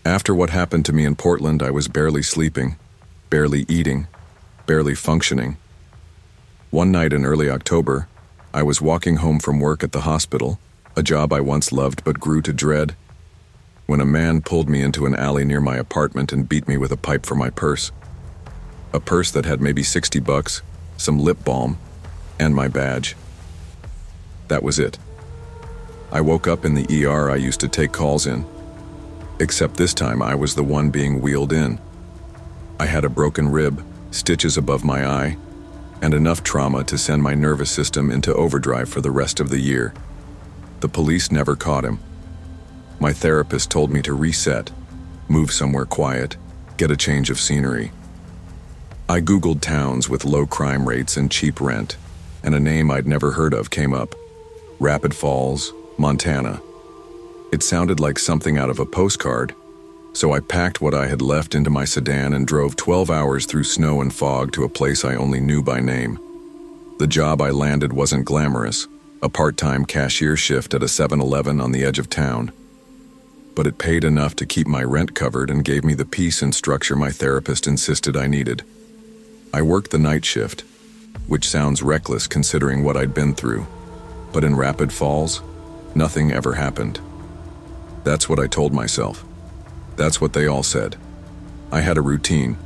After what happened to me in Portland, I was barely sleeping, barely eating, barely functioning. One night in early October, I was walking home from work at the hospital, a job I once loved but grew to dread, when a man pulled me into an alley near my apartment and beat me with a pipe for my purse. A purse that had maybe $60, some lip balm, and my badge. That was it. I woke up in the ER I used to take calls in. Except this time I was the one being wheeled in. I had a broken rib, stitches above my eye, and enough trauma to send my nervous system into overdrive for the rest of the year. The police never caught him. My therapist told me to reset, move somewhere quiet, get a change of scenery. I Googled towns with low crime rates and cheap rent, and a name I'd never heard of came up: Rapid Falls, Montana. It sounded like something out of a postcard, so I packed what I had left into my sedan and drove 12 hours through snow and fog to a place I only knew by name. The job I landed wasn't glamorous, a part-time cashier shift at a 7-Eleven on the edge of town. But it paid enough to keep my rent covered and gave me the peace and structure my therapist insisted I needed. I worked the night shift, which sounds reckless considering what I'd been through. But in Rapid Falls, nothing ever happened. That's what I told myself. That's what they all said. I had a routine.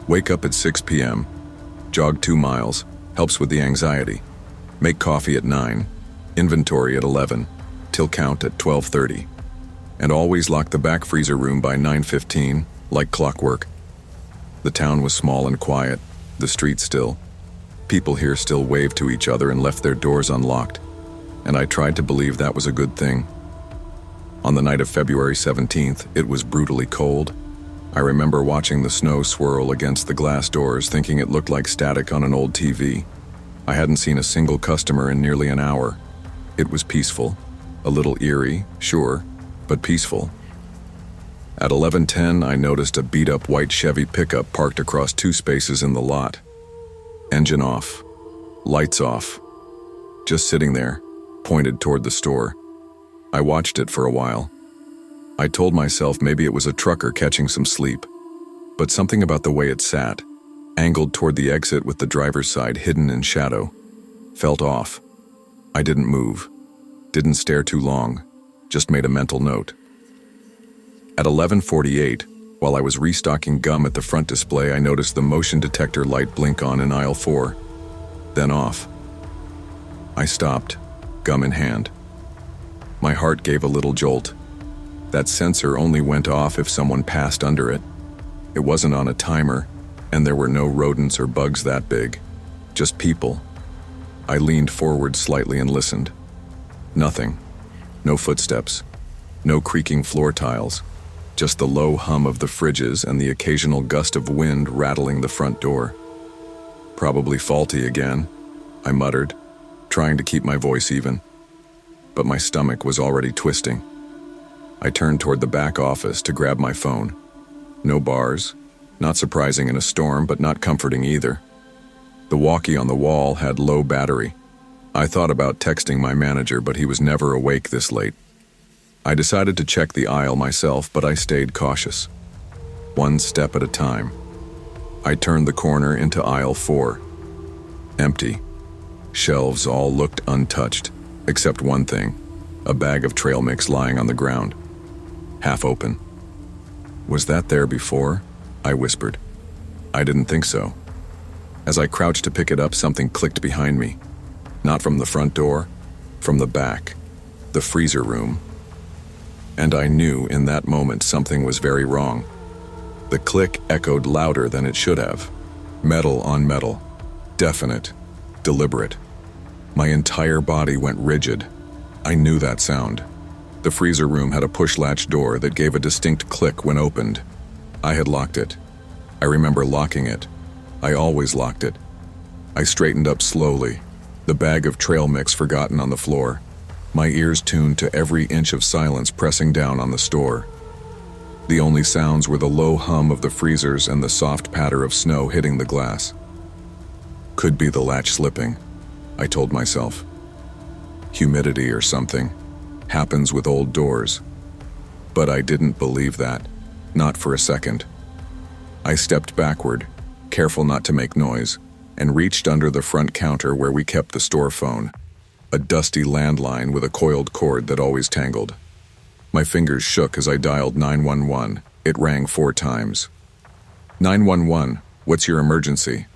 Wake up at 6 p.m., jog 2 miles, helps with the anxiety. Make coffee at 9, inventory at 11, till count at 12:30. And always lock the back freezer room by 9:15, like clockwork. The town was small and quiet, the streets still. People here still waved to each other and left their doors unlocked, and I tried to believe that was a good thing. On the night of February 17th, it was brutally cold. I remember watching the snow swirl against the glass doors, thinking it looked like static on an old TV. I hadn't seen a single customer in nearly an hour. It was peaceful, a little eerie, sure, but peaceful. At 11:10, I noticed a beat-up white Chevy pickup parked across 2 spaces in the lot. Engine off, lights off, just sitting there, pointed toward the store. I watched it for a while. I told myself maybe it was a trucker catching some sleep, but something about the way it sat, angled toward the exit with the driver's side hidden in shadow, felt off. I didn't move, didn't stare too long, just made a mental note. At 11:48, while I was restocking gum at the front display, I noticed the motion detector light blink on in aisle 4, then off. I stopped, gum in hand. My heart gave a little jolt. That sensor only went off if someone passed under it. It wasn't on a timer, and there were no rodents or bugs that big, just people. I leaned forward slightly and listened. Nothing. No footsteps. No creaking floor tiles. Just the low hum of the fridges and the occasional gust of wind rattling the front door. Probably faulty again, I muttered, trying to keep my voice even. But my stomach was already twisting. I turned toward the back office to grab my phone. No bars, not surprising in a storm, but not comforting either. The walkie on the wall had low battery. I thought about texting my manager, but he was never awake this late. I decided to check the aisle myself, but I stayed cautious. One step at a time. I turned the corner into aisle 4. Empty. Shelves all looked untouched, except one thing, a bag of trail mix lying on the ground, half open. Was that there before? I whispered. I didn't think so. As I crouched to pick it up, something clicked behind me. Not from the front door, from the back, the freezer room. And I knew in that moment something was very wrong. The click echoed louder than it should have. Metal on metal. Definite. Deliberate. My entire body went rigid. I knew that sound. The freezer room had a push-latch door that gave a distinct click when opened. I had locked it. I remember locking it. I always locked it. I straightened up slowly, the bag of trail mix forgotten on the floor, my ears tuned to every inch of silence pressing down on the store. The only sounds were the low hum of the freezers and the soft patter of snow hitting the glass. Could be the latch slipping, I told myself. Humidity or something. Happens with old doors. But I didn't believe that. Not for a second. I stepped backward, careful not to make noise, and reached under the front counter where we kept the store phone, a dusty landline with a coiled cord that always tangled. My fingers shook as I dialed 911. It rang 4 times. 911, what's your emergency?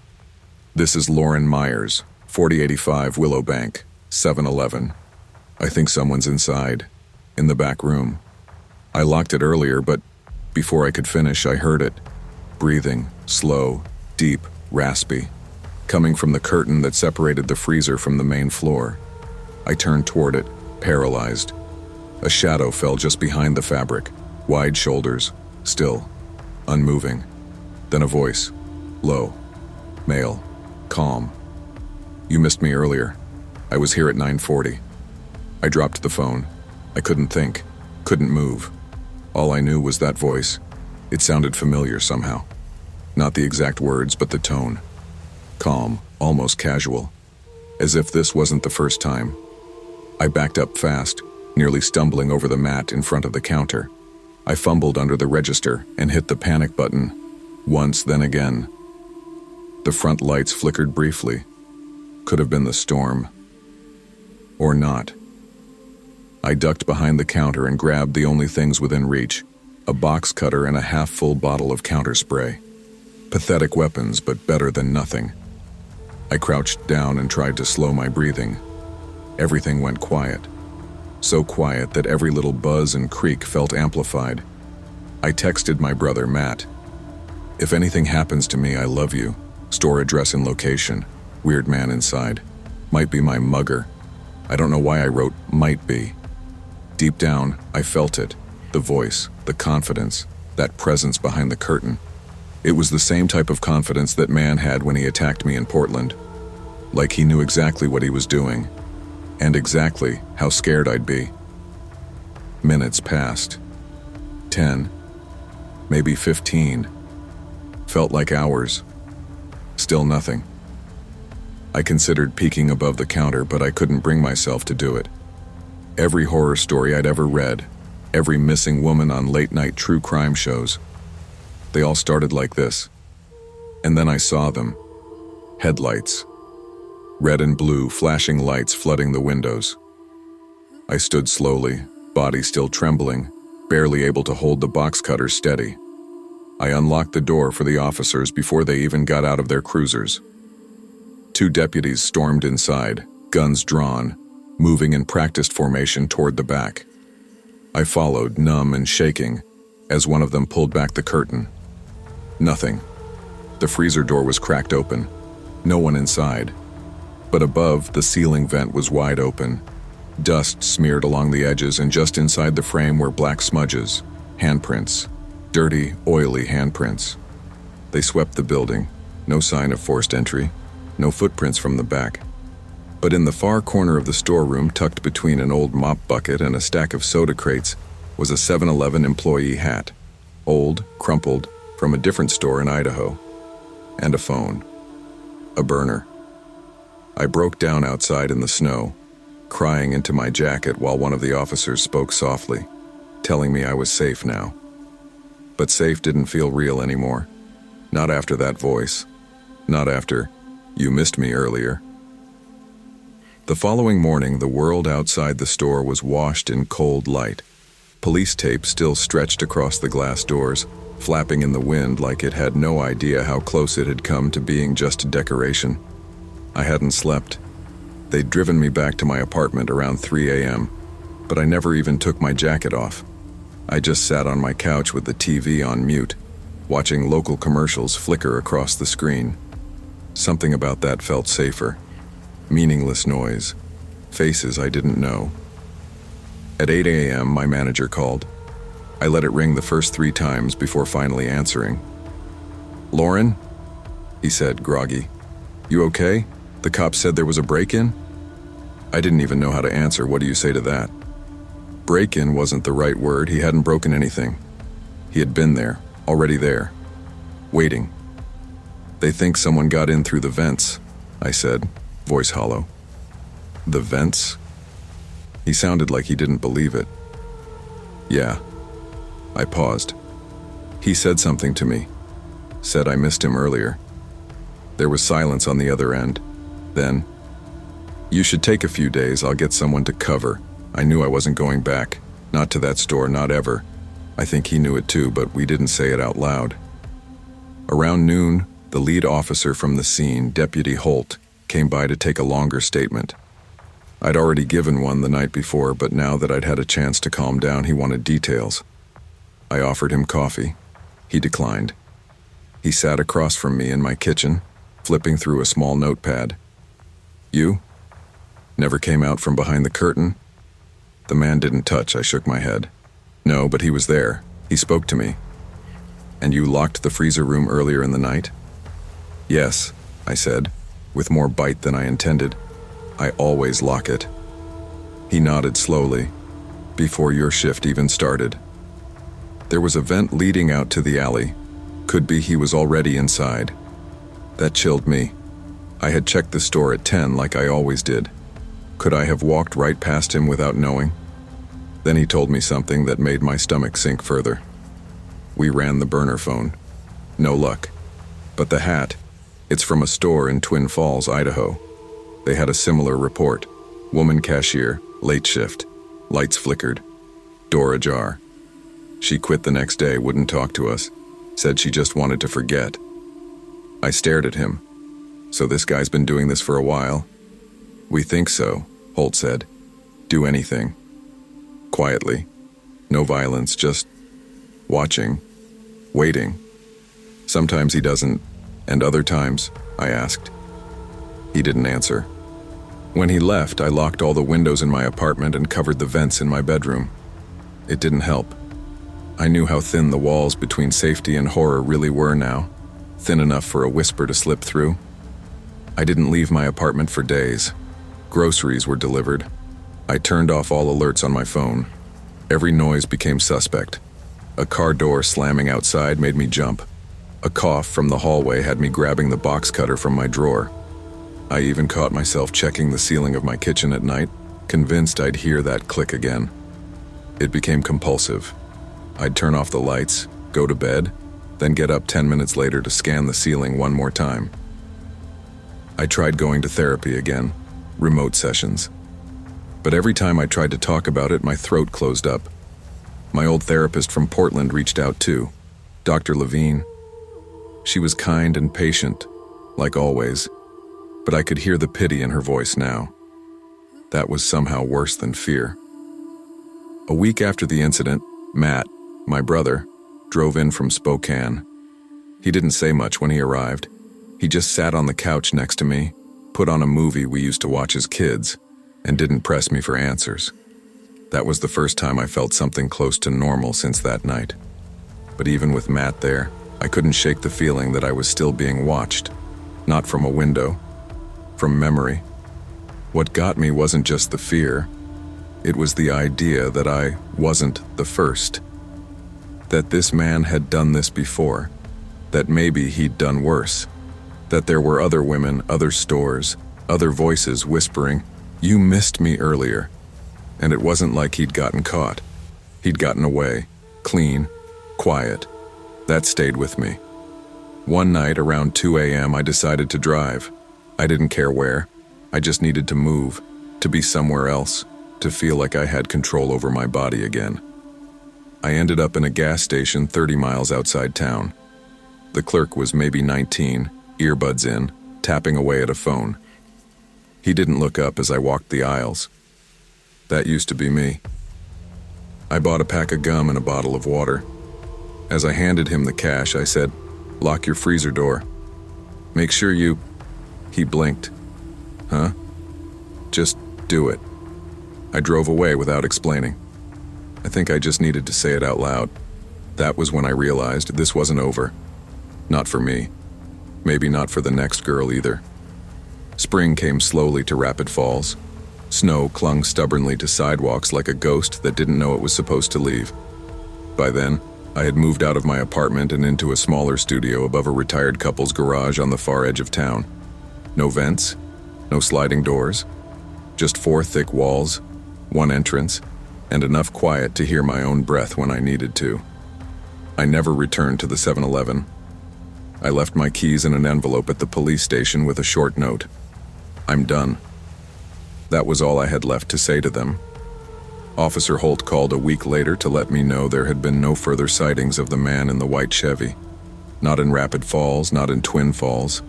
This is Lauren Myers, 4085 Willowbank, 711. I think someone's inside, in the back room. I locked it earlier, but before I could finish, I heard it. Breathing, slow, deep, raspy, coming from the curtain that separated the freezer from the main floor. I turned toward it, paralyzed. A shadow fell just behind the fabric, wide shoulders, still, unmoving. Then a voice, low, male, calm. You missed me earlier. I was here at 9:40. I dropped the phone. I couldn't think, couldn't move. All I knew was that voice. It sounded familiar somehow. Not the exact words, but the tone. Calm, almost casual. As if this wasn't the first time. I backed up fast, nearly stumbling over the mat in front of the counter. I fumbled under the register and hit the panic button. Once, then again. The front lights flickered briefly. Could have been the storm. Or not. I ducked behind the counter and grabbed the only things within reach, a box cutter and a half-full bottle of counter spray. Pathetic weapons, but better than nothing. I crouched down and tried to slow my breathing. Everything went quiet. So quiet that every little buzz and creak felt amplified. I texted my brother, Matt. If anything happens to me, I love you. Store address and location. Weird man inside. Might be my mugger. I don't know why I wrote might be. Deep down, I felt it. The voice, the confidence, that presence behind the curtain. It was the same type of confidence that man had when he attacked me in Portland. Like he knew exactly what he was doing. And exactly how scared I'd be. Minutes passed. 10. Maybe 15. Felt like hours. Still nothing. I considered peeking above the counter, but I couldn't bring myself to do it. Every horror story I'd ever read, every missing woman on late-night true crime shows, they all started like this. And then I saw them. Headlights. Red and blue flashing lights flooding the windows. I stood slowly, body still trembling, barely able to hold the box cutter steady. I unlocked the door for the officers before they even got out of their cruisers. 2 deputies stormed inside, guns drawn, moving in practiced formation toward the back. I followed, numb and shaking, as one of them pulled back the curtain. Nothing. The freezer door was cracked open. No one inside. But above, the ceiling vent was wide open. Dust smeared along the edges, and just inside the frame were black smudges, handprints, dirty, oily handprints. They swept the building. No sign of forced entry. No footprints from the back. But in the far corner of the storeroom, tucked between an old mop bucket and a stack of soda crates, was a 7-Eleven employee hat. Old, crumpled, from a different store in Idaho. And a phone. A burner. I broke down outside in the snow, crying into my jacket while one of the officers spoke softly, telling me I was safe now. But safe didn't feel real anymore. Not after that voice. Not after, "You missed me earlier." The following morning, the world outside the store was washed in cold light. Police tape still stretched across the glass doors, flapping in the wind like it had no idea how close it had come to being just a decoration. I hadn't slept. They'd driven me back to my apartment around 3 a.m., but I never even took my jacket off. I just sat on my couch with the TV on mute, watching local commercials flicker across the screen. Something about that felt safer. Meaningless noise. Faces I didn't know. At 8 a.m., my manager called. I let it ring the first 3 times before finally answering. "Lauren?" he said, groggy. "You okay? The cops said there was a break-in?" I didn't even know how to answer. What do you say to that? Break-in wasn't the right word. He hadn't broken anything. He had been there, already there, waiting. "They think someone got in through the vents," I said, voice hollow. "The vents?" He sounded like he didn't believe it. "Yeah." I paused. He said something to me, said I missed him earlier. There was silence on the other end. Then, "You should take a few days, I'll get someone to cover." I knew I wasn't going back, not to that store, not ever. I think he knew it too, but we didn't say it out loud. Around noon, the lead officer from the scene, Deputy Holt, came by to take a longer statement. I'd already given one the night before, but now that I'd had a chance to calm down, he wanted details. I offered him coffee. He declined. He sat across from me in my kitchen, flipping through a small notepad. "You? Never came out from behind the curtain?" The man didn't touch. I shook my head. "No, but he was there. He spoke to me." "And you locked the freezer room earlier in the night?" "Yes," I said, with more bite than I intended. "I always lock it." He nodded slowly, "Before your shift even started." There was a vent leading out to the alley. Could be he was already inside. That chilled me. I had checked the store at 10 like I always did. Could I have walked right past him without knowing? Then he told me something that made my stomach sink further. We ran the burner phone. No luck. But the hat, it's from a store in Twin Falls, Idaho. They had a similar report. Woman cashier, late shift. Lights flickered. Door ajar. She quit the next day, wouldn't talk to us. Said she just wanted to forget. I stared at him. "So this guy's been doing this for a while?" "We think so," Holt said. "Do anything." Quietly. No violence, just watching, waiting. "Sometimes he doesn't, and other times?" I asked. He didn't answer. When he left, I locked all the windows in my apartment and covered the vents in my bedroom. It didn't help. I knew how thin the walls between safety and horror really were now, thin enough for a whisper to slip through. I didn't leave my apartment for days. Groceries were delivered. I turned off all alerts on my phone. Every noise became suspect. A car door slamming outside made me jump. A cough from the hallway had me grabbing the box cutter from my drawer. I even caught myself checking the ceiling of my kitchen at night, convinced I'd hear that click again. It became compulsive. I'd turn off the lights, go to bed, then get up 10 minutes later to scan the ceiling one more time. I tried going to therapy again, remote sessions. But every time I tried to talk about it, my throat closed up. My old therapist from Portland reached out too, Dr. Levine. She was kind and patient, like always, but I could hear the pity in her voice now. That was somehow worse than fear. A week after the incident, Matt, my brother, drove in from Spokane. He didn't say much when he arrived. He just sat on the couch next to me, put on a movie we used to watch as kids, and didn't press me for answers. That was the first time I felt something close to normal since that night. But even with Matt there, I couldn't shake the feeling that I was still being watched. Not from a window, from memory. What got me wasn't just the fear. It was the idea that I wasn't the first. That this man had done this before. That maybe he'd done worse. That there were other women, other stores, other voices whispering, "You missed me earlier." And it wasn't like he'd gotten caught. He'd gotten away, clean, quiet. That stayed with me. One night around 2 a.m. I decided to drive. I didn't care where. I just needed to move, to be somewhere else, to feel like I had control over my body again. I ended up in a gas station 30 miles outside town. The clerk was maybe 19, earbuds in, tapping away at a phone. He didn't look up as I walked the aisles. That used to be me. I bought a pack of gum and a bottle of water. As I handed him the cash, I said, "Lock your freezer door. Make sure you..." He blinked. "Huh?" "Just do it." I drove away without explaining. I think I just needed to say it out loud. That was when I realized this wasn't over. Not for me. Maybe not for the next girl either. Spring came slowly to Rapid Falls. Snow clung stubbornly to sidewalks like a ghost that didn't know it was supposed to leave. By then, I had moved out of my apartment and into a smaller studio above a retired couple's garage on the far edge of town. No vents, no sliding doors, just 4 thick walls, 1 entrance, and enough quiet to hear my own breath when I needed to. I never returned to the 7-Eleven. I left my keys in an envelope at the police station with a short note. I'm done. That was all I had left to say to them. Officer Holt called a week later to let me know there had been no further sightings of the man in the white Chevy. Not in Rapid Falls, not in Twin Falls,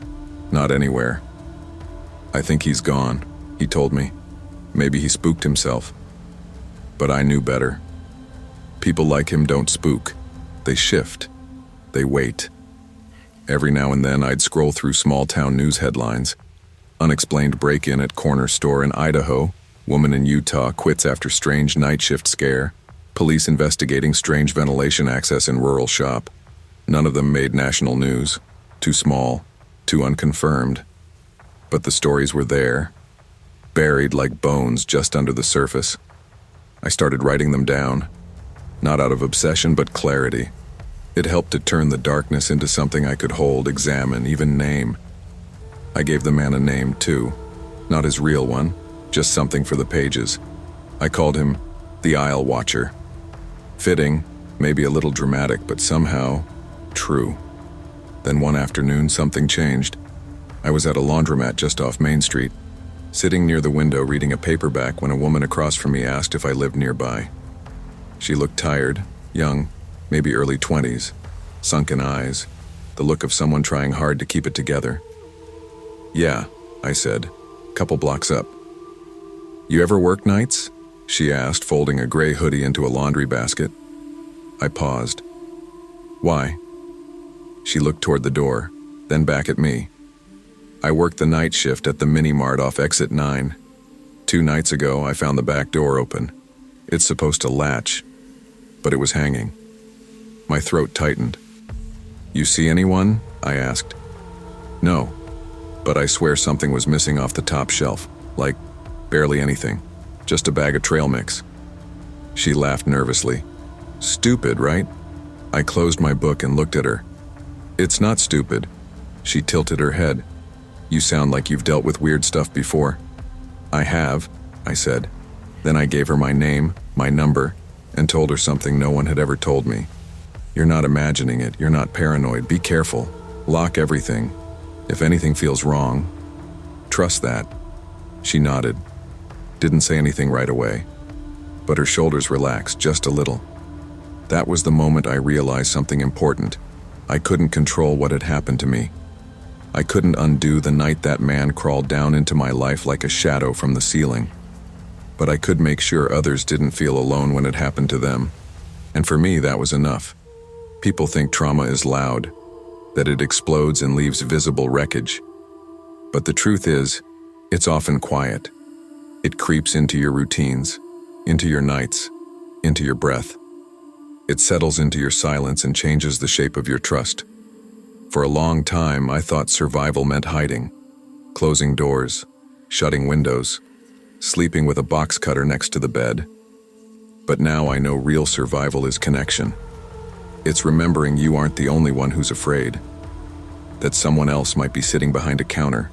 not anywhere. I think he's gone, he told me. Maybe he spooked himself. But I knew better. People like him don't spook. They shift. They wait. Every now and then I'd scroll through small-town news headlines. Unexplained break-in at corner store in Idaho. Woman in Utah quits after strange night shift scare. Police investigating strange ventilation access in rural shop. None of them made national news. Too small. Too unconfirmed. But the stories were there. Buried like bones just under the surface. I started writing them down. Not out of obsession, but clarity. It helped to turn the darkness into something I could hold, examine, even name. I gave the man a name, too. Not his real one, just something for the pages. I called him the Aisle Watcher. Fitting, maybe a little dramatic, but somehow true. Then one afternoon, something changed. I was at a laundromat just off Main Street, sitting near the window reading a paperback when a woman across from me asked if I lived nearby. She looked tired, young, maybe early 20s, sunken eyes, the look of someone trying hard to keep it together. Yeah, I said, couple blocks up. You ever work nights? She asked, folding a gray hoodie into a laundry basket. I paused. Why? She looked toward the door, then back at me. I worked the night shift at the mini-mart off exit 9. 2 nights ago, I found the back door open. It's supposed to latch, but it was hanging. My throat tightened. You see anyone? I asked. No, but I swear something was missing off the top shelf, like barely anything, just a bag of trail mix. She laughed nervously. Stupid, right? I closed my book and looked at her. It's not stupid. She tilted her head. You sound like you've dealt with weird stuff before. I have, I said. Then I gave her my name, my number, and told her something no one had ever told me. You're not imagining it, you're not paranoid, be careful. Lock everything. If anything feels wrong, trust that. She nodded. Didn't say anything right away, but her shoulders relaxed just a little. That was the moment I realized something important. I couldn't control what had happened to me. I couldn't undo the night that man crawled down into my life like a shadow from the ceiling. But I could make sure others didn't feel alone when it happened to them. And for me, that was enough. People think trauma is loud, that it explodes and leaves visible wreckage. But the truth is, it's often quiet. It creeps into your routines, into your nights, into your breath. It settles into your silence and changes the shape of your trust. For a long time, I thought survival meant hiding, closing doors, shutting windows, sleeping with a box cutter next to the bed. But now I know real survival is connection. It's remembering you aren't the only one who's afraid, that someone else might be sitting behind a counter,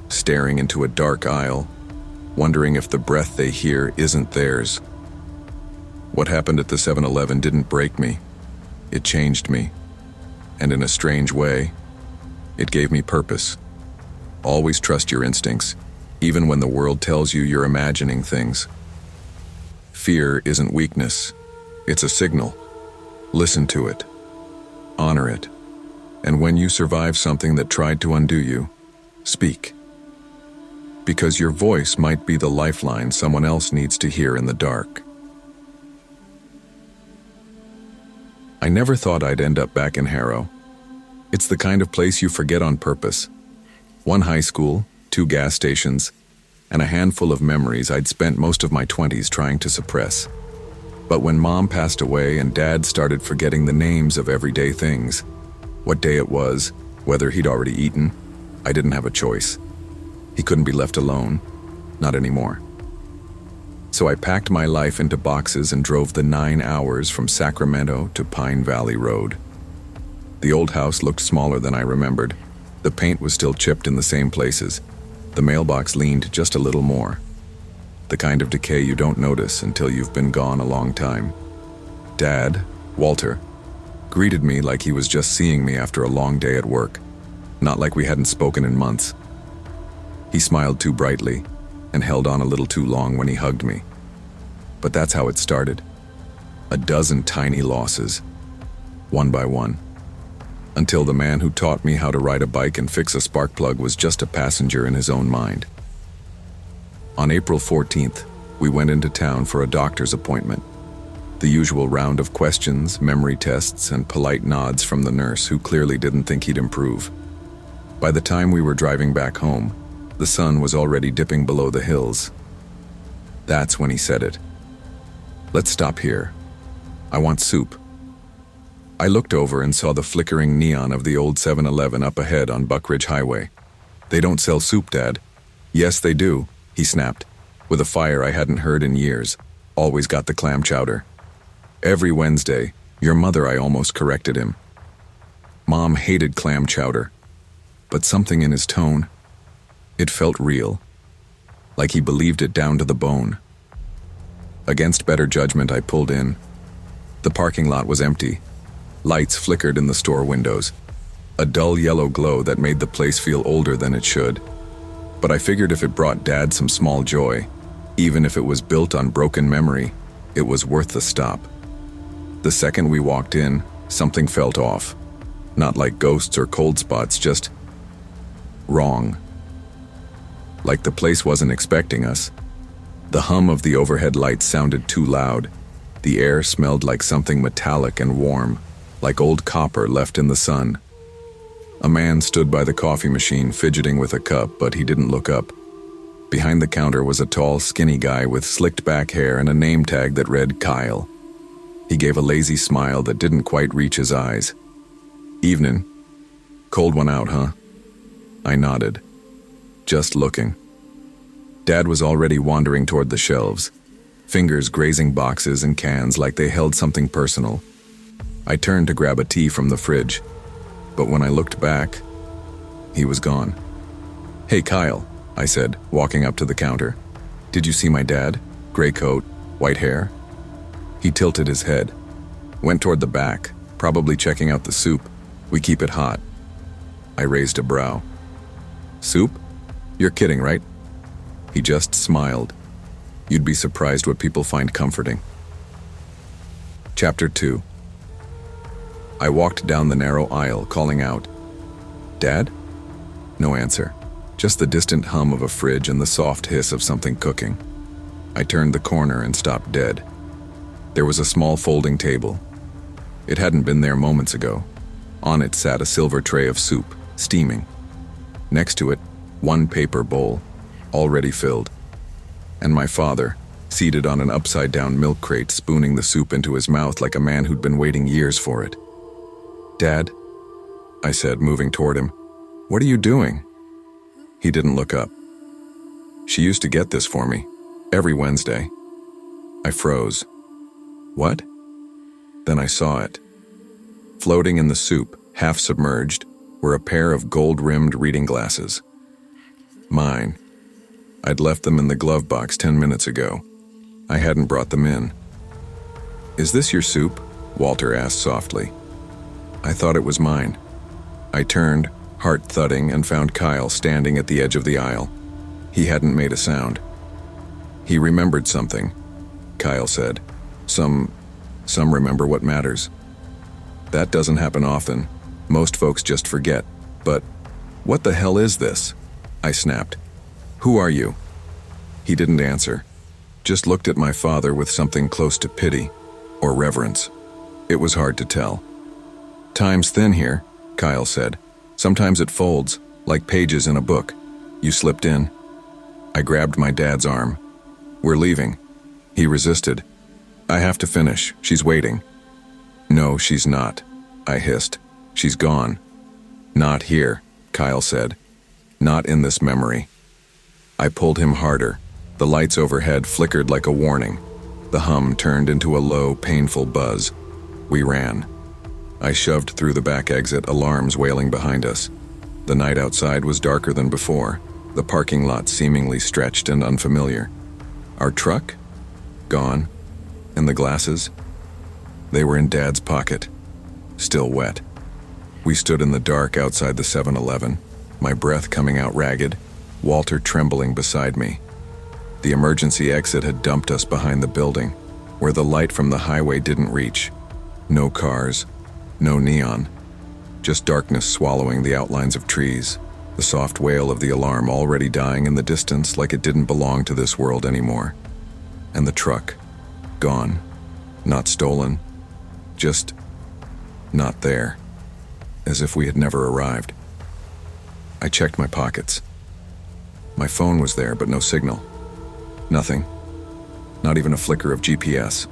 staring into a dark aisle, wondering if the breath they hear isn't theirs. What happened at the 7-Eleven didn't break me. It changed me. And in a strange way, it gave me purpose. Always trust your instincts, even when the world tells you you're imagining things. Fear isn't weakness. It's a signal. Listen to it. Honor it. And when you survive something that tried to undo you, speak. Because your voice might be the lifeline someone else needs to hear in the dark. I never thought I'd end up back in Harrow. It's the kind of place you forget on purpose. 1 high school, 2 gas stations, and a handful of memories I'd spent most of my 20s trying to suppress. But when Mom passed away and Dad started forgetting the names of everyday things, what day it was, whether he'd already eaten, I didn't have a choice. He couldn't be left alone, not anymore. So I packed my life into boxes and drove the 9 hours from Sacramento to Pine Valley Road. The old house looked smaller than I remembered. The paint was still chipped in the same places. The mailbox leaned just a little more. The kind of decay you don't notice until you've been gone a long time. Dad, Walter, greeted me like he was just seeing me after a long day at work, not like we hadn't spoken in months. He smiled too brightly and held on a little too long when he hugged me. But that's how it started. A dozen tiny losses, one by one, until the man who taught me how to ride a bike and fix a spark plug was just a passenger in his own mind. On April 14th, we went into town for a doctor's appointment. The usual round of questions, memory tests, and polite nods from the nurse who clearly didn't think he'd improve. By the time we were driving back home, the sun was already dipping below the hills. That's when he said it. "Let's stop here. I want soup." I looked over and saw the flickering neon of the old 7-Eleven up ahead on Buckridge Highway. "They don't sell soup, Dad." "Yes, they do," he snapped, with a fire I hadn't heard in years. "Always got the clam chowder." "Every Wednesday, your mother," I almost corrected him. Mom hated clam chowder, but something in his tone, it felt real, like he believed it down to the bone. Against better judgment, I pulled in. The parking lot was empty. Lights flickered in the store windows, a dull yellow glow that made the place feel older than it should. But I figured if it brought Dad some small joy, even if it was built on broken memory, it was worth the stop. The second we walked in, something felt off. Not like ghosts or cold spots, just wrong. Like the place wasn't expecting us. The hum of the overhead lights sounded too loud. The air smelled like something metallic and warm, like old copper left in the sun. A man stood by the coffee machine fidgeting with a cup, but he didn't look up. Behind the counter was a tall, skinny guy with slicked back hair and a name tag that read Kyle. He gave a lazy smile that didn't quite reach his eyes. "Evening. Cold one out, huh?" I nodded. "Just looking." Dad was already wandering toward the shelves, fingers grazing boxes and cans like they held something personal. I turned to grab a tea from the fridge, but when I looked back, he was gone. "Hey, Kyle," I said, walking up to the counter. "Did you see my dad? Gray coat, white hair?" He tilted his head, went toward the back, probably checking out the soup. "We keep it hot." I raised a brow. "Soup? You're kidding, right?" He just smiled. You'd be surprised what people find comforting. Chapter 2. I walked down the narrow aisle, calling out, "Dad?" No answer. Just the distant hum of a fridge and the soft hiss of something cooking. I turned the corner and stopped dead. There was a small folding table. It hadn't been there moments ago. On it sat a silver tray of soup, steaming. Next to it, one paper bowl, already filled. And my father, seated on an upside-down milk crate, spooning the soup into his mouth like a man who'd been waiting years for it. "Dad?" I said, moving toward him. "What are you doing?" He didn't look up. "She used to get this for me, every Wednesday." I froze. "What?" Then I saw it. Floating in the soup, half submerged, were a pair of gold-rimmed reading glasses. Mine. I'd left them in the glove box 10 minutes ago. I hadn't brought them in. "Is this your soup?" Walter asked softly. I thought it was mine. I turned, heart thudding, and found Kyle standing at the edge of the aisle. He hadn't made a sound. "He remembered something," Kyle said. Some remember what matters. That doesn't happen often. Most folks just forget. But what the hell is this? I snapped. "Who are you?" He didn't answer, just looked at my father with something close to pity or reverence. It was hard to tell. "Time's thin here," Kyle said. "Sometimes it folds, like pages in a book. You slipped in." I grabbed my dad's arm. "We're leaving." He resisted. "I have to finish. She's waiting." "No, she's not," I hissed. "She's gone." "Not here," Kyle said. "Not in this memory." I pulled him harder. The lights overhead flickered like a warning. The hum turned into a low, painful buzz. We ran. I shoved through the back exit, alarms wailing behind us. The night outside was darker than before, the parking lot seemingly stretched and unfamiliar. Our truck? Gone. And the glasses? They were in Dad's pocket. still wet. We stood in the dark outside the 7-Eleven, my breath coming out ragged, Walter trembling beside me. The emergency exit had dumped us behind the building, where the light from the highway didn't reach. No cars, no neon, just darkness swallowing the outlines of trees, the soft wail of the alarm already dying in the distance like it didn't belong to this world anymore. And the truck, gone, not stolen, just not there, as if we had never arrived. I checked my pockets. My phone was there, but no signal. Nothing. Not even a flicker of GPS.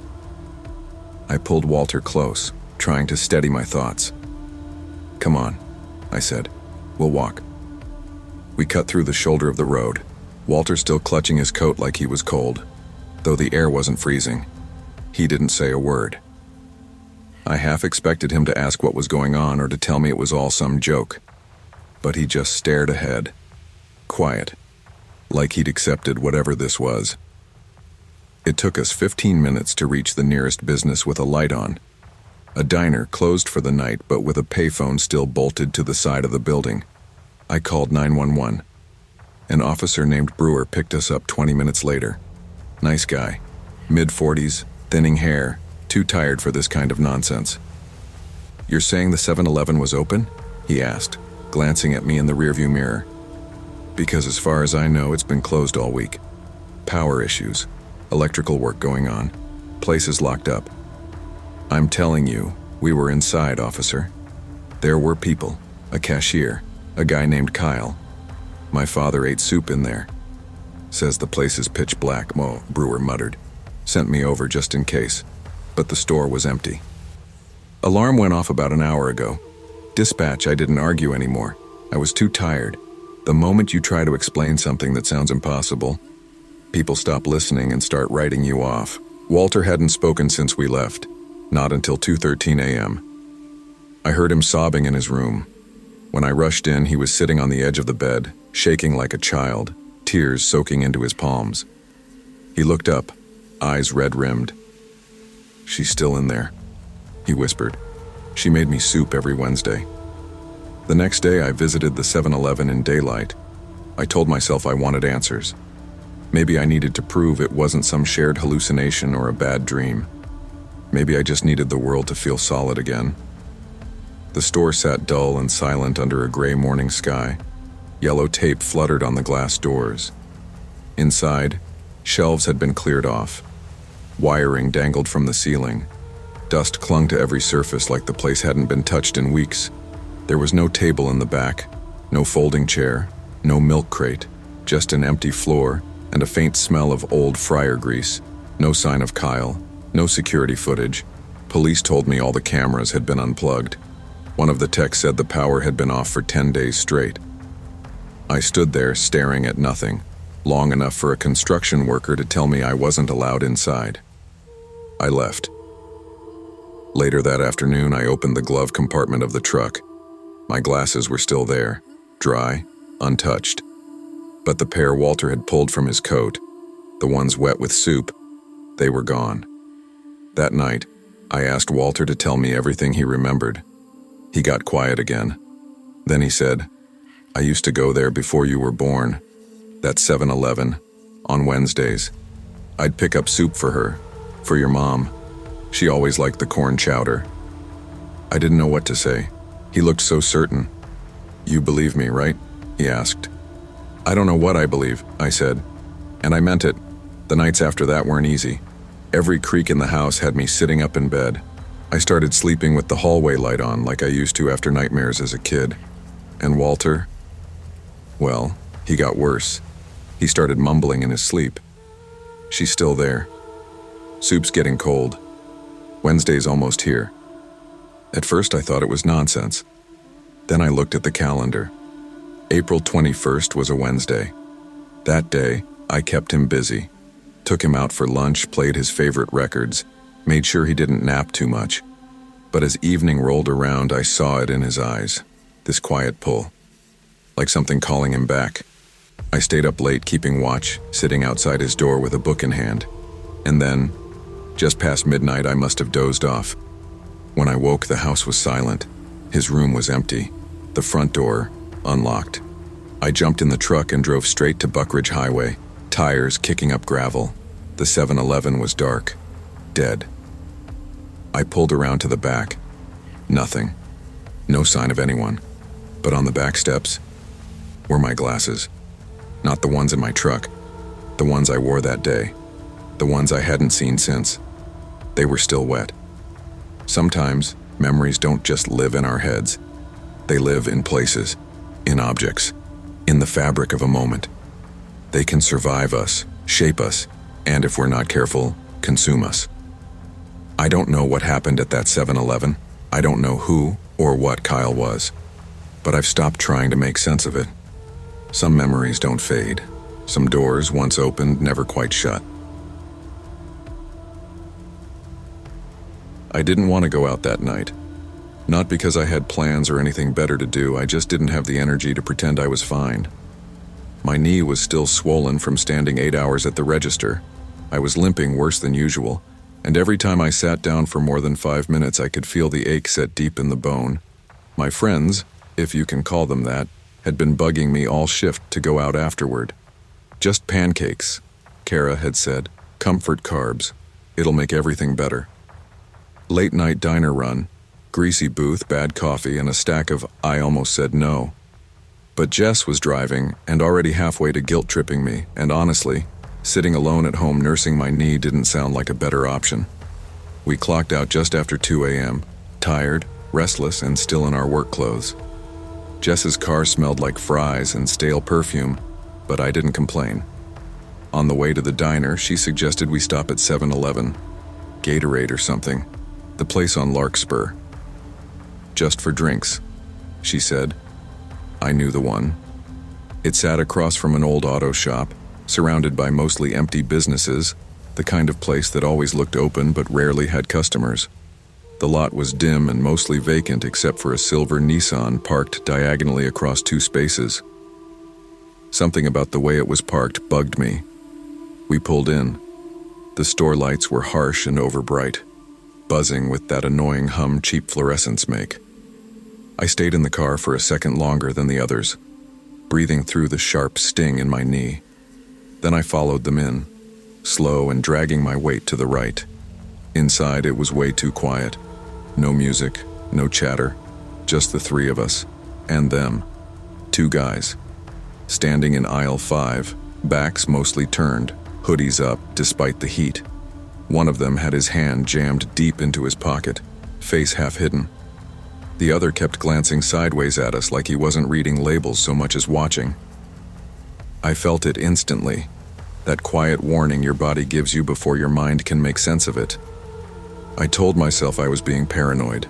I pulled Walter close, trying to steady my thoughts. "Come on," I said. "We'll walk." We cut through the shoulder of the road, Walter still clutching his coat like he was cold, though the air wasn't freezing. He didn't say a word. I half expected him to ask what was going on or to tell me it was all some joke, but he just stared ahead, quiet, like he'd accepted whatever this was. It took us 15 minutes to reach the nearest business with a light on. A diner closed for the night, but with a payphone still bolted to the side of the building. I called 911. An officer named Brewer picked us up 20 minutes later. Nice guy, mid-40s, thinning hair, too tired for this kind of nonsense. "You're saying the 7-Eleven was open?" he asked, glancing at me in the rearview mirror. "Because as far as I know, it's been closed all week. Power issues, electrical work going on, places locked up." "I'm telling you, we were inside, officer. There were people, a cashier, a guy named Kyle. My father ate soup in there. Says the place is pitch black," Brewer muttered. "Sent me over just in case. But the store was empty." Alarm went off about an hour ago. Dispatch, I didn't argue anymore. I was too tired. The moment you try to explain something that sounds impossible, people stop listening and start writing you off. Walter hadn't spoken since we left, not until 2:13 a.m. I heard him sobbing in his room. When I rushed in, he was sitting on the edge of the bed, shaking like a child, tears soaking into his palms. He looked up, eyes red-rimmed. "She's still in there," he whispered. "She made me soup every Wednesday." The next day, I visited the 7-Eleven in daylight. I told myself I wanted answers. Maybe I needed to prove it wasn't some shared hallucination or a bad dream. Maybe I just needed the world to feel solid again. The store sat dull and silent under a gray morning sky. Yellow tape fluttered on the glass doors. Inside, shelves had been cleared off. Wiring dangled from the ceiling. Dust clung to every surface like the place hadn't been touched in weeks. There was no table in the back, no folding chair, no milk crate, just an empty floor and a faint smell of old fryer grease. No sign of Kyle, no security footage. Police told me all the cameras had been unplugged. One of the techs said the power had been off for 10 days straight. I stood there staring at nothing, long enough for a construction worker to tell me I wasn't allowed inside. I left. Later that afternoon, I opened the glove compartment of the truck. My glasses were still there, dry, untouched. But the pair Walter had pulled from his coat, the ones wet with soup, they were gone. That night, I asked Walter to tell me everything he remembered. He got quiet again. Then he said, "I used to go there before you were born. That 7-Eleven, on Wednesdays. I'd pick up soup for her, for your mom. She always liked the corn chowder." I didn't know what to say. He looked so certain. "You believe me, right?" he asked. "I don't know what I believe," I said. And I meant it. The nights after that weren't easy. Every creak in the house had me sitting up in bed. I started sleeping with the hallway light on like I used to after nightmares as a kid. And Walter? Well, he got worse. He started mumbling in his sleep. "She's still there. Soup's getting cold. Wednesday's almost here." At first I thought it was nonsense. Then I looked at the calendar. April 21st was a Wednesday. That day, I kept him busy. Took him out for lunch, played his favorite records, made sure he didn't nap too much. But as evening rolled around, I saw it in his eyes, this quiet pull, like something calling him back. I stayed up late keeping watch, sitting outside his door with a book in hand. And then, just past midnight, I must have dozed off. When I woke, the house was silent. His room was empty. The front door, unlocked. I jumped in the truck and drove straight to Buckridge Highway, tires kicking up gravel. The 7-Eleven was dark, dead. I pulled around to the back. Nothing. No sign of anyone. But on the back steps were my glasses. Not the ones in my truck. The ones I wore that day. The ones I hadn't seen since. They were still wet. Sometimes, memories don't just live in our heads. They live in places, in objects, in the fabric of a moment. They can survive us, shape us, and if we're not careful, consume us. I don't know what happened at that 7-Eleven. I don't know who or what Kyle was. But I've stopped trying to make sense of it. Some memories don't fade. Some doors, once opened, never quite shut. I didn't want to go out that night. Not because I had plans or anything better to do, I just didn't have the energy to pretend I was fine. My knee was still swollen from standing 8 hours at the register. I was limping worse than usual, and every time I sat down for more than 5 minutes, I could feel the ache set deep in the bone. My friends, if you can call them that, had been bugging me all shift to go out afterward. Just pancakes, Kara had said. Comfort carbs. It'll make everything better. Late night diner run, greasy booth, bad coffee, and a stack of I almost said no. But Jess was driving and already halfway to guilt-tripping me, and honestly, sitting alone at home nursing my knee didn't sound like a better option. We clocked out just after 2 a.m., tired, restless, and still in our work clothes. Jess's car smelled like fries and stale perfume, but I didn't complain. On the way to the diner, she suggested we stop at 7-Eleven, Gatorade or something, the place on Larkspur. Just for drinks, she said. I knew the one. It sat across from an old auto shop, surrounded by mostly empty businesses, the kind of place that always looked open but rarely had customers. The lot was dim and mostly vacant except for a silver Nissan parked diagonally across 2 spaces. Something about the way it was parked bugged me. We pulled in. The store lights were harsh and overbright, buzzing with that annoying hum cheap fluorescents make. I stayed in the car for a second longer than the others, breathing through the sharp sting in my knee. Then I followed them in, slow and dragging my weight to the right. Inside, it was way too quiet. No music, no chatter, just the 3 of us, and them. 2 guys, standing in aisle 5, backs mostly turned, hoodies up despite the heat. One of them had his hand jammed deep into his pocket, face half hidden. The other kept glancing sideways at us like he wasn't reading labels so much as watching. I felt it instantly, that quiet warning your body gives you before your mind can make sense of it. I told myself I was being paranoid.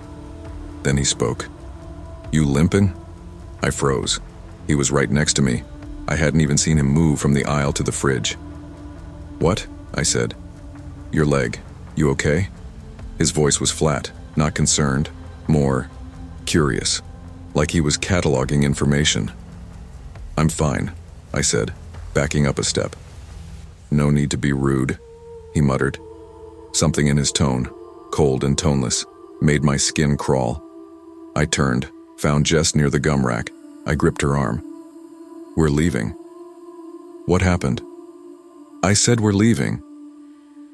Then he spoke. You limping? I froze. He was right next to me. I hadn't even seen him move from the aisle to the fridge. What? I said. Your leg. You okay? His voice was flat, not concerned, more curious, like he was cataloging information. I'm fine, I said, backing up a step. No need to be rude, he muttered. Something in his tone, cold and toneless, made my skin crawl. I turned, found Jess near the gum rack. I gripped her arm. We're leaving. What happened? I said we're leaving.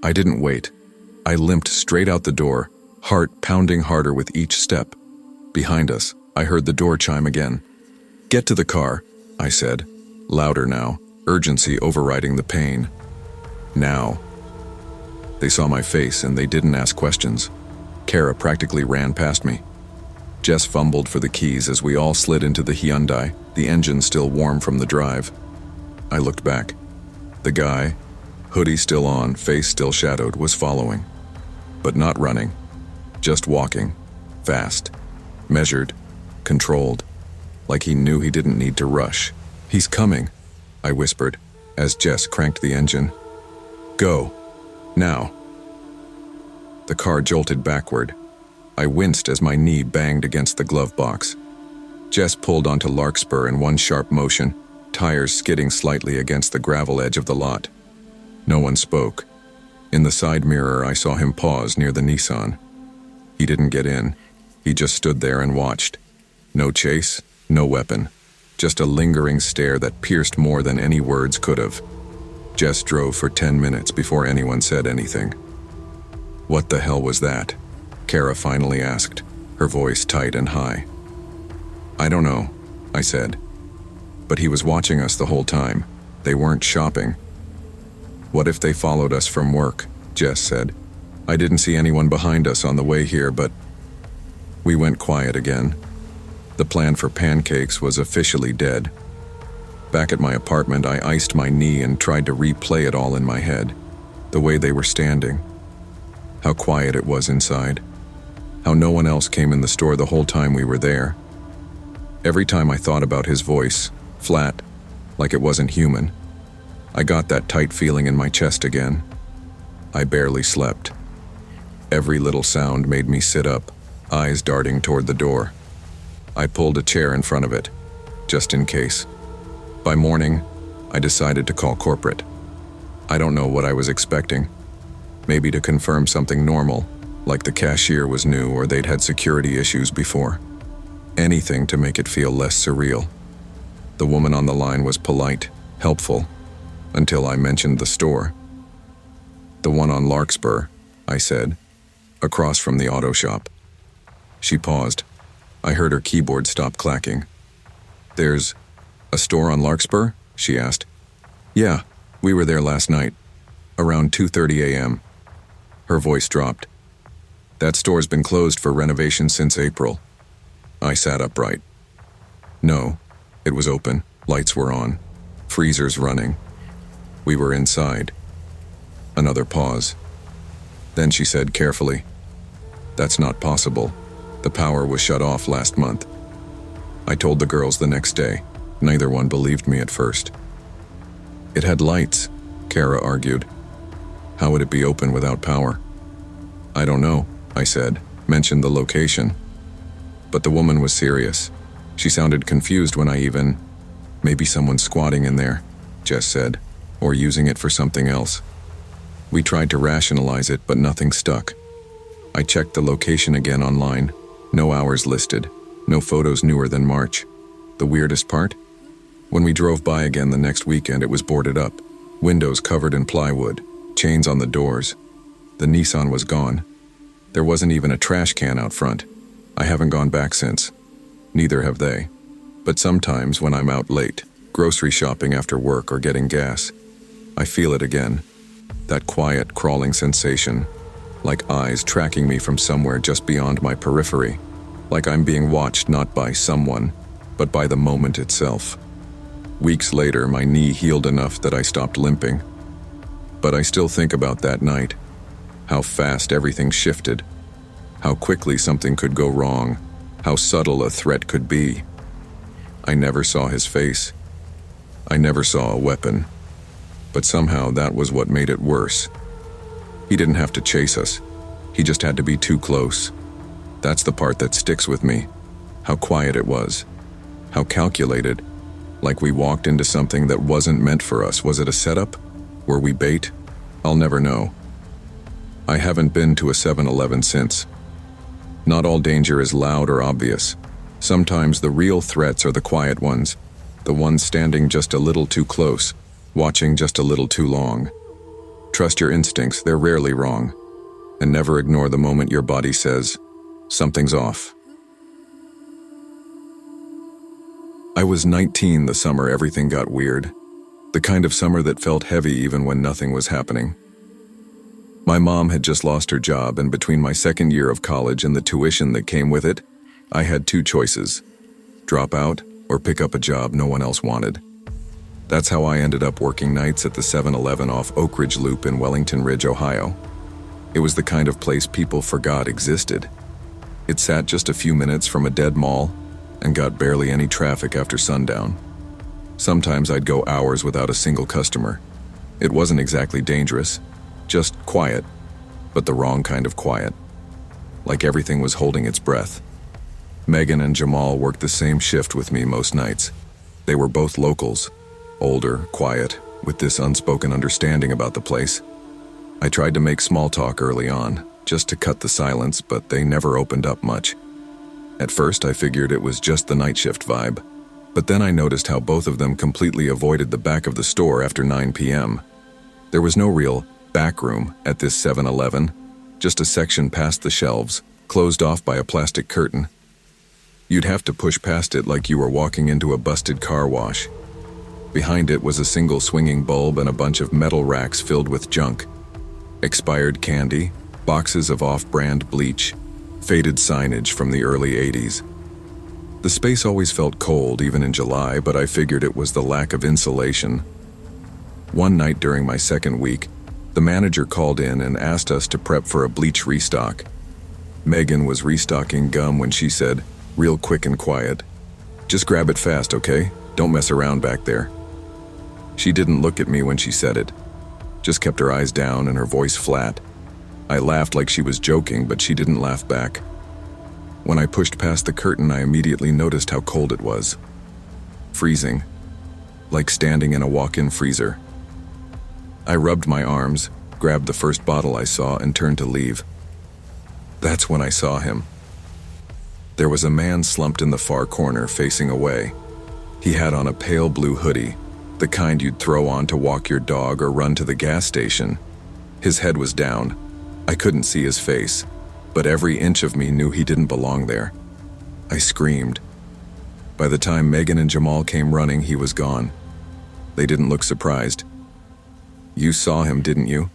I didn't wait. I limped straight out the door, heart pounding harder with each step. Behind us, I heard the door chime again. Get to the car, I said, louder now, urgency overriding the pain. Now. They saw my face and they didn't ask questions. Kara practically ran past me. Jess fumbled for the keys as we all slid into the Hyundai, the engine still warm from the drive. I looked back. The guy, hoodie still on, face still shadowed, was following. But not running, just walking, fast, measured, controlled, like he knew he didn't need to rush. He's coming, I whispered, as Jess cranked the engine. Go, now. The car jolted backward. I winced as my knee banged against the glove box. Jess pulled onto Larkspur in one sharp motion, tires skidding slightly against the gravel edge of the lot. No one spoke. In the side mirror, I saw him pause near the Nissan. He didn't get in. He just stood there and watched. No chase, no weapon. Just a lingering stare that pierced more than any words could have. Jess drove for 10 minutes before anyone said anything. "What the hell was that?" Kara finally asked, her voice tight and high. "I don't know," I said. "But he was watching us the whole time. They weren't shopping." "What if they followed us from work?" Jess said. "I didn't see anyone behind us on the way here, but..." We went quiet again. The plan for pancakes was officially dead. Back at my apartment, I iced my knee and tried to replay it all in my head. The way they were standing. How quiet it was inside. How no one else came in the store the whole time we were there. Every time I thought about his voice, flat, like it wasn't human, I got that tight feeling in my chest again. I barely slept. Every little sound made me sit up, eyes darting toward the door. I pulled a chair in front of it, just in case. By morning, I decided to call corporate. I don't know what I was expecting. Maybe to confirm something normal, like the cashier was new or they'd had security issues before. Anything to make it feel less surreal. The woman on the line was polite, helpful, until I mentioned the store. "The one on Larkspur," I said, "across from the auto shop." She paused. I heard her keyboard stop clacking. "There's a store on Larkspur?" she asked. "Yeah, we were there last night, around 2:30 a.m. Her voice dropped. "That store's been closed for renovation since April." I sat upright. No, it was open, lights were on, freezers running. We were inside. Another pause. Then she said carefully, "That's not possible. The power was shut off last month." I told the girls the next day. Neither one believed me at first. "It had lights," Kara argued. "How would it be open without power?" "I don't know," I said, mentioned the location. But the woman was serious. She sounded confused when "Maybe someone's squatting in there," Jess said, "or using it for something else." We tried to rationalize it, but nothing stuck. I checked the location again online. No hours listed. No photos newer than March. The weirdest part? When we drove by again the next weekend, it was boarded up. Windows covered in plywood. Chains on the doors. The Nissan was gone. There wasn't even a trash can out front. I haven't gone back since. Neither have they. But sometimes when I'm out late, grocery shopping after work or getting gas, I feel it again. That quiet, crawling sensation. Like eyes tracking me from somewhere just beyond my periphery. Like I'm being watched not by someone, but by the moment itself. Weeks later, my knee healed enough that I stopped limping. But I still think about that night. How fast everything shifted. How quickly something could go wrong. How subtle a threat could be. I never saw his face. I never saw a weapon. But somehow that was what made it worse. He didn't have to chase us. He just had to be too close. That's the part that sticks with me. How quiet it was. How calculated. Like we walked into something that wasn't meant for us. Was it a setup? Were we bait? I'll never know. I haven't been to a 7-Eleven since. Not all danger is loud or obvious. Sometimes the real threats are the quiet ones. The ones standing just a little too close. Watching just a little too long. Trust your instincts, they're rarely wrong. And never ignore the moment your body says, something's off. I was 19 the summer everything got weird. The kind of summer that felt heavy even when nothing was happening. My mom had just lost her job, and between my second year of college and the tuition that came with it, I had two choices. Drop out or pick up a job no one else wanted. That's how I ended up working nights at the 7-Eleven off Oak Ridge Loop in Wellington Ridge, Ohio. It was the kind of place people forgot existed. It sat just a few minutes from a dead mall and got barely any traffic after sundown. Sometimes I'd go hours without a single customer. It wasn't exactly dangerous, just quiet, but the wrong kind of quiet. Like everything was holding its breath. Megan and Jamal worked the same shift with me most nights. They were both locals. Older, quiet, with this unspoken understanding about the place. I tried to make small talk early on, just to cut the silence, but they never opened up much. At first, I figured it was just the night shift vibe, but then I noticed how both of them completely avoided the back of the store after 9 p.m. There was no real back room at this 7-Eleven, just a section past the shelves, closed off by a plastic curtain. You'd have to push past it like you were walking into a busted car wash. Behind it was a single swinging bulb and a bunch of metal racks filled with junk. Expired candy, boxes of off-brand bleach, faded signage from the early 80s. The space always felt cold, even in July, but I figured it was the lack of insulation. One night during my second week, the manager called in and asked us to prep for a bleach restock. Megan was restocking gum when she said, real quick and quiet, "Just grab it fast, okay? Don't mess around back there." She didn't look at me when she said it, just kept her eyes down and her voice flat. I laughed like she was joking, but she didn't laugh back. When I pushed past the curtain, I immediately noticed how cold it was. Freezing, like standing in a walk-in freezer. I rubbed my arms, grabbed the first bottle I saw, and turned to leave. That's when I saw him. There was a man slumped in the far corner, facing away. He had on a pale blue hoodie, the kind you'd throw on to walk your dog or run to the gas station. His head was down. I couldn't see his face, but every inch of me knew he didn't belong there. I screamed. By the time Megan and Jamal came running, he was gone. They didn't look surprised. "You saw him, didn't you?"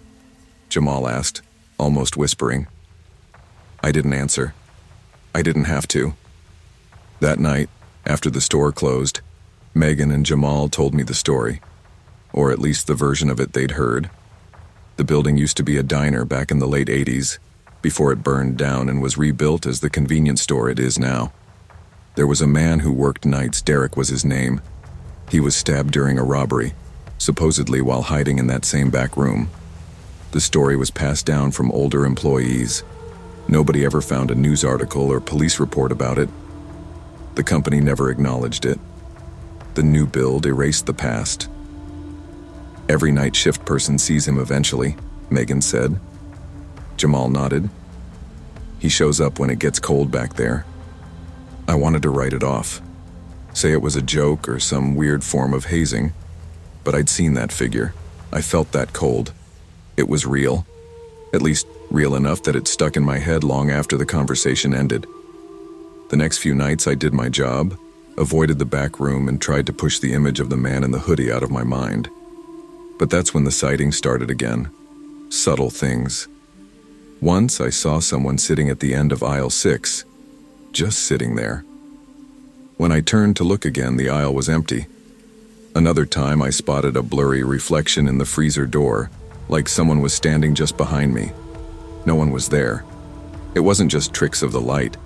Jamal asked, almost whispering. I didn't answer. I didn't have to. That night, after the store closed, Megan and Jamal told me the story, or at least the version of it they'd heard. The building used to be a diner back in the late 80s, before it burned down and was rebuilt as the convenience store it is now. There was a man who worked nights. Derek was his name. He was stabbed during a robbery, supposedly while hiding in that same back room. The story was passed down from older employees. Nobody ever found a news article or police report about it. The company never acknowledged it. The new build erased the past. "Every night shift person sees him eventually," Megan said. Jamal nodded. "He shows up when it gets cold back there." I wanted to write it off, say it was a joke or some weird form of hazing, but I'd seen that figure. I felt that cold. It was real. At least real enough that it stuck in my head long after the conversation ended. The next few nights I did my job, avoided the back room, and tried to push the image of the man in the hoodie out of my mind. But that's when the sightings started again. Subtle things. Once I saw someone sitting at the end of aisle 6, just sitting there. When I turned to look again, the aisle was empty. Another time I spotted a blurry reflection in the freezer door, like someone was standing just behind me. No one was there. It wasn't just tricks of the light.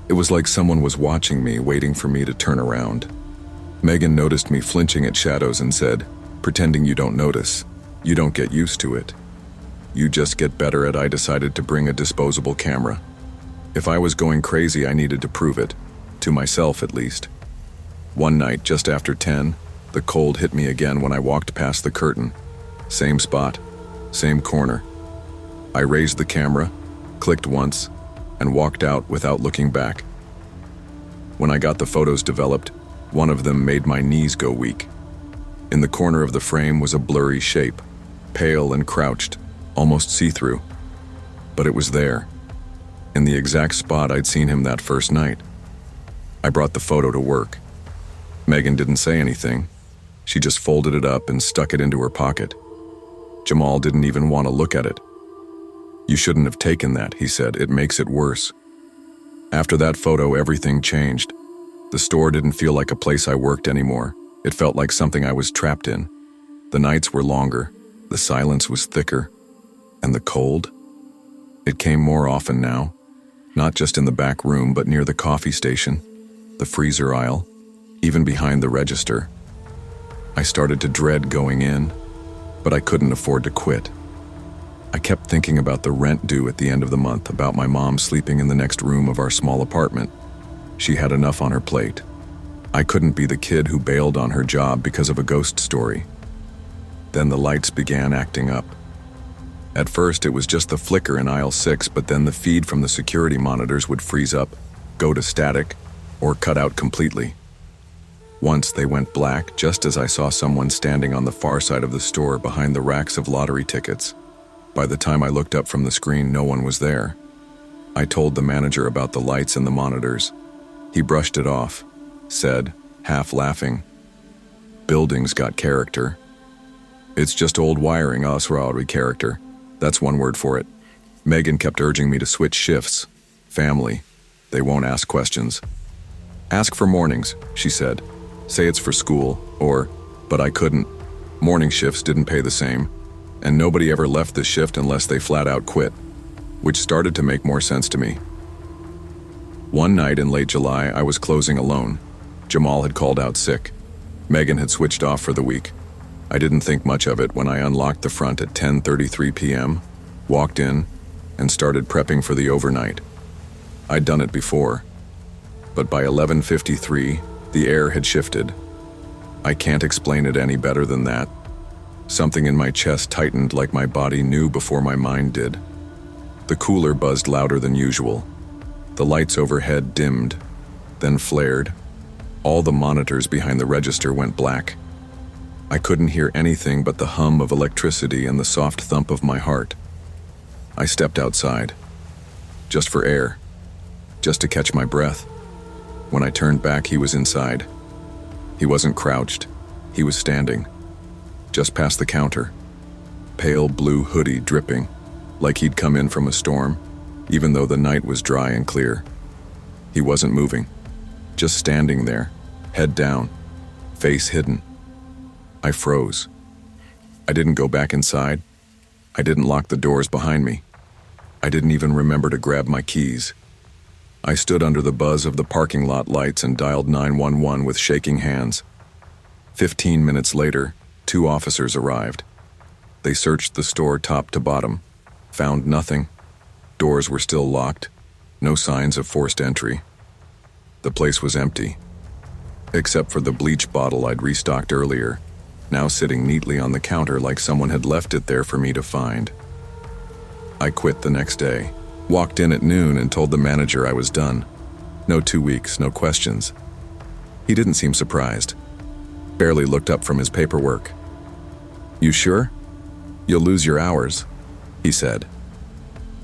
It was like someone was watching me, waiting for me to turn around. Megan noticed me flinching at shadows and said, "Pretending you don't notice. You don't get used to it. You just get better at." I decided to bring a disposable camera. If I was going crazy, I needed to prove it. To myself, at least. One night, just after 10, the cold hit me again when I walked past the curtain. Same spot, same corner. I raised the camera, clicked once, and walked out without looking back. When I got the photos developed, one of them made my knees go weak. In the corner of the frame was a blurry shape, pale and crouched, almost see-through. But it was there, in the exact spot I'd seen him that first night. I brought the photo to work. Megan didn't say anything. She just folded it up and stuck it into her pocket. Jamal didn't even want to look at it. "You shouldn't have taken that," he said. "It makes it worse." After that photo, everything changed. The store didn't feel like a place I worked anymore. It felt like something I was trapped in. The nights were longer, the silence was thicker, and the cold? It came more often now, not just in the back room, but near the coffee station, the freezer aisle, even behind the register. I started to dread going in, but I couldn't afford to quit. I kept thinking about the rent due at the end of the month, about my mom sleeping in the next room of our small apartment. She had enough on her plate. I couldn't be the kid who bailed on her job because of a ghost story. Then the lights began acting up. At first, it was just the flicker in aisle 6, but then the feed from the security monitors would freeze up, go to static, or cut out completely. Once they went black just as I saw someone standing on the far side of the store behind the racks of lottery tickets. By the time I looked up from the screen, no one was there. I told the manager about the lights and the monitors. He brushed it off, said, half laughing, "Building's got character." "It's just old wiring, Osrauri character. That's one word for it." Megan kept urging me to switch shifts. Family. They won't ask questions. "Ask for mornings," she said. "Say it's for school, but I couldn't. Morning shifts didn't pay the same, and nobody ever left the shift unless they flat out quit, which started to make more sense to me. One night in late July, I was closing alone. Jamal had called out sick. Megan had switched off for the week. I didn't think much of it when I unlocked the front at 10:33 p.m., walked in, and started prepping for the overnight. I'd done it before, but by 11:53, the air had shifted. I can't explain it any better than that. Something in my chest tightened like my body knew before my mind did. The cooler buzzed louder than usual. The lights overhead dimmed, then flared. All the monitors behind the register went black. I couldn't hear anything but the hum of electricity and the soft thump of my heart. I stepped outside, just for air, just to catch my breath. When I turned back, he was inside. He wasn't crouched, he was standing, just past the counter. Pale blue hoodie dripping, like he'd come in from a storm, even though the night was dry and clear. He wasn't moving, just standing there, head down, face hidden. I froze. I didn't go back inside. I didn't lock the doors behind me. I didn't even remember to grab my keys. I stood under the buzz of the parking lot lights and dialed 911 with shaking hands. 15 minutes later, 2 officers arrived. They searched the store top to bottom, found nothing. Doors were still locked, no signs of forced entry. The place was empty, except for the bleach bottle I'd restocked earlier, now sitting neatly on the counter like someone had left it there for me to find. I quit the next day, walked in at noon and told the manager I was done. No 2 weeks, no questions. He didn't seem surprised, barely looked up from his paperwork. "You sure? You'll lose your hours," he said.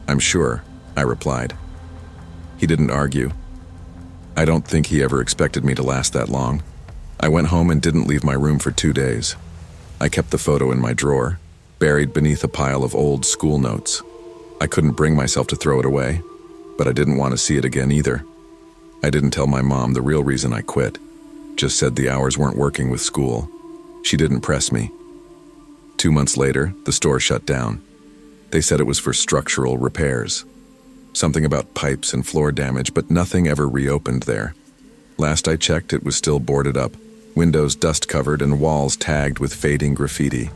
"I'm sure," I replied. He didn't argue. I don't think he ever expected me to last that long. I went home and didn't leave my room for 2 days. I kept the photo in my drawer, buried beneath a pile of old school notes. I couldn't bring myself to throw it away, but I didn't want to see it again either. I didn't tell my mom the real reason I quit, just said the hours weren't working with school. She didn't press me. 2 months later, the store shut down. They said it was for structural repairs. Something about pipes and floor damage, but nothing ever reopened there. Last I checked, it was still boarded up, windows dust-covered and walls tagged with fading graffiti.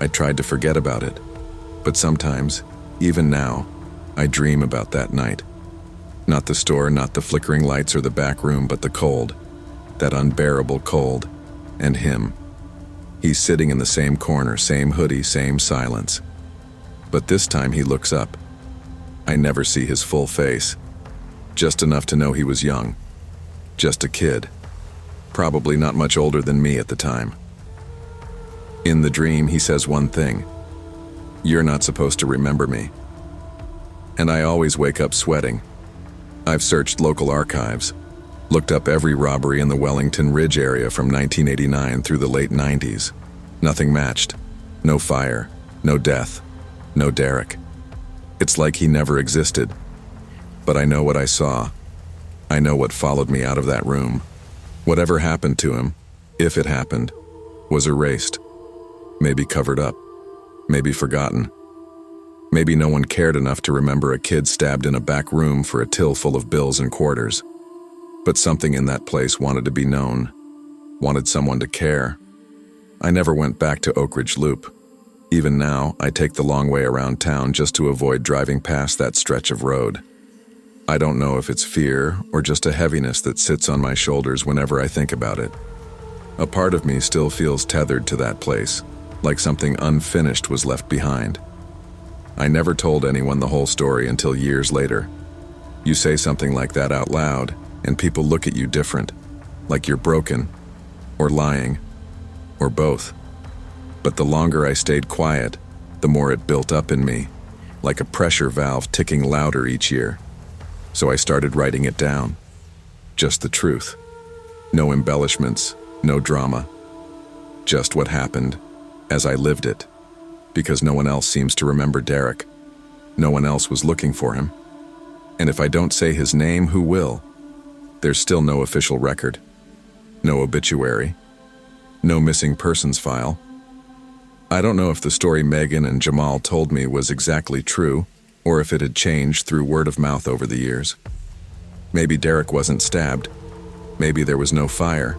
I tried to forget about it, but sometimes, even now, I dream about that night. Not the store, not the flickering lights or the back room, but the cold, that unbearable cold, and him. He's sitting in the same corner, same hoodie, same silence. But this time he looks up. I never see his full face, just enough to know he was young, just a kid, probably not much older than me at the time. In the dream, he says one thing: "You're not supposed to remember me." And I always wake up sweating. I've searched local archives, looked up every robbery in the Wellington Ridge area from 1989 through the late 90s. Nothing matched. No fire, no death, no Derek. It's like he never existed. But I know what I saw. I know what followed me out of that room. Whatever happened to him, if it happened, was erased. Maybe covered up. Maybe forgotten. Maybe no one cared enough to remember a kid stabbed in a back room for a till full of bills and quarters. But something in that place wanted to be known, wanted someone to care. I never went back to Oak Ridge Loop. Even now, I take the long way around town just to avoid driving past that stretch of road. I don't know if it's fear or just a heaviness that sits on my shoulders whenever I think about it. A part of me still feels tethered to that place, like something unfinished was left behind. I never told anyone the whole story until years later. You say something like that out loud, and people look at you different, like you're broken, or lying, or both. But the longer I stayed quiet, the more it built up in me, like a pressure valve ticking louder each year. So I started writing it down. Just the truth. No embellishments, no drama. Just what happened, as I lived it. Because no one else seems to remember Derek. No one else was looking for him. And if I don't say his name, who will? There's still no official record. No obituary. No missing persons file. I don't know if the story Megan and Jamal told me was exactly true, or if it had changed through word of mouth over the years. Maybe Derek wasn't stabbed. Maybe there was no fire.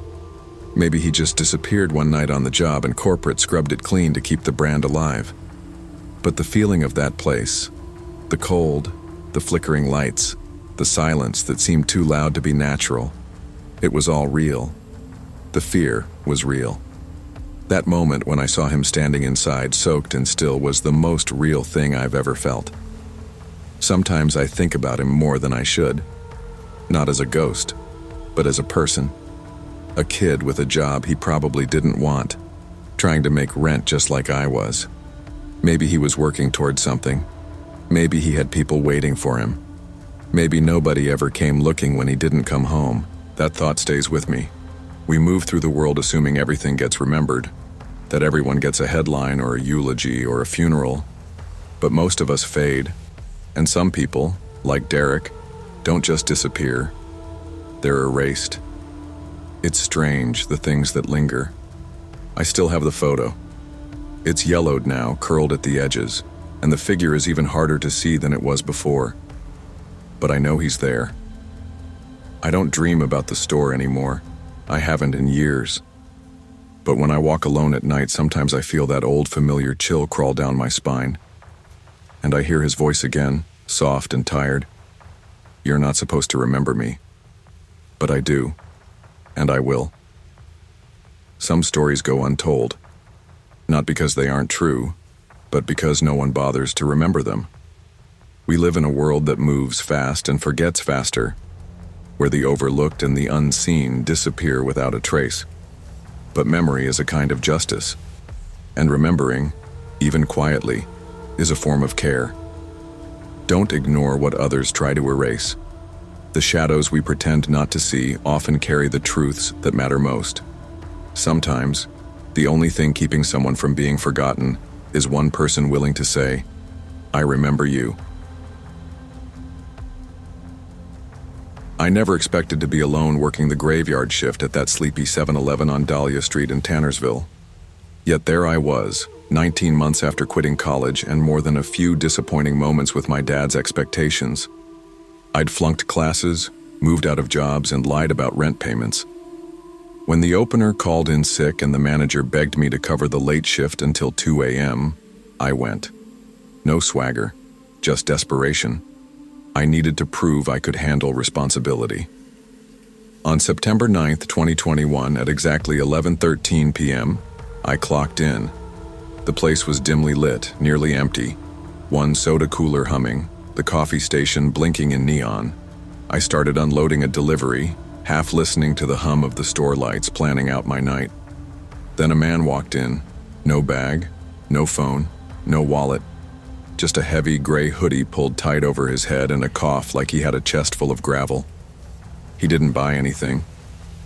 Maybe he just disappeared one night on the job and corporate scrubbed it clean to keep the brand alive. But the feeling of that place, the cold, the flickering lights, the silence that seemed too loud to be natural, it was all real. The fear was real. That moment when I saw him standing inside, soaked and still, was the most real thing I've ever felt. Sometimes I think about him more than I should. Not as a ghost, but as a person. A kid with a job he probably didn't want, trying to make rent just like I was. Maybe he was working towards something. Maybe he had people waiting for him. Maybe nobody ever came looking when he didn't come home. That thought stays with me. We move through the world assuming everything gets remembered, that everyone gets a headline or a eulogy or a funeral. But most of us fade, and some people, like Derek, don't just disappear. They're erased. It's strange, the things that linger. I still have the photo. It's yellowed now, curled at the edges, and the figure is even harder to see than it was before. But I know he's there. I don't dream about the store anymore. I haven't in years. But when I walk alone at night, sometimes I feel that old familiar chill crawl down my spine. And I hear his voice again, soft and tired. You're not supposed to remember me. But I do. And I will. Some stories go untold. Not because they aren't true, but because no one bothers to remember them. We live in a world that moves fast and forgets faster, where the overlooked and the unseen disappear without a trace. But memory is a kind of justice, and remembering, even quietly, is a form of care. Don't ignore what others try to erase. The shadows we pretend not to see often carry the truths that matter most. Sometimes, the only thing keeping someone from being forgotten is one person willing to say, "I remember you." I never expected to be alone working the graveyard shift at that sleepy 7-Eleven on Dahlia Street in Tannersville. Yet there I was, 19 months after quitting college and more than a few disappointing moments with my dad's expectations. I'd flunked classes, moved out of jobs, and lied about rent payments. When the opener called in sick and the manager begged me to cover the late shift until 2 a.m., I went. No swagger, just desperation. I needed to prove I could handle responsibility. On September 9th, 2021, at exactly 11:13 p.m., I clocked in. The place was dimly lit, nearly empty. One soda cooler humming, the coffee station blinking in neon. I started unloading a delivery, half listening to the hum of the store lights, planning out my night. Then a man walked in. No bag, no phone, no wallet. Just a heavy gray hoodie pulled tight over his head and a cough like he had a chest full of gravel. He didn't buy anything.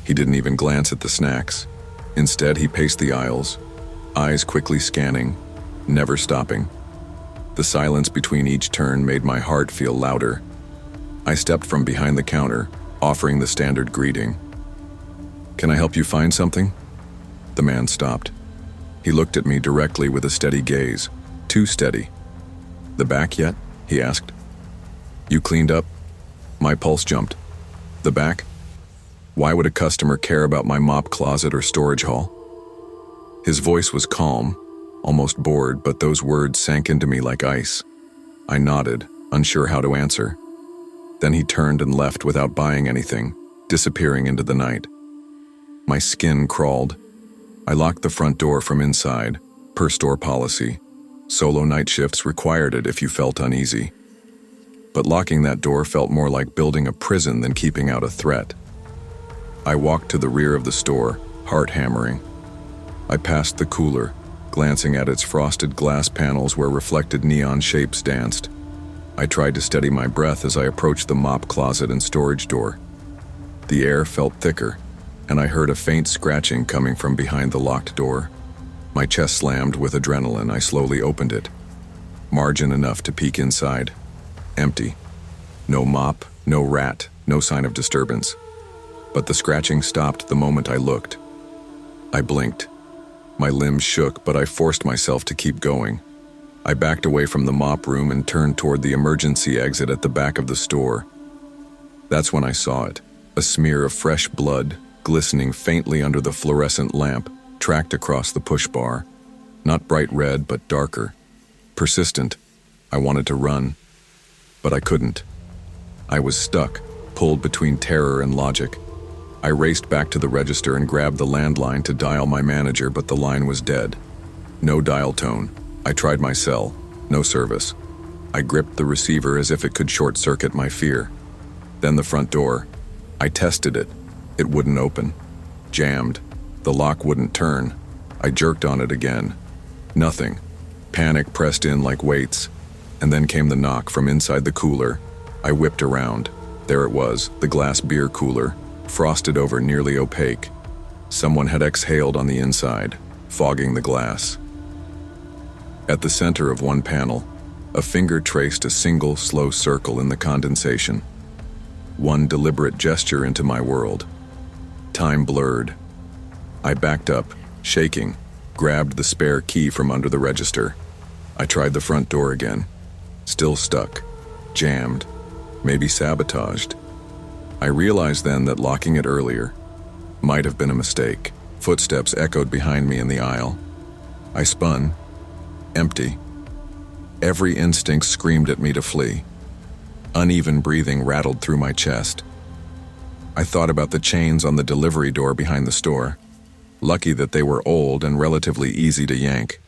He didn't even glance at the snacks. Instead, he paced the aisles, eyes quickly scanning, never stopping. The silence between each turn made my heart feel louder. I stepped from behind the counter, offering the standard greeting. "Can I help you find something?" The man stopped. He looked at me directly with a steady gaze, too steady. "The back yet?" he asked. "You cleaned up?" My pulse jumped. "The back? Why would a customer care about my mop closet or storage hall?" His voice was calm, almost bored, but those words sank into me like ice. I nodded, unsure how to answer. Then he turned and left without buying anything, disappearing into the night. My skin crawled. I locked the front door from inside, per store policy. Solo night shifts required it if you felt uneasy. But locking that door felt more like building a prison than keeping out a threat. I walked to the rear of the store, heart hammering. I passed the cooler, glancing at its frosted glass panels where reflected neon shapes danced. I tried to steady my breath as I approached the mop closet and storage door. The air felt thicker, and I heard a faint scratching coming from behind the locked door. My chest slammed with adrenaline. I slowly opened it. Margin enough to peek inside. Empty. No mop, no rat, no sign of disturbance. But the scratching stopped the moment I looked. I blinked. My limbs shook, but I forced myself to keep going. I backed away from the mop room and turned toward the emergency exit at the back of the store. That's when I saw it, a smear of fresh blood, glistening faintly under the fluorescent lamp, tracked across the push bar. Not bright red, but darker. Persistent. I wanted to run, but I couldn't. I was stuck, pulled between terror and logic. I raced back to the register and grabbed the landline to dial my manager, but the line was dead. No dial tone. I tried my cell. No service. I gripped the receiver as if it could short-circuit my fear. Then the front door. I tested it. It wouldn't open. Jammed. The lock wouldn't turn. I jerked on it again. Nothing. Panic pressed in like weights. And then came the knock from inside the cooler. I whipped around. There it was, the glass beer cooler, frosted over, nearly opaque. Someone had exhaled on the inside, fogging the glass. At the center of one panel, a finger traced a single, slow circle in the condensation. One deliberate gesture into my world. Time blurred. I backed up, shaking, grabbed the spare key from under the register. I tried the front door again. Still stuck. Jammed. Maybe sabotaged. I realized then that locking it earlier might have been a mistake. Footsteps echoed behind me in the aisle. I spun. Empty. Every instinct screamed at me to flee. Uneven breathing rattled through my chest. I thought about the chains on the delivery door behind the store. Lucky that they were old and relatively easy to yank.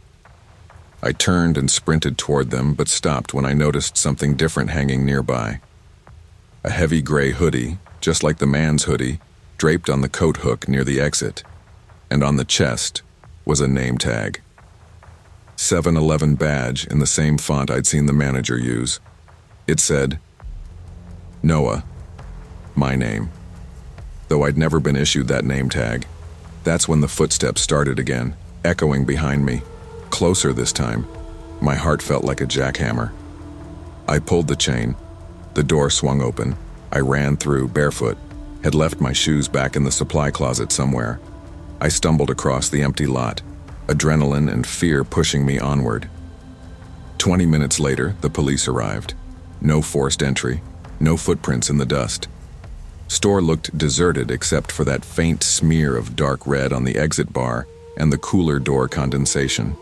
I turned and sprinted toward them, but stopped when I noticed something different hanging nearby. A heavy gray hoodie, just like the man's hoodie, draped on the coat hook near the exit, and on the chest was a name tag. 7-Eleven badge in the same font I'd seen the manager use. It said, Noah, my name. Though I'd never been issued that name tag. That's when the footsteps started again, echoing behind me. Closer this time. My heart felt like a jackhammer. I pulled the chain. The door swung open. I ran through, barefoot, had left my shoes back in the supply closet somewhere. I stumbled across the empty lot, adrenaline and fear pushing me onward. 20 minutes later, the police arrived. No forced entry, no footprints in the dust. Store looked deserted except for that faint smear of dark red on the exit bar and the cooler door condensation.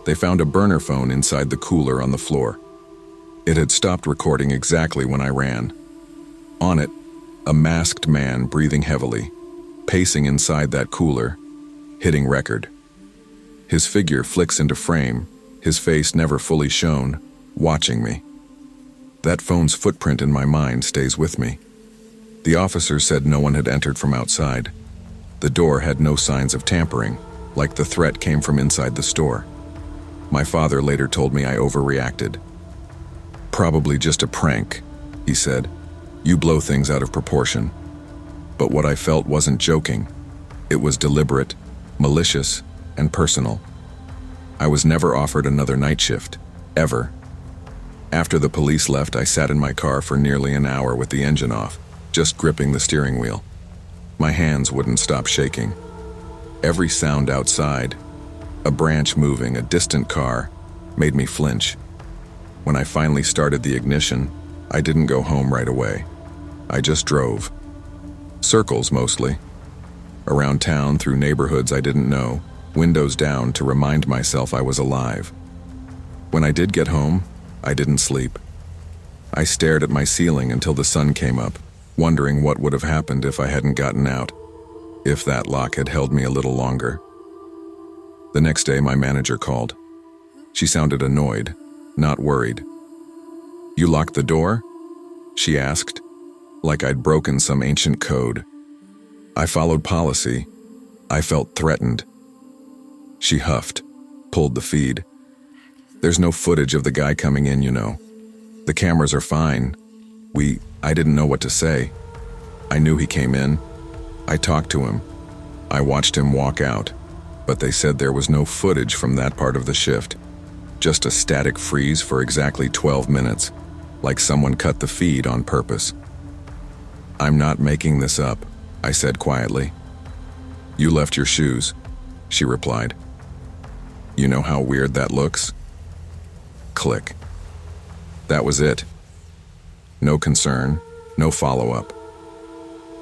They found a burner phone inside the cooler on the floor. It had stopped recording exactly when I ran. On it, a masked man breathing heavily, pacing inside that cooler, hitting record. His figure flicks into frame, his face never fully shown, watching me. That phone's footprint in my mind stays with me. The officer said no one had entered from outside. The door had no signs of tampering, like the threat came from inside the store. My father later told me I overreacted. Probably just a prank, he said. You blow things out of proportion. But what I felt wasn't joking. It was deliberate, malicious, and personal. I was never offered another night shift, ever. After the police left, I sat in my car for nearly an hour with the engine off, just gripping the steering wheel. My hands wouldn't stop shaking. Every sound outside, a branch moving, a distant car, made me flinch. When I finally started the ignition, I didn't go home right away. I just drove. Circles mostly. Around town, through neighborhoods I didn't know, windows down to remind myself I was alive. When I did get home, I didn't sleep. I stared at my ceiling until the sun came up, wondering what would have happened if I hadn't gotten out, if that lock had held me a little longer. The next day, my manager called. She sounded annoyed, not worried. "You locked the door?" she asked, like I'd broken some ancient code. I followed policy. I felt threatened. She huffed, pulled the feed. "There's no footage of the guy coming in, you know. The cameras are fine. I didn't know what to say. I knew he came in. I talked to him. I watched him walk out, but they said there was no footage from that part of the shift. Just a static freeze for exactly 12 minutes, like someone cut the feed on purpose." "I'm not making this up," I said quietly. "You left your shoes," she replied. "You know how weird that looks?" Click. That was it. No concern, no follow-up.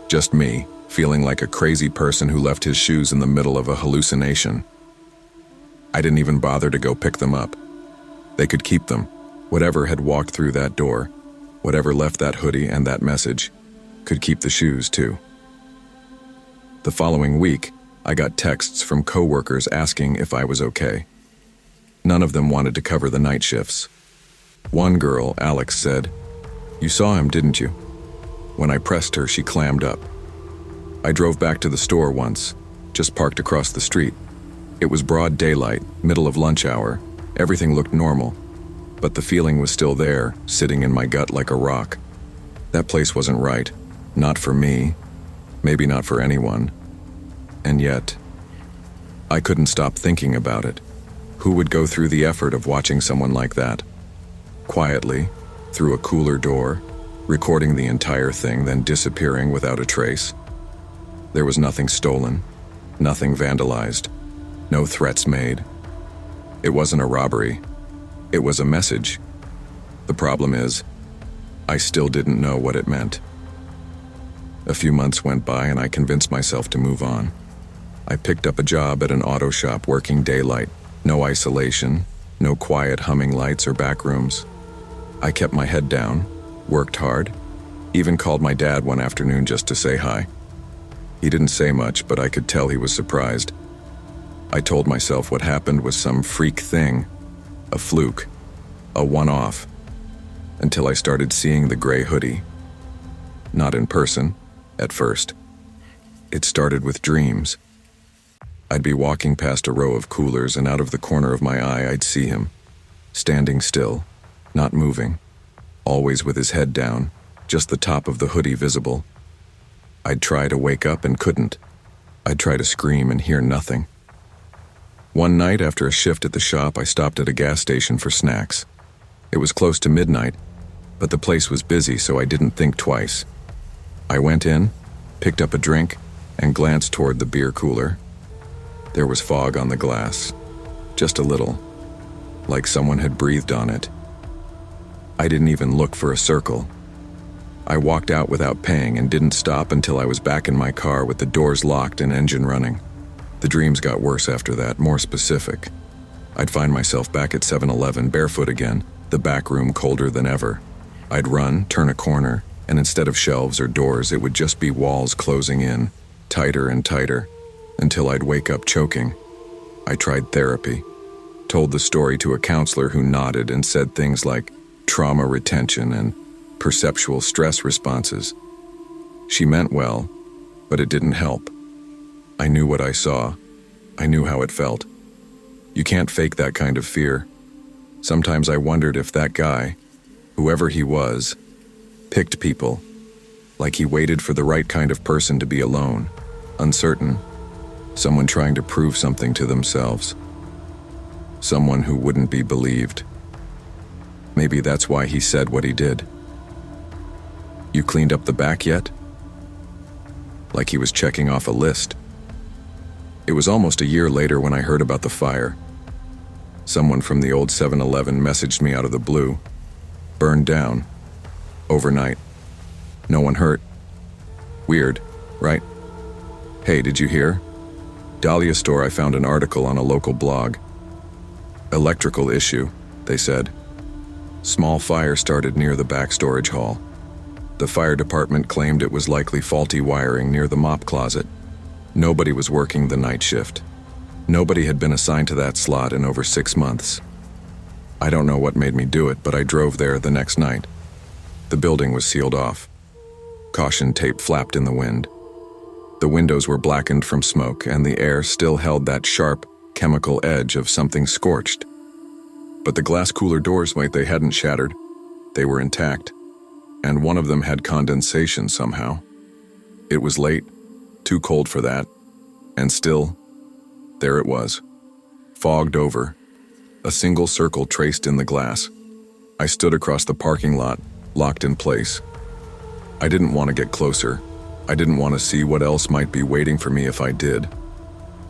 Just me, feeling like a crazy person who left his shoes in the middle of a hallucination. I didn't even bother to go pick them up. They could keep them. Whatever had walked through that door, whatever left that hoodie and that message, could keep the shoes too. The following week, I got texts from coworkers asking if I was okay. None of them wanted to cover the night shifts. One girl, Alex, said, "You saw him, didn't you?" When I pressed her, she clammed up. I drove back to the store once, just parked across the street. It was broad daylight, middle of lunch hour. Everything looked normal, but the feeling was still there, sitting in my gut like a rock. That place wasn't right. Not for me. Maybe not for anyone. And yet, I couldn't stop thinking about it. Who would go through the effort of watching someone like that? Quietly, through a cooler door, recording the entire thing, then disappearing without a trace. There was nothing stolen, nothing vandalized, no threats made. It wasn't a robbery. It was a message. The problem is, I still didn't know what it meant. A few months went by and I convinced myself to move on. I picked up a job at an auto shop working daylight, no isolation, no quiet humming lights or back rooms. I kept my head down, worked hard, even called my dad one afternoon just to say hi. He didn't say much, but I could tell he was surprised. I told myself what happened was some freak thing, a fluke, a one-off, until I started seeing the gray hoodie. Not in person, at first. It started with dreams. I'd be walking past a row of coolers and out of the corner of my eye I'd see him, standing still, not moving, always with his head down, just the top of the hoodie visible. I'd try to wake up and couldn't. I'd try to scream and hear nothing. One night after a shift at the shop, I stopped at a gas station for snacks. It was close to midnight, but the place was busy, so I didn't think twice. I went in, picked up a drink, and glanced toward the beer cooler. There was fog on the glass, just a little, like someone had breathed on it. I didn't even look for a circle. I walked out without paying and didn't stop until I was back in my car with the doors locked and engine running. The dreams got worse after that, more specific. I'd find myself back at 7-Eleven, barefoot again, the back room colder than ever. I'd run, turn a corner, and instead of shelves or doors, it would just be walls closing in, tighter and tighter, until I'd wake up choking. I tried therapy, told the story to a counselor who nodded and said things like trauma retention and perceptual stress responses. She meant well, but it didn't help. I knew what I saw. I knew how it felt. You can't fake that kind of fear. Sometimes I wondered if that guy, whoever he was, picked people, like he waited for the right kind of person to be alone, uncertain, someone trying to prove something to themselves, someone who wouldn't be believed. Maybe that's why he said what he did. "You cleaned up the back yet?" Like he was checking off a list. It was almost a year later when I heard about the fire. Someone from the old 7-Eleven messaged me out of the blue. Burned down. Overnight. No one hurt. Weird, right? "Hey, did you hear? Dahlia store, I found an article on a local blog. Electrical issue," they said. Small fire started near the back storage hall. The fire department claimed it was likely faulty wiring near the mop closet. Nobody was working the night shift. Nobody had been assigned to that slot in over 6 months. I don't know what made me do it, but I drove there the next night. The building was sealed off. Caution tape flapped in the wind. The windows were blackened from smoke, and the air still held that sharp, chemical edge of something scorched. But the glass cooler doors, they hadn't shattered. They were intact, and one of them had condensation somehow. It was late, too cold for that, and still, there it was, fogged over, a single circle traced in the glass. I stood across the parking lot, locked in place. I didn't want to get closer. I didn't want to see what else might be waiting for me if I did.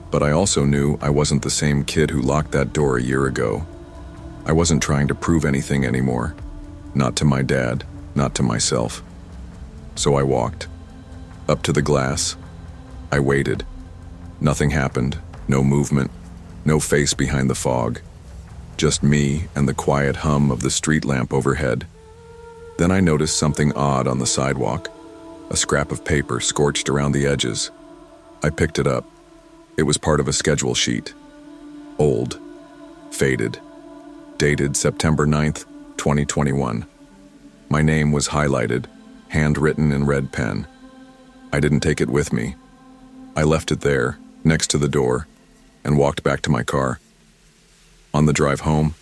But I also knew I wasn't the same kid who locked that door a year ago. I wasn't trying to prove anything anymore. Not to my dad, not to myself. So I walked. Up to the glass. I waited. Nothing happened, no movement, no face behind the fog. Just me and the quiet hum of the street lamp overhead. Then I noticed something odd on the sidewalk. A scrap of paper scorched around the edges. I picked it up. It was part of a schedule sheet. Old. Faded. Dated September 9th, 2021. My name was highlighted, handwritten in red pen. I didn't take it with me. I left it there, next to the door, and walked back to my car. On the drive home,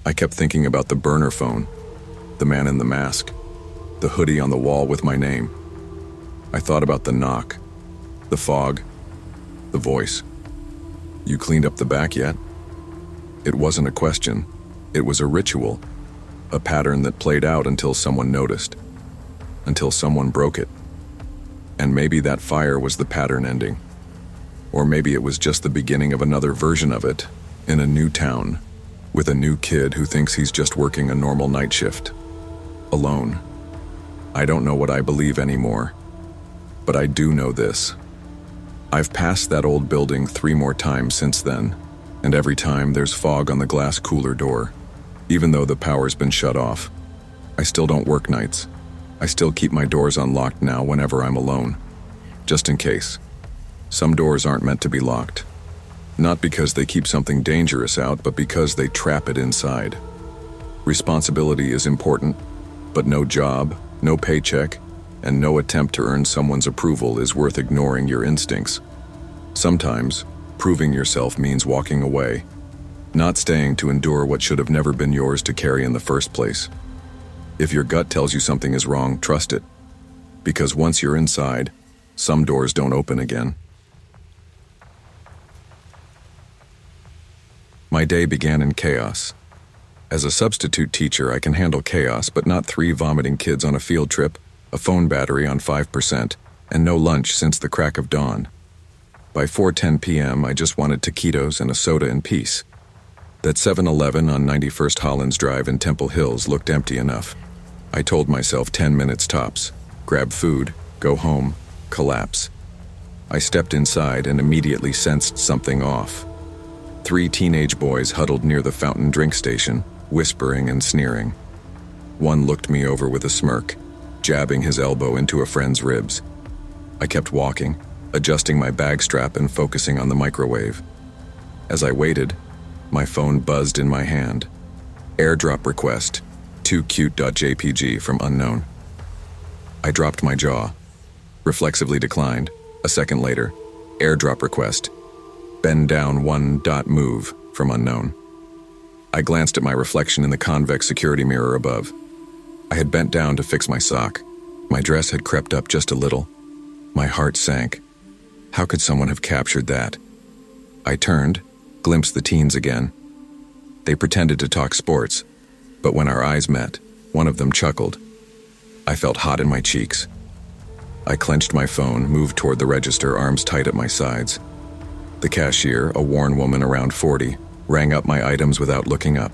I kept thinking about the burner phone, the man in the mask, the hoodie on the wall with my name. I thought about the knock, the fog, the voice. "You cleaned up the back yet?" It wasn't a question. It was a ritual, a pattern that played out until someone noticed, until someone broke it. And maybe that fire was the pattern ending. Or maybe it was just the beginning of another version of it, in a new town, with a new kid who thinks he's just working a normal night shift. Alone. I don't know what I believe anymore. But I do know this. I've passed that old building 3 more times since then, and every time there's fog on the glass cooler door, even though the power's been shut off. I still don't work nights. I still keep my doors unlocked now whenever I'm alone, just in case. Some doors aren't meant to be locked. Not because they keep something dangerous out, but because they trap it inside. Responsibility is important, but no job, no paycheck, and no attempt to earn someone's approval is worth ignoring your instincts. Sometimes, proving yourself means walking away, not staying to endure what should have never been yours to carry in the first place. If your gut tells you something is wrong, trust it. Because once you're inside, some doors don't open again. My day began in chaos. As a substitute teacher, I can handle chaos, but not 3 vomiting kids on a field trip, a phone battery on 5%, and no lunch since the crack of dawn. By 4:10 p.m., I just wanted taquitos and a soda in peace. That 7-Eleven on 91st Hollins Drive in Temple Hills looked empty enough. I told myself 10 minutes tops. Grab food, go home, collapse. I stepped inside and immediately sensed something off. 3 teenage boys huddled near the fountain drink station, whispering and sneering. One looked me over with a smirk, jabbing his elbow into a friend's ribs. I kept walking, adjusting my bag strap and focusing on the microwave. As I waited, my phone buzzed in my hand. Airdrop request, toocute.jpg from unknown. I dropped my jaw, reflexively declined. A second later, airdrop request, bend down 1.move from unknown. I glanced at my reflection in the convex security mirror above. I had bent down to fix my sock. My dress had crept up just a little. My heart sank. How could someone have captured that? I turned, glimpsed the teens again. They pretended to talk sports, but when our eyes met, one of them chuckled. I felt hot in my cheeks. I clenched my phone, moved toward the register, arms tight at my sides. The cashier, a worn woman around 40, rang up my items without looking up.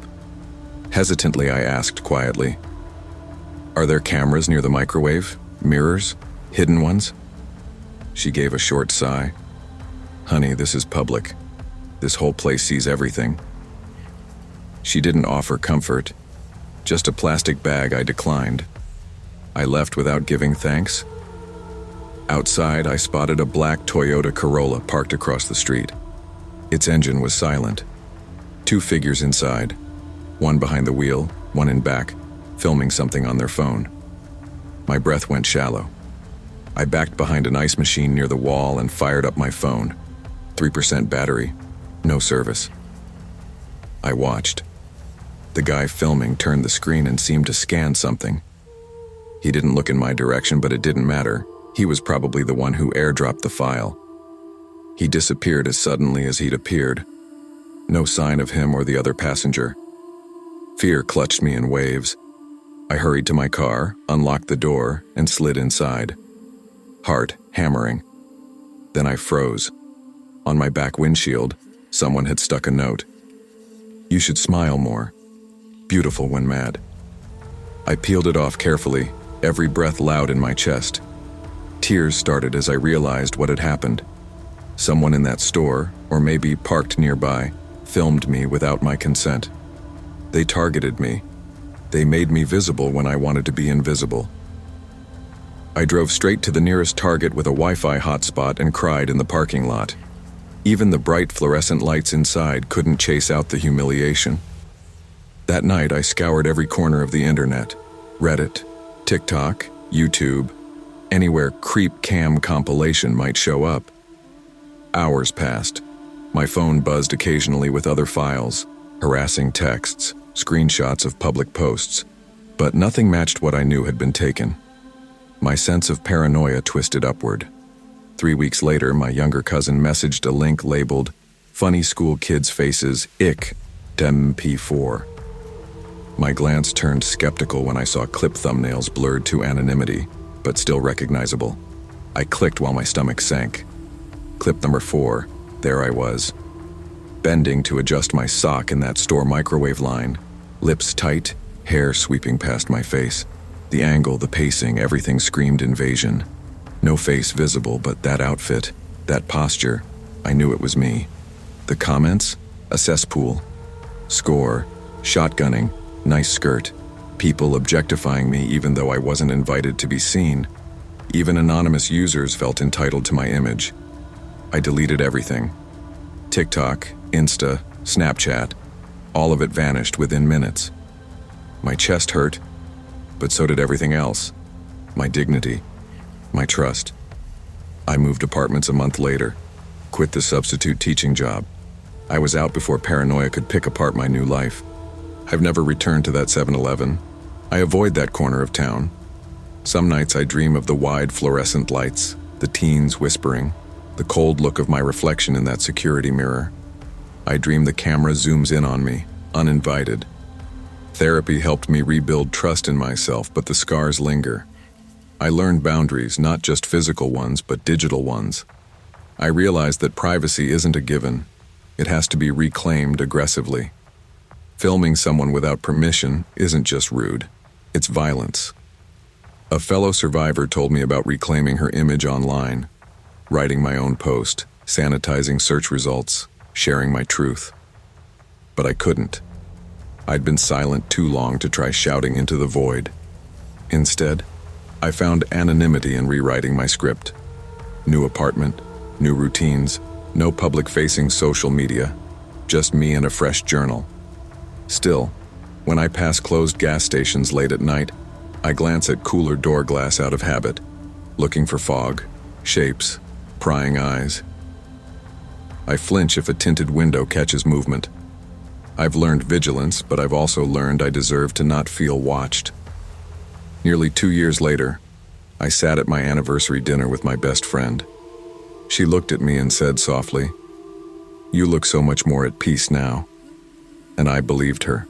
Hesitantly, I asked quietly, "Are there cameras near the microwave? Mirrors? Hidden ones?" She gave a short sigh. "Honey, this is public. This whole place sees everything." She didn't offer comfort, just a plastic bag I declined. I left without giving thanks. Outside, I spotted a black Toyota Corolla parked across the street. Its engine was silent. 2 figures inside. one behind the wheel, one in back, filming something on their phone. My breath went shallow. I backed behind an ice machine near the wall and fired up my phone. 3% battery, no service. I watched. The guy filming turned the screen and seemed to scan something. He didn't look in my direction, but it didn't matter. He was probably the one who airdropped the file. He disappeared as suddenly as he'd appeared. No sign of him or the other passenger. Fear clutched me in waves. I hurried to my car, unlocked the door, and slid inside. Heart hammering. Then I froze. On my back windshield, someone had stuck a note. "You should smile more. Beautiful when mad." I peeled it off carefully, every breath loud in my chest. Tears started as I realized what had happened. Someone in that store, or maybe parked nearby, filmed me without my consent. They targeted me. They made me visible when I wanted to be invisible. I drove straight to the nearest Target with a Wi-Fi hotspot and cried in the parking lot. Even the bright fluorescent lights inside couldn't chase out the humiliation. That night, I scoured every corner of the internet. Reddit, TikTok, YouTube, anywhere creep cam compilation might show up. Hours passed. My phone buzzed occasionally with other files, harassing texts, screenshots of public posts, but nothing matched what I knew had been taken. My sense of paranoia twisted upward. 3 weeks later, my younger cousin messaged a link labeled, "Funny school kids' faces, ick, MP4. My glance turned skeptical when I saw clip thumbnails blurred to anonymity, but still recognizable. I clicked while my stomach sank. Clip number 4, there I was. Bending to adjust my sock in that store microwave line, lips tight, hair sweeping past my face. The angle, the pacing, everything screamed invasion. No face visible, but that outfit, that posture, I knew it was me. The comments? A cesspool. Score, shotgunning, nice skirt. People objectifying me even though I wasn't invited to be seen. Even anonymous users felt entitled to my image. I deleted everything. TikTok, Insta, Snapchat, all of it vanished within minutes. My chest hurt, but so did everything else. My dignity, my trust. I moved apartments a month later, quit the substitute teaching job. I was out before paranoia could pick apart my new life. I've never returned to that 7-Eleven. I avoid that corner of town. Some nights I dream of the wide fluorescent lights, the teens whispering, the cold look of my reflection in that security mirror. I dream the camera zooms in on me, uninvited. Therapy helped me rebuild trust in myself, but the scars linger. I learned boundaries, not just physical ones, but digital ones. I realized that privacy isn't a given. It has to be reclaimed aggressively. Filming someone without permission isn't just rude, it's violence. A fellow survivor told me about reclaiming her image online, writing my own post, sanitizing search results, sharing my truth. But I couldn't. I'd been silent too long to try shouting into the void. Instead, I found anonymity in rewriting my script. New apartment, new routines, no public-facing social media, just me and a fresh journal. Still, when I pass closed gas stations late at night, I glance at cooler door glass out of habit, looking for fog, shapes, prying eyes. I flinch if a tinted window catches movement. I've learned vigilance, but I've also learned I deserve to not feel watched. Nearly 2 years later, I sat at my anniversary dinner with my best friend. She looked at me and said softly, "You look so much more at peace now." And I believed her.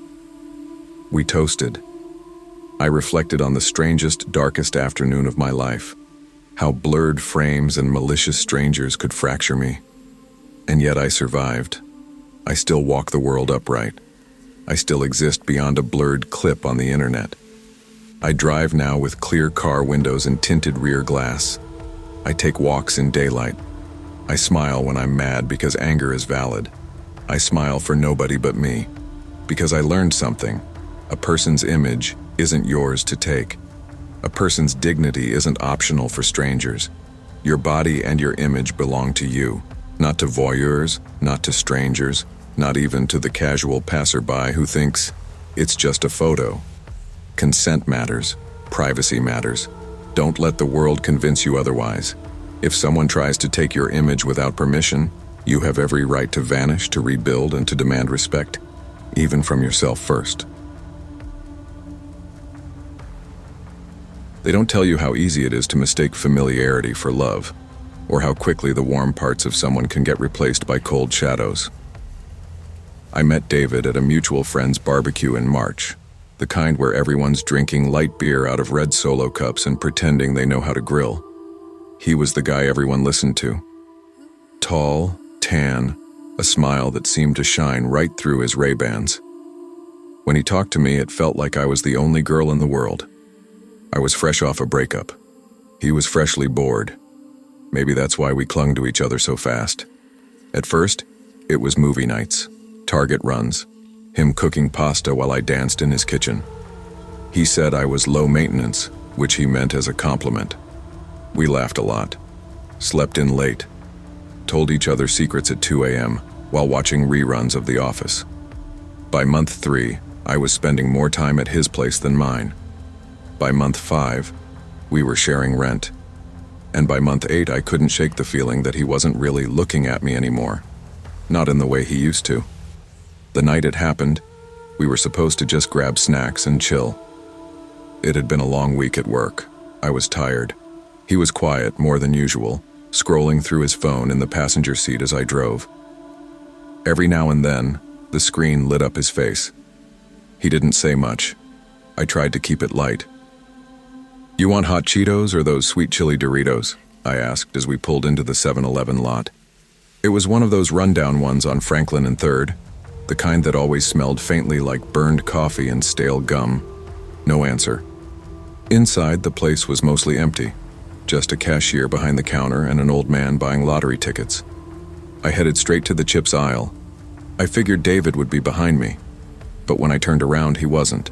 We toasted. I reflected on the strangest, darkest afternoon of my life, how blurred frames and malicious strangers could fracture me. And yet I survived. I still walk the world upright. I still exist beyond a blurred clip on the internet. I drive now with clear car windows and tinted rear glass. I take walks in daylight. I smile when I'm mad because anger is valid. I smile for nobody but me, because I learned something. A person's image isn't yours to take. A person's dignity isn't optional for strangers. Your body and your image belong to you, not to voyeurs, not to strangers, not even to the casual passerby who thinks, It's just a photo. Consent matters. Privacy matters. Don't let the world convince you otherwise. If someone tries to take your image without permission, you have every right to vanish, to rebuild, and to demand respect, even from yourself first. They don't tell you how easy it is to mistake familiarity for love, or how quickly the warm parts of someone can get replaced by cold shadows. I met David at a mutual friend's barbecue in March, the kind where everyone's drinking light beer out of red Solo cups and pretending they know how to grill. He was the guy everyone listened to. Tall, tan, a smile that seemed to shine right through his Ray-Bans. When he talked to me, it felt like I was the only girl in the world. I was fresh off a breakup. He was freshly bored. Maybe that's why we clung to each other so fast. At first, it was movie nights, Target runs, him cooking pasta while I danced in his kitchen. He said I was low maintenance, which he meant as a compliment. We laughed a lot, slept in late, told each other secrets at 2 a.m. while watching reruns of The Office. By month 3, I was spending more time at his place than mine. By month 5, we were sharing rent. And by month 8, I couldn't shake the feeling that he wasn't really looking at me anymore. Not in the way he used to. The night it happened, we were supposed to just grab snacks and chill. It had been a long week at work. I was tired. He was quiet more than usual, scrolling through his phone in the passenger seat as I drove. Every now and then, the screen lit up his face. He didn't say much. I tried to keep it light. "You want hot Cheetos or those sweet chili Doritos?" I asked as we pulled into the 7-Eleven lot. It was one of those rundown ones on Franklin and 3rd, the kind that always smelled faintly like burned coffee and stale gum. No answer. Inside, the place was mostly empty. Just a cashier behind the counter and an old man buying lottery tickets. I headed straight to the chips aisle. I figured David would be behind me, but when I turned around, he wasn't.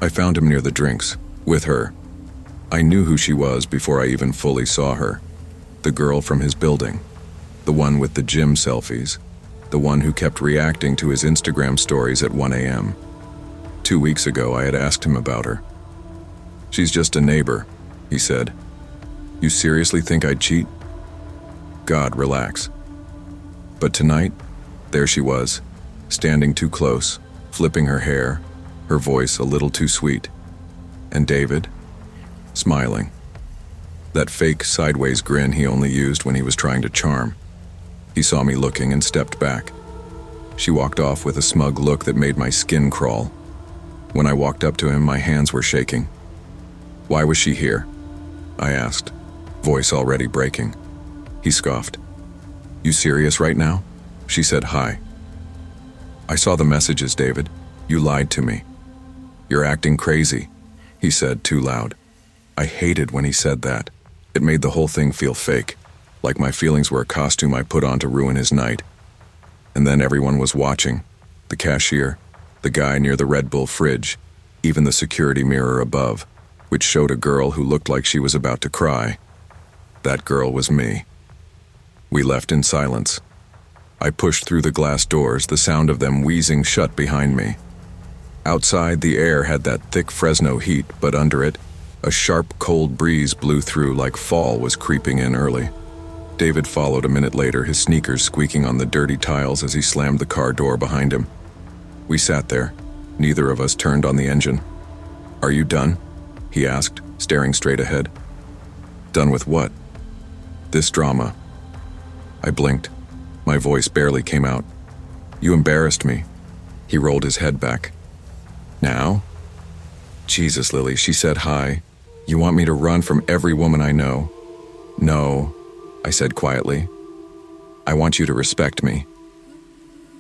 I found him near the drinks, with her. I knew who she was before I even fully saw her. The girl from his building. The one with the gym selfies. The one who kept reacting to his Instagram stories at 1 a.m. 2 weeks ago, I had asked him about her. "She's just a neighbor," he said. "You seriously think I'd cheat?" God, relax. But tonight, there she was, standing too close, flipping her hair, her voice a little too sweet. And David, smiling. That fake sideways grin he only used when he was trying to charm. He saw me looking and stepped back. She walked off with a smug look that made my skin crawl. When I walked up to him, my hands were shaking. "Why was she here?" I asked, voice already breaking. He scoffed. "You serious right now?" She said hi. "I saw the messages, David. You lied to me." "You're acting crazy," he said too loud. I hated when he said that. It made the whole thing feel fake, like my feelings were a costume I put on to ruin his night. And then everyone was watching. The cashier, the guy near the Red Bull fridge, even the security mirror above, which showed a girl who looked like she was about to cry. That girl was me. We left in silence. I pushed through the glass doors, the sound of them wheezing shut behind me. Outside, the air had that thick Fresno heat, but under it, a sharp, cold breeze blew through like fall was creeping in early. David followed a minute later, his sneakers squeaking on the dirty tiles as he slammed the car door behind him. We sat there. Neither of us turned on the engine. "Are you done?" he asked, staring straight ahead. "Done with what?" "This drama." I blinked. My voice barely came out. "You embarrassed me." He rolled his head back. "Now?" "Jesus, Lily," she said hi. "You want me to run from every woman I know?" "No," I said quietly. "I want you to respect me."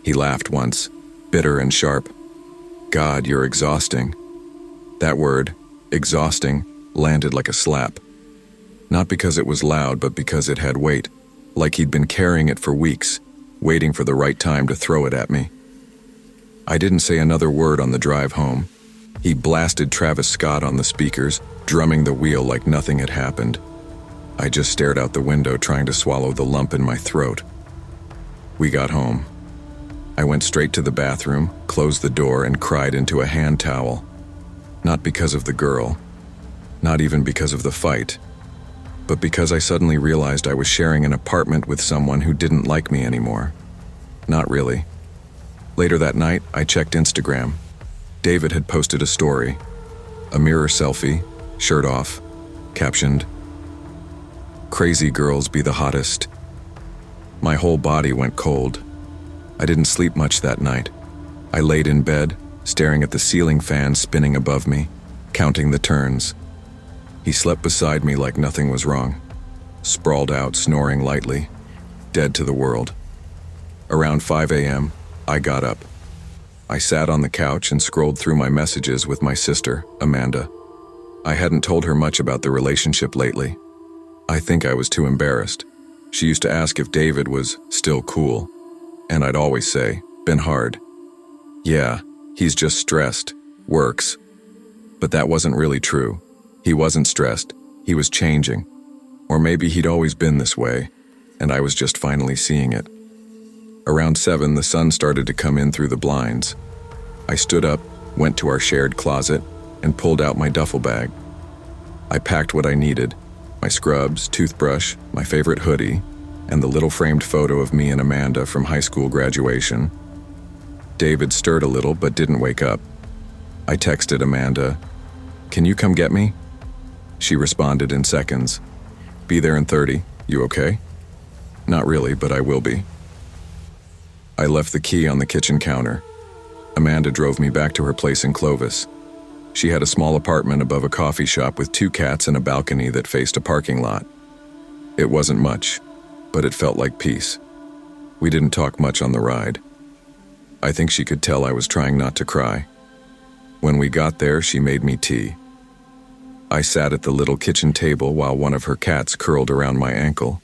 He laughed once, bitter and sharp. "God, you're exhausting." That word, exhausting, landed like a slap. Not because it was loud, but because it had weight, like he'd been carrying it for weeks, waiting for the right time to throw it at me. I didn't say another word on the drive home. He blasted Travis Scott on the speakers, drumming the wheel like nothing had happened. I just stared out the window, trying to swallow the lump in my throat. We got home. I went straight to the bathroom, closed the door, and cried into a hand towel. Not because of the girl, not even because of the fight, but because I suddenly realized I was sharing an apartment with someone who didn't like me anymore. Not really. Later that night, I checked Instagram. David had posted a story, a mirror selfie, shirt off, captioned, "Crazy girls be the hottest." My whole body went cold. I didn't sleep much that night. I laid in bed, staring at the ceiling fan spinning above me, counting the turns. He slept beside me like nothing was wrong, sprawled out, snoring lightly, dead to the world. Around 5 a.m., I got up. I sat on the couch and scrolled through my messages with my sister, Amanda. I hadn't told her much about the relationship lately. I think I was too embarrassed. She used to ask if David was still cool, and I'd always say, "Been hard." Yeah, he's just stressed, works. But that wasn't really true. He wasn't stressed, he was changing. Or maybe he'd always been this way, and I was just finally seeing it. Around 7, the sun started to come in through the blinds. I stood up, went to our shared closet, and pulled out my duffel bag. I packed what I needed, my scrubs, toothbrush, my favorite hoodie, and the little framed photo of me and Amanda from high school graduation. David stirred a little but didn't wake up. I texted Amanda, "Can you come get me?" She responded in seconds, "Be there in 30, you okay?" "Not really, but I will be." I left the key on the kitchen counter. Amanda drove me back to her place in Clovis. She had a small apartment above a coffee shop with 2 cats and a balcony that faced a parking lot. It wasn't much, but it felt like peace. We didn't talk much on the ride. I think she could tell I was trying not to cry. When we got there, she made me tea. I sat at the little kitchen table while one of her cats curled around my ankle.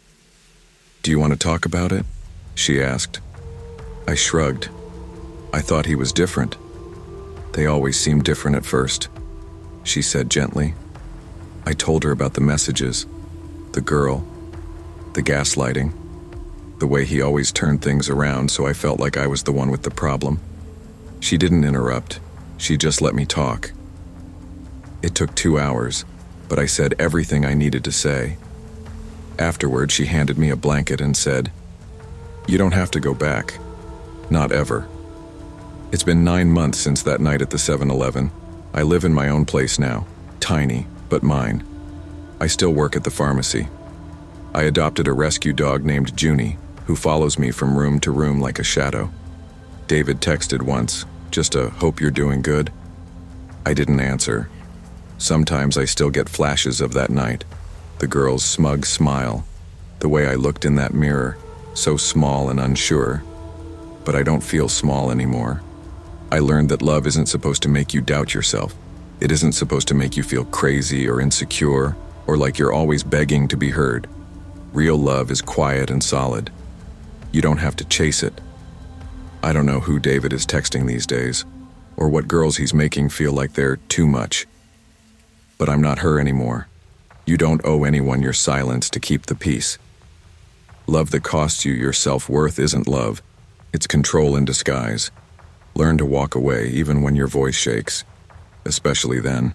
"Do you want to talk about it?" she asked. I shrugged. I thought he was different. "They always seem different at first," she said gently. I told her about the messages, the girl, the gaslighting, the way he always turned things around so I felt like I was the one with the problem. She didn't interrupt. She just let me talk. It took 2 hours, but I said everything I needed to say. Afterward, she handed me a blanket and said, "You don't have to go back. Not ever." It's been 9 months since that night at the 7-Eleven. I live in my own place now, tiny, but mine. I still work at the pharmacy. I adopted a rescue dog named Junie, who follows me from room to room like a shadow. David texted once, just a "hope you're doing good." I didn't answer. Sometimes I still get flashes of that night, the girl's smug smile, the way I looked in that mirror, so small and unsure. But I don't feel small anymore. I learned that love isn't supposed to make you doubt yourself. It isn't supposed to make you feel crazy or insecure or like you're always begging to be heard. Real love is quiet and solid. You don't have to chase it. I don't know who David is texting these days, or what girls he's making feel like they're too much. But I'm not her anymore. You don't owe anyone your silence to keep the peace. Love that costs you your self-worth isn't love. It's control in disguise. Learn to walk away even when your voice shakes, especially then.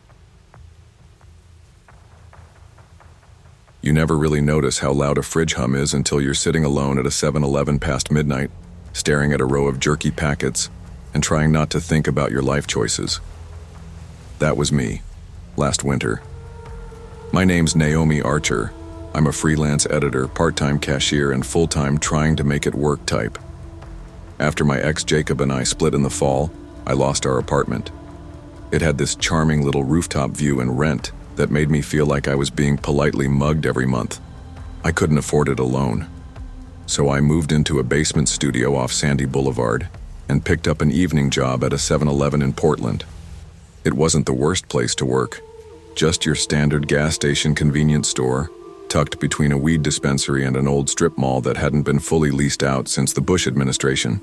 You never really notice how loud a fridge hum is until you're sitting alone at a 7-Eleven past midnight, staring at a row of jerky packets and trying not to think about your life choices. That was me, last winter. My name's Naomi Archer. I'm a freelance editor, part-time cashier, and full-time trying to make it work type. After my ex Jacob and I split in the fall, I lost our apartment. It had this charming little rooftop view and rent that made me feel like I was being politely mugged every month. I couldn't afford it alone. So I moved into a basement studio off Sandy Boulevard and picked up an evening job at a 7-Eleven in Portland. It wasn't the worst place to work, just your standard gas station convenience store, tucked between a weed dispensary and an old strip mall that hadn't been fully leased out since the Bush administration.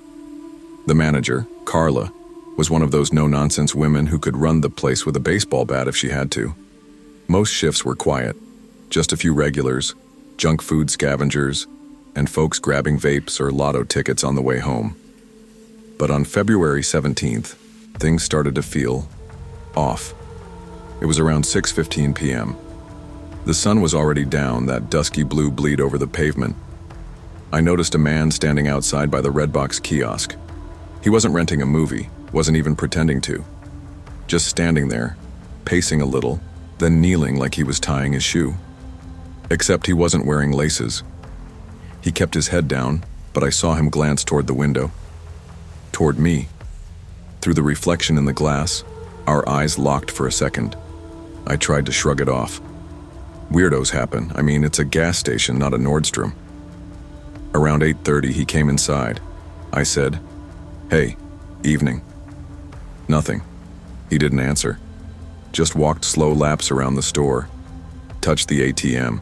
The manager, Carla, was one of those no-nonsense women who could run the place with a baseball bat if she had to. Most shifts were quiet, just a few regulars, junk food scavengers, and folks grabbing vapes or lotto tickets on the way home. But on February 17th, things started to feel off. It was around 6:15 p.m. The sun was already down, that dusky blue bleed over the pavement. I noticed a man standing outside by the Redbox kiosk. He wasn't renting a movie, wasn't even pretending to. Just standing there, pacing a little, then kneeling like he was tying his shoe. Except he wasn't wearing laces. He kept his head down, but I saw him glance toward the window. Toward me. Through the reflection in the glass, our eyes locked for a second. I tried to shrug it off. Weirdos happen. I mean, it's a gas station, not a Nordstrom. Around 8:30, he came inside. I said, "Hey, evening." Nothing. He didn't answer. Just walked slow laps around the store, touched the ATM,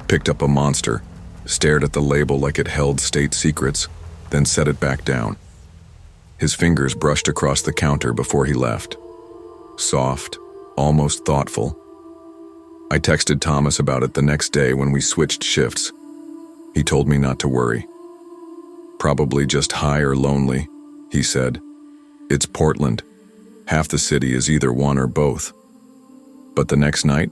picked up a Monster, stared at the label like it held state secrets, then set it back down. His fingers brushed across the counter before he left. Soft, almost thoughtful. I texted Thomas about it the next day when we switched shifts. He told me not to worry. Probably just high or lonely, he said. It's Portland. Half the city is either one or both. But the next night,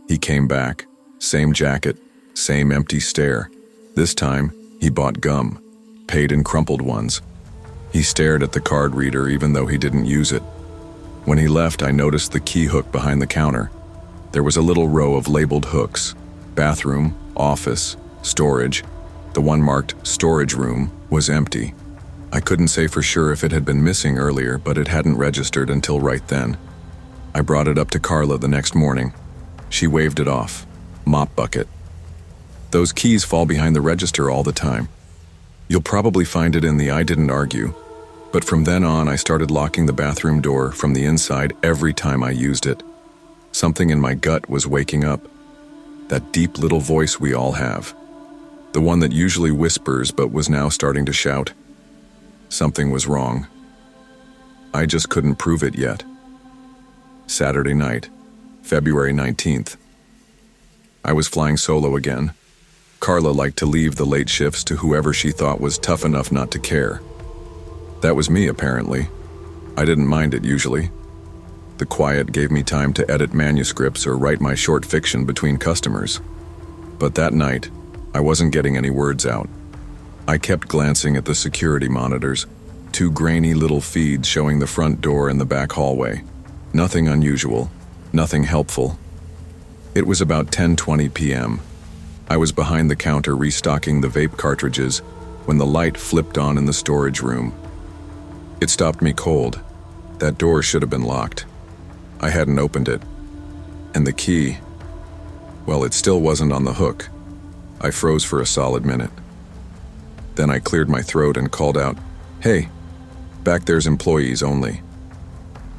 he came back. Same jacket, same empty stare. This time, he bought gum, paid in crumpled ones. He stared at the card reader even though he didn't use it. When he left, I noticed the key hook behind the counter. There was a little row of labeled hooks. Bathroom, office, storage. The one marked storage room was empty. I couldn't say for sure if it had been missing earlier, but it hadn't registered until right then. I brought it up to Carla the next morning. She waved it off. Mop bucket. Those keys fall behind the register all the time. You'll probably find it in the I didn't argue. But from then on, I started locking the bathroom door from the inside every time I used it. Something in my gut was waking up. That deep little voice we all have. The one that usually whispers but was now starting to shout. Something was wrong. I just couldn't prove it yet. Saturday night, February 19th. I was flying solo again. Carla liked to leave the late shifts to whoever she thought was tough enough not to care. That was me, apparently. I didn't mind it usually. The quiet gave me time to edit manuscripts or write my short fiction between customers. But that night, I wasn't getting any words out. I kept glancing at the security monitors, two grainy little feeds showing the front door and the back hallway. Nothing unusual, nothing helpful. It was about 10:20 p.m. I was behind the counter restocking the vape cartridges when the light flipped on in the storage room. It stopped me cold. That door should have been locked. I hadn't opened it. And the key, well, it still wasn't on the hook. I froze for a solid minute. Then I cleared my throat and called out, "Hey, back there's employees only."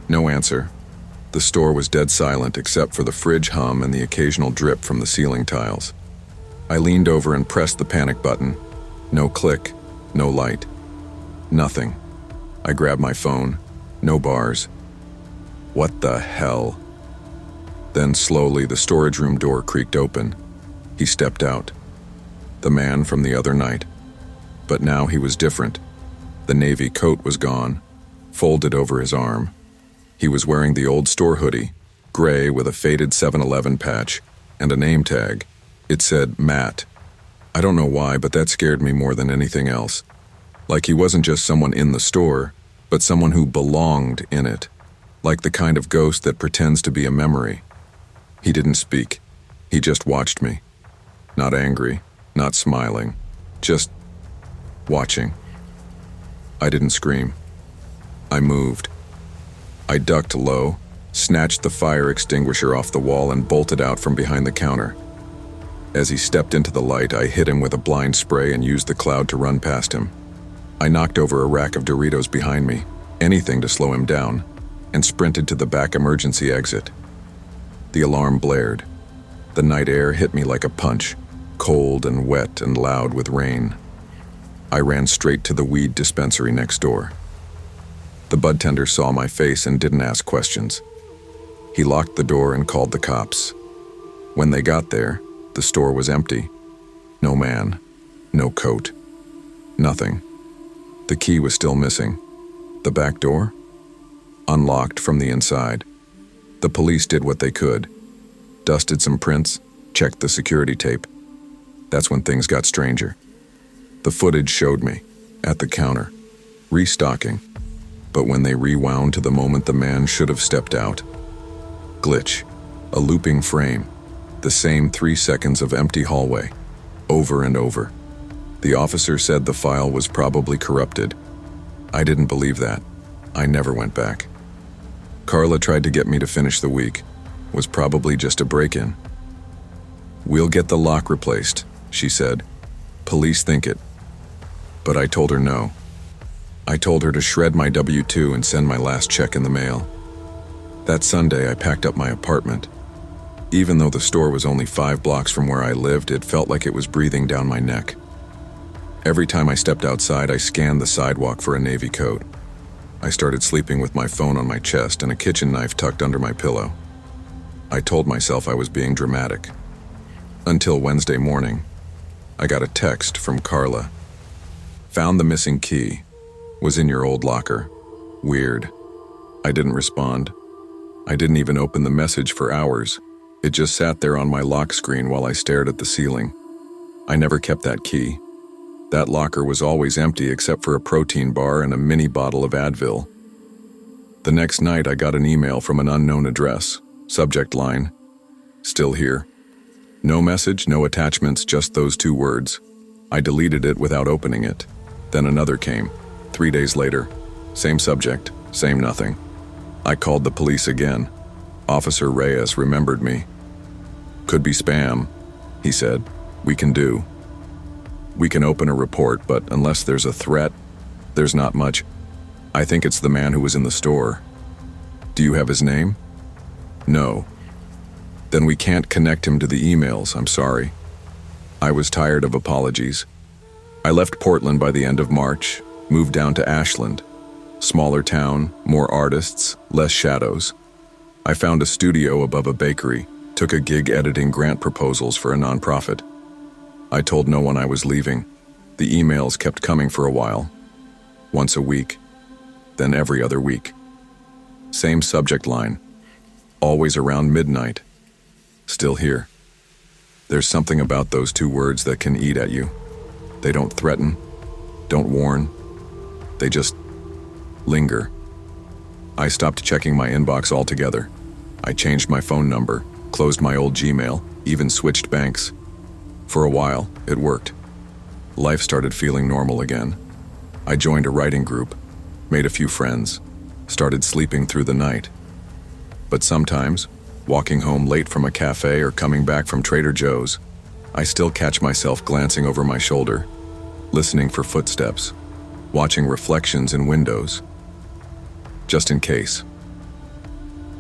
No answer. The store was dead silent except for the fridge hum and the occasional drip from the ceiling tiles. I leaned over and pressed the panic button. No click, no light. Nothing. I grabbed my phone. No bars. What the hell? Then slowly the storage room door creaked open. He stepped out. The man from the other night. But now he was different. The navy coat was gone, folded over his arm. He was wearing the old store hoodie, gray with a faded 7-Eleven patch, and a name tag. It said Matt. I don't know why, but that scared me more than anything else. Like he wasn't just someone in the store, but someone who belonged in it. Like the kind of ghost that pretends to be a memory. He didn't speak. He just watched me. Not angry, not smiling, just watching. I didn't scream. I moved. I ducked low, snatched the fire extinguisher off the wall and bolted out from behind the counter. As he stepped into the light, I hit him with a blind spray and used the cloud to run past him. I knocked over a rack of Doritos behind me, anything to slow him down, and sprinted to the back emergency exit. The alarm blared. The night air hit me like a punch, cold and wet and loud with rain. I ran straight to the weed dispensary next door. The bud tender saw my face and didn't ask questions. He locked the door and called the cops. When they got there, the store was empty. No man, no coat, nothing. The key was still missing. The back door? Unlocked from the inside. The police did what they could. Dusted some prints, checked the security tape. That's when things got stranger. The footage showed me, at the counter, restocking. But when they rewound to the moment the man should have stepped out. Glitch. A looping frame. The same 3 seconds of empty hallway. Over and over. The officer said the file was probably corrupted. I didn't believe that. I never went back. Carla tried to get me to finish the week. Was probably just a break-in. "We'll get the lock replaced," she said. "Police think it." But I told her no. I told her to shred my W-2 and send my last check in the mail. That Sunday, I packed up my apartment. Even though the store was only 5 blocks from where I lived, it felt like it was breathing down my neck. Every time I stepped outside, I scanned the sidewalk for a navy coat. I started sleeping with my phone on my chest and a kitchen knife tucked under my pillow. I told myself I was being dramatic. Until Wednesday morning, I got a text from Carla. "Found the missing key. Was in your old locker. Weird." I didn't respond. I didn't even open the message for hours. It just sat there on my lock screen while I stared at the ceiling. I never kept that key. That locker was always empty except for a protein bar and a mini bottle of Advil. The next night, I got an email from an unknown address. Subject line, "Still here." No message, no attachments, just those 2 words. I deleted it without opening it. Then another came. 3 days later. Same subject, same nothing. I called the police again. Officer Reyes remembered me. "Could be spam," he said. "We can do. We can open a report, but unless there's a threat, there's not much. I think it's the man who was in the store." "Do you have his name?" "No." "Then we can't connect him to the emails, I'm sorry." I was tired of apologies. I left Portland by the end of March, moved down to Ashland. Smaller town, more artists, less shadows. I found a studio above a bakery, took a gig editing grant proposals for a nonprofit. I told no one I was leaving. The emails kept coming for a while. Once a week, then every other week. Same subject line. Always around midnight. Still here. There's something about those 2 words that can eat at you. They don't threaten, don't warn. They just linger. I stopped checking my inbox altogether. I changed my phone number, closed my old Gmail, even switched banks. For a while, it worked. Life started feeling normal again. I joined a writing group, made a few friends, started sleeping through the night. But sometimes, walking home late from a cafe or coming back from Trader Joe's, I still catch myself glancing over my shoulder, listening for footsteps, watching reflections in windows. Just in case.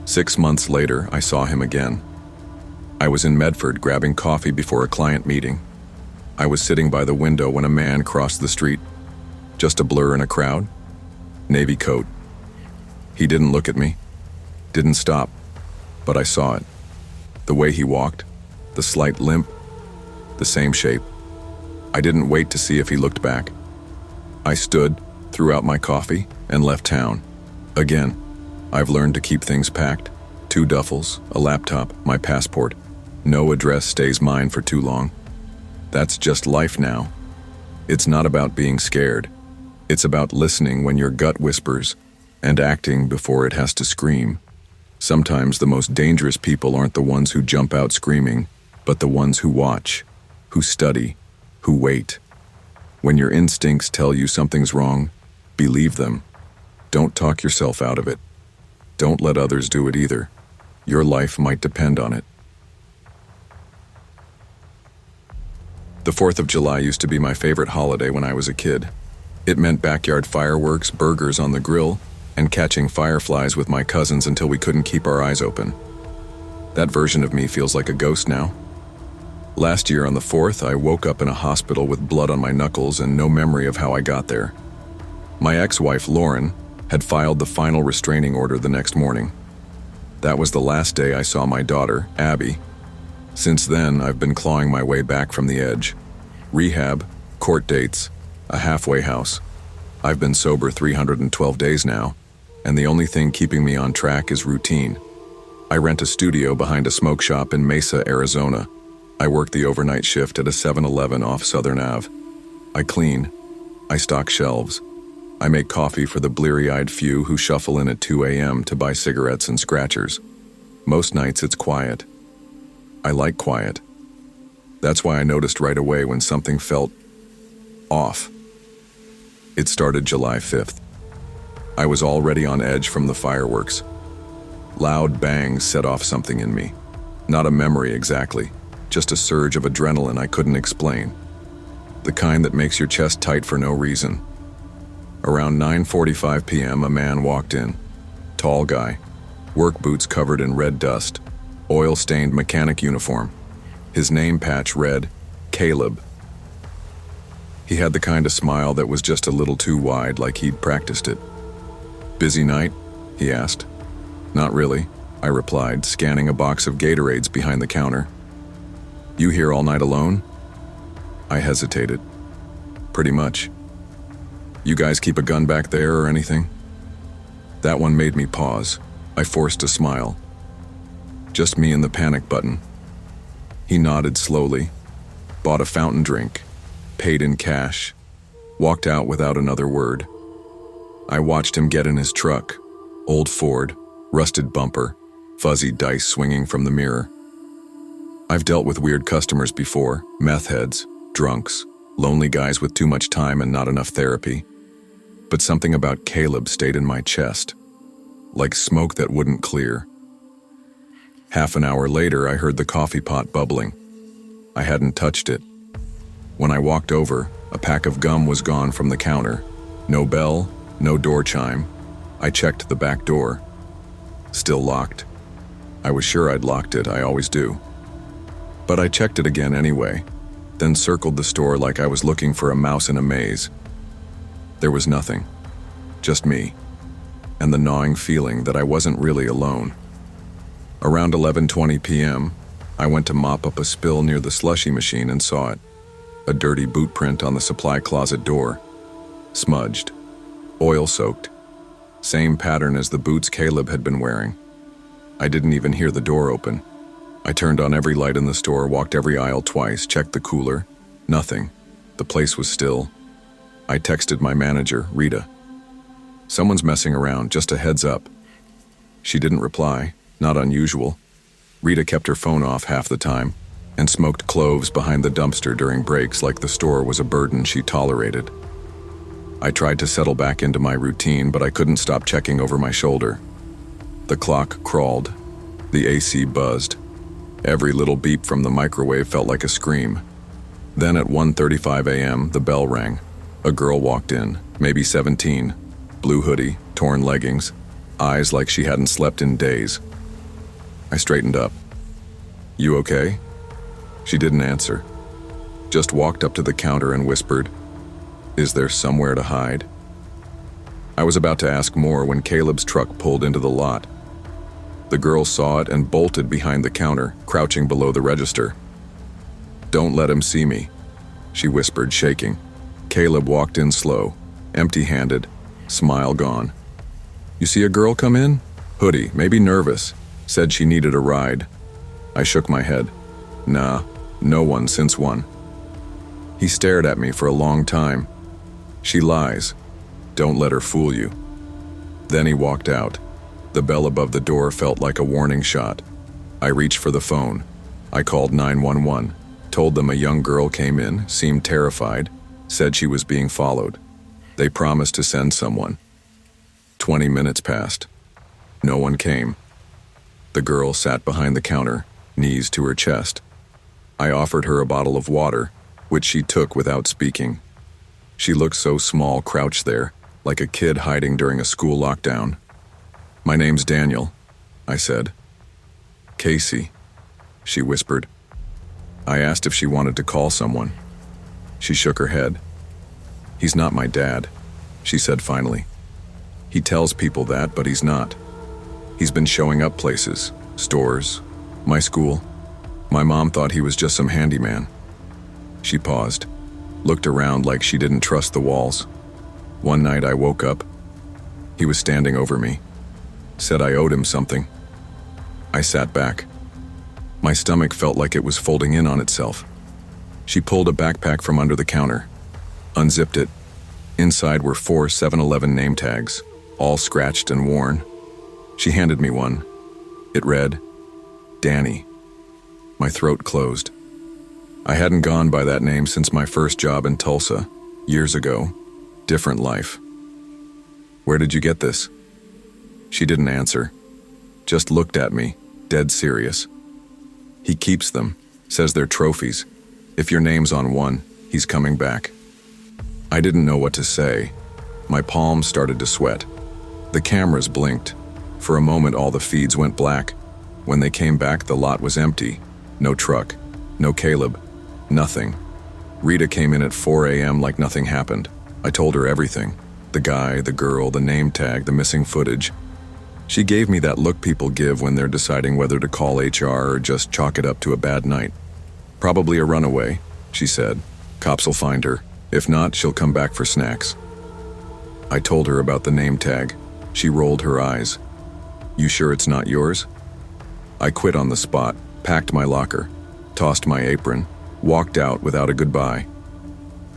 6 months later, I saw him again. I was in Medford grabbing coffee before a client meeting. I was sitting by the window when a man crossed the street. Just a blur in a crowd. Navy coat. He didn't look at me. Didn't stop. But I saw it. The way he walked. The slight limp. The same shape. I didn't wait to see if he looked back. I stood, threw out my coffee, and left town. Again, I've learned to keep things packed. 2 duffels, a laptop, my passport. No address stays mine for too long. That's just life now. It's not about being scared. It's about listening when your gut whispers and acting before it has to scream. Sometimes the most dangerous people aren't the ones who jump out screaming, but the ones who watch, who study, who wait. When your instincts tell you something's wrong, believe them. Don't talk yourself out of it. Don't let others do it either. Your life might depend on it. The 4th of July used to be my favorite holiday when I was a kid. It meant backyard fireworks, burgers on the grill, and catching fireflies with my cousins until we couldn't keep our eyes open. That version of me feels like a ghost now. Last year on the 4th, I woke up in a hospital with blood on my knuckles and no memory of how I got there. My ex-wife, Lauren, had filed the final restraining order the next morning. That was the last day I saw my daughter, Abby. Since then, I've been clawing my way back from the edge. Rehab, court dates, a halfway house. I've been sober 312 days now, and the only thing keeping me on track is routine. I rent a studio behind a smoke shop in Mesa, Arizona. I work the overnight shift at a 7-Eleven off Southern Ave. I clean. I stock shelves. I make coffee for the bleary-eyed few who shuffle in at 2 a.m. to buy cigarettes and scratchers. Most nights it's quiet. I like quiet. That's why I noticed right away when something felt off. It started July 5th. I was already on edge from the fireworks. Loud bangs set off something in me. Not a memory exactly, just a surge of adrenaline I couldn't explain. The kind that makes your chest tight for no reason. Around 9:45 p.m., a man walked in. Tall guy, work boots covered in red dust, oil-stained mechanic uniform. His name patch read, Caleb. He had the kind of smile that was just a little too wide, like he'd practiced it. "Busy night?" he asked. "Not really," I replied, scanning a box of Gatorades behind the counter. "You here all night alone?" I hesitated. "Pretty much." "You guys keep a gun back there or anything?" That one made me pause. I forced a smile. "Just me and the panic button." He nodded slowly, bought a fountain drink, paid in cash, walked out without another word. I watched him get in his truck, old Ford, rusted bumper, fuzzy dice swinging from the mirror. I've dealt with weird customers before, meth heads, drunks, lonely guys with too much time and not enough therapy. But something about Caleb stayed in my chest, like smoke that wouldn't clear. Half an hour later, I heard the coffee pot bubbling. I hadn't touched it. When I walked over, a pack of gum was gone from the counter. No bell, no door chime. I checked the back door. Still locked. I was sure I'd locked it, I always do. But I checked it again anyway, then circled the store like I was looking for a mouse in a maze. There was nothing. Just me. And the gnawing feeling that I wasn't really alone. Around 11:20 p.m., I went to mop up a spill near the slushy machine and saw it. A dirty boot print on the supply closet door. Smudged. Oil-soaked. Same pattern as the boots Caleb had been wearing. I didn't even hear the door open. I turned on every light in the store, walked every aisle twice, checked the cooler. Nothing. The place was still. I texted my manager, Rita. "Someone's messing around, just a heads up." She didn't reply. Not unusual. Rita kept her phone off half the time and smoked cloves behind the dumpster during breaks like the store was a burden she tolerated. I tried to settle back into my routine, but I couldn't stop checking over my shoulder. The clock crawled. The AC buzzed. Every little beep from the microwave felt like a scream. Then at 1:35 a.m., the bell rang. A girl walked in, maybe 17, blue hoodie, torn leggings, eyes like she hadn't slept in days. I straightened up. "You okay?" She didn't answer. Just walked up to the counter and whispered, "Is there somewhere to hide?" I was about to ask more when Caleb's truck pulled into the lot. The girl saw it and bolted behind the counter, crouching below the register. "Don't let him see me," she whispered, shaking. Caleb walked in slow, empty-handed, smile gone. "You see a girl come in? Hoodie, maybe nervous. Said she needed a ride." I shook my head. "Nah, no one since one." He stared at me for a long time. "She lies. Don't let her fool you." Then he walked out. The bell above the door felt like a warning shot. I reached for the phone. I called 911, told them a young girl came in, seemed terrified, said she was being followed. They promised to send someone. 20 minutes passed. No one came. The girl sat behind the counter, knees to her chest. I offered her a bottle of water, which she took without speaking. She looked so small crouched there, like a kid hiding during a school lockdown. "My name's Daniel," I said. "Casey," she whispered. I asked if she wanted to call someone. She shook her head. "He's not my dad," she said finally. "He tells people that, but he's not. He's been showing up places, stores, my school. My mom thought he was just some handyman." She paused, looked around like she didn't trust the walls. One night I woke up. He was standing over me. Said I owed him something. I sat back. My stomach felt like it was folding in on itself. She pulled a backpack from under the counter, unzipped it. Inside were 4 7-Eleven name tags, all scratched and worn. She handed me one. It read, Danny. My throat closed. I hadn't gone by that name since my first job in Tulsa, years ago. Different life. Where did you get this? She didn't answer, just looked at me, dead serious. He keeps them, says they're trophies. If your name's on one, he's coming back. I didn't know what to say. My palms started to sweat. The cameras blinked. For a moment all the feeds went black. When they came back, the lot was empty. No truck, no Caleb, nothing. Rita came in at 4 a.m. like nothing happened. I told her everything. The guy, the girl, the name tag, the missing footage. She gave me that look people give when they're deciding whether to call HR or just chalk it up to a bad night. Probably a runaway, she said. Cops will find her. If not, she'll come back for snacks. I told her about the name tag. She rolled her eyes. You sure it's not yours? I quit on the spot, packed my locker, tossed my apron, walked out without a goodbye.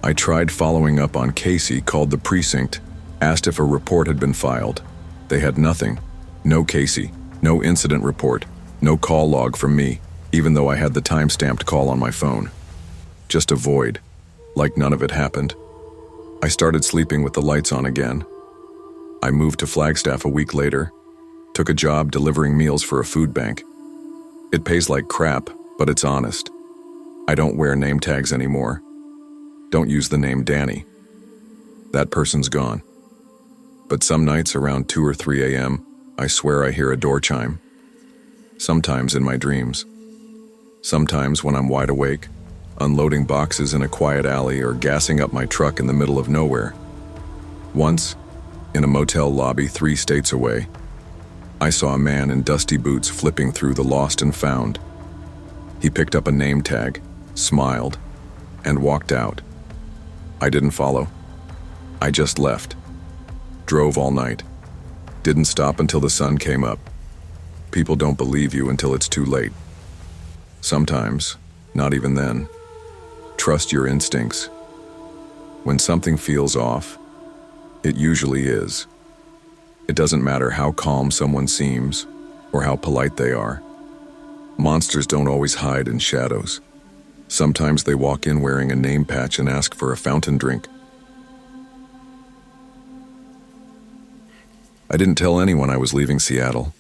I tried following up on Casey, called the precinct, asked if a report had been filed. They had nothing. No Casey, no incident report, no call log from me, even though I had the time-stamped call on my phone. Just a void, like none of it happened. I started sleeping with the lights on again. I moved to Flagstaff a week later, took a job delivering meals for a food bank. It pays like crap, but it's honest. I don't wear name tags anymore. Don't use the name Danny. That person's gone. But some nights around 2 or 3 a.m., I swear I hear a door chime. Sometimes in my dreams. Sometimes when I'm wide awake, unloading boxes in a quiet alley or gassing up my truck in the middle of nowhere. Once, in a motel lobby 3 states away, I saw a man in dusty boots flipping through the lost and found. He picked up a name tag, smiled, and walked out. I didn't follow. I just left. Drove all night. Didn't stop until the sun came up. People don't believe you until it's too late. Sometimes, not even then. Trust your instincts. When something feels off, it usually is. It doesn't matter how calm someone seems or how polite they are. Monsters don't always hide in shadows. Sometimes they walk in wearing a name patch and ask for a fountain drink. I didn't tell anyone I was leaving Seattle.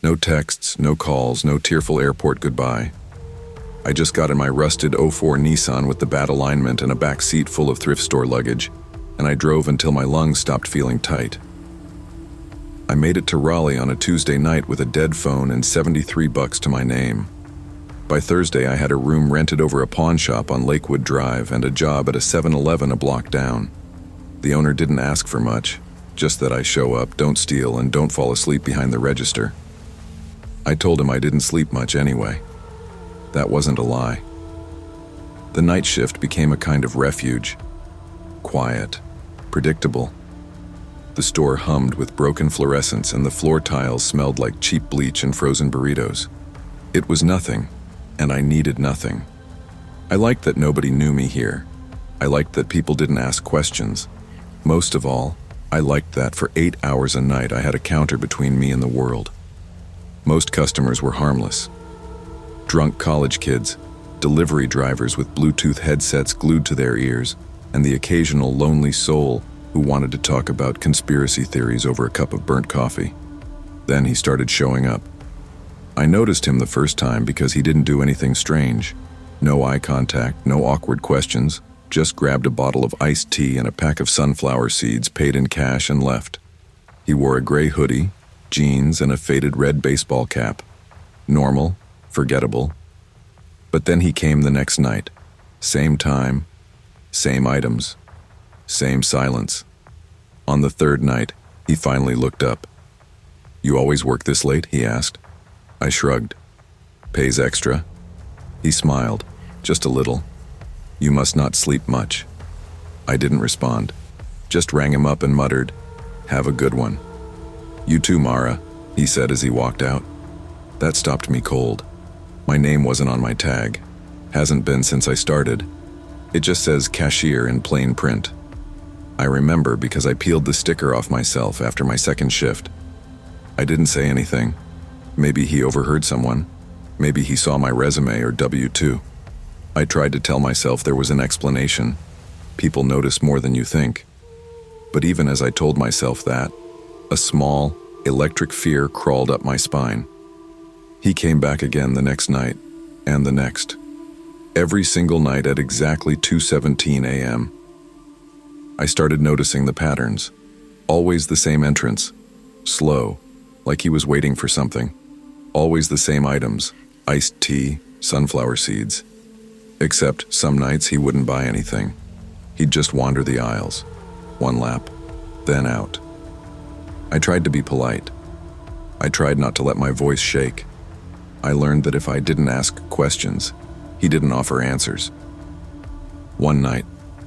No texts, no calls, no tearful airport goodbye. I just got in my rusted '04 Nissan with the bad alignment and a back seat full of thrift store luggage, and I drove until my lungs stopped feeling tight. I made it to Raleigh on a Tuesday night with a dead phone and $73 to my name. By Thursday, I had a room rented over a pawn shop on Lakewood Drive and a job at a 7-Eleven a block down. The owner didn't ask for much, just that I show up, don't steal, and don't fall asleep behind the register. I told him I didn't sleep much anyway. That wasn't a lie. The night shift became a kind of refuge. Quiet, predictable. The store hummed with broken fluorescents and the floor tiles smelled like cheap bleach and frozen burritos. It was nothing. And I needed nothing. I liked that nobody knew me here. I liked that people didn't ask questions. Most of all, I liked that for 8 hours a night I had a counter between me and the world. Most customers were harmless. Drunk college kids, delivery drivers with Bluetooth headsets glued to their ears, and the occasional lonely soul who wanted to talk about conspiracy theories over a cup of burnt coffee. Then he started showing up. I noticed him the first time because he didn't do anything strange. No eye contact, no awkward questions, just grabbed a bottle of iced tea and a pack of sunflower seeds, paid in cash, and left. He wore a gray hoodie, jeans, and a faded red baseball cap. Normal, forgettable. But then he came the next night. Same time, same items, same silence. On the third night, he finally looked up. "You always work this late?" he asked. I shrugged. "Pays extra?" He smiled, just a little. "You must not sleep much." I didn't respond. Just rang him up and muttered, "Have a good one." "You too, Mara," he said as he walked out. That stopped me cold. My name wasn't on my tag. Hasn't been since I started. It just says cashier in plain print. I remember because I peeled the sticker off myself after my second shift. I didn't say anything. Maybe he overheard someone. Maybe he saw my resume or W-2. I tried to tell myself there was an explanation. People notice more than you think. But even as I told myself that, a small, electric fear crawled up my spine. He came back again the next night, and the next. Every single night at exactly 2:17 a.m. I started noticing the patterns. Always the same entrance. Slow, like he was waiting for something. Always the same items: iced tea, sunflower seeds. Except some nights he wouldn't buy anything. He'd just wander the aisles. One lap, then out. I tried to be polite. I tried not to let my voice shake. I learned that if I didn't ask questions, he didn't offer answers. One night,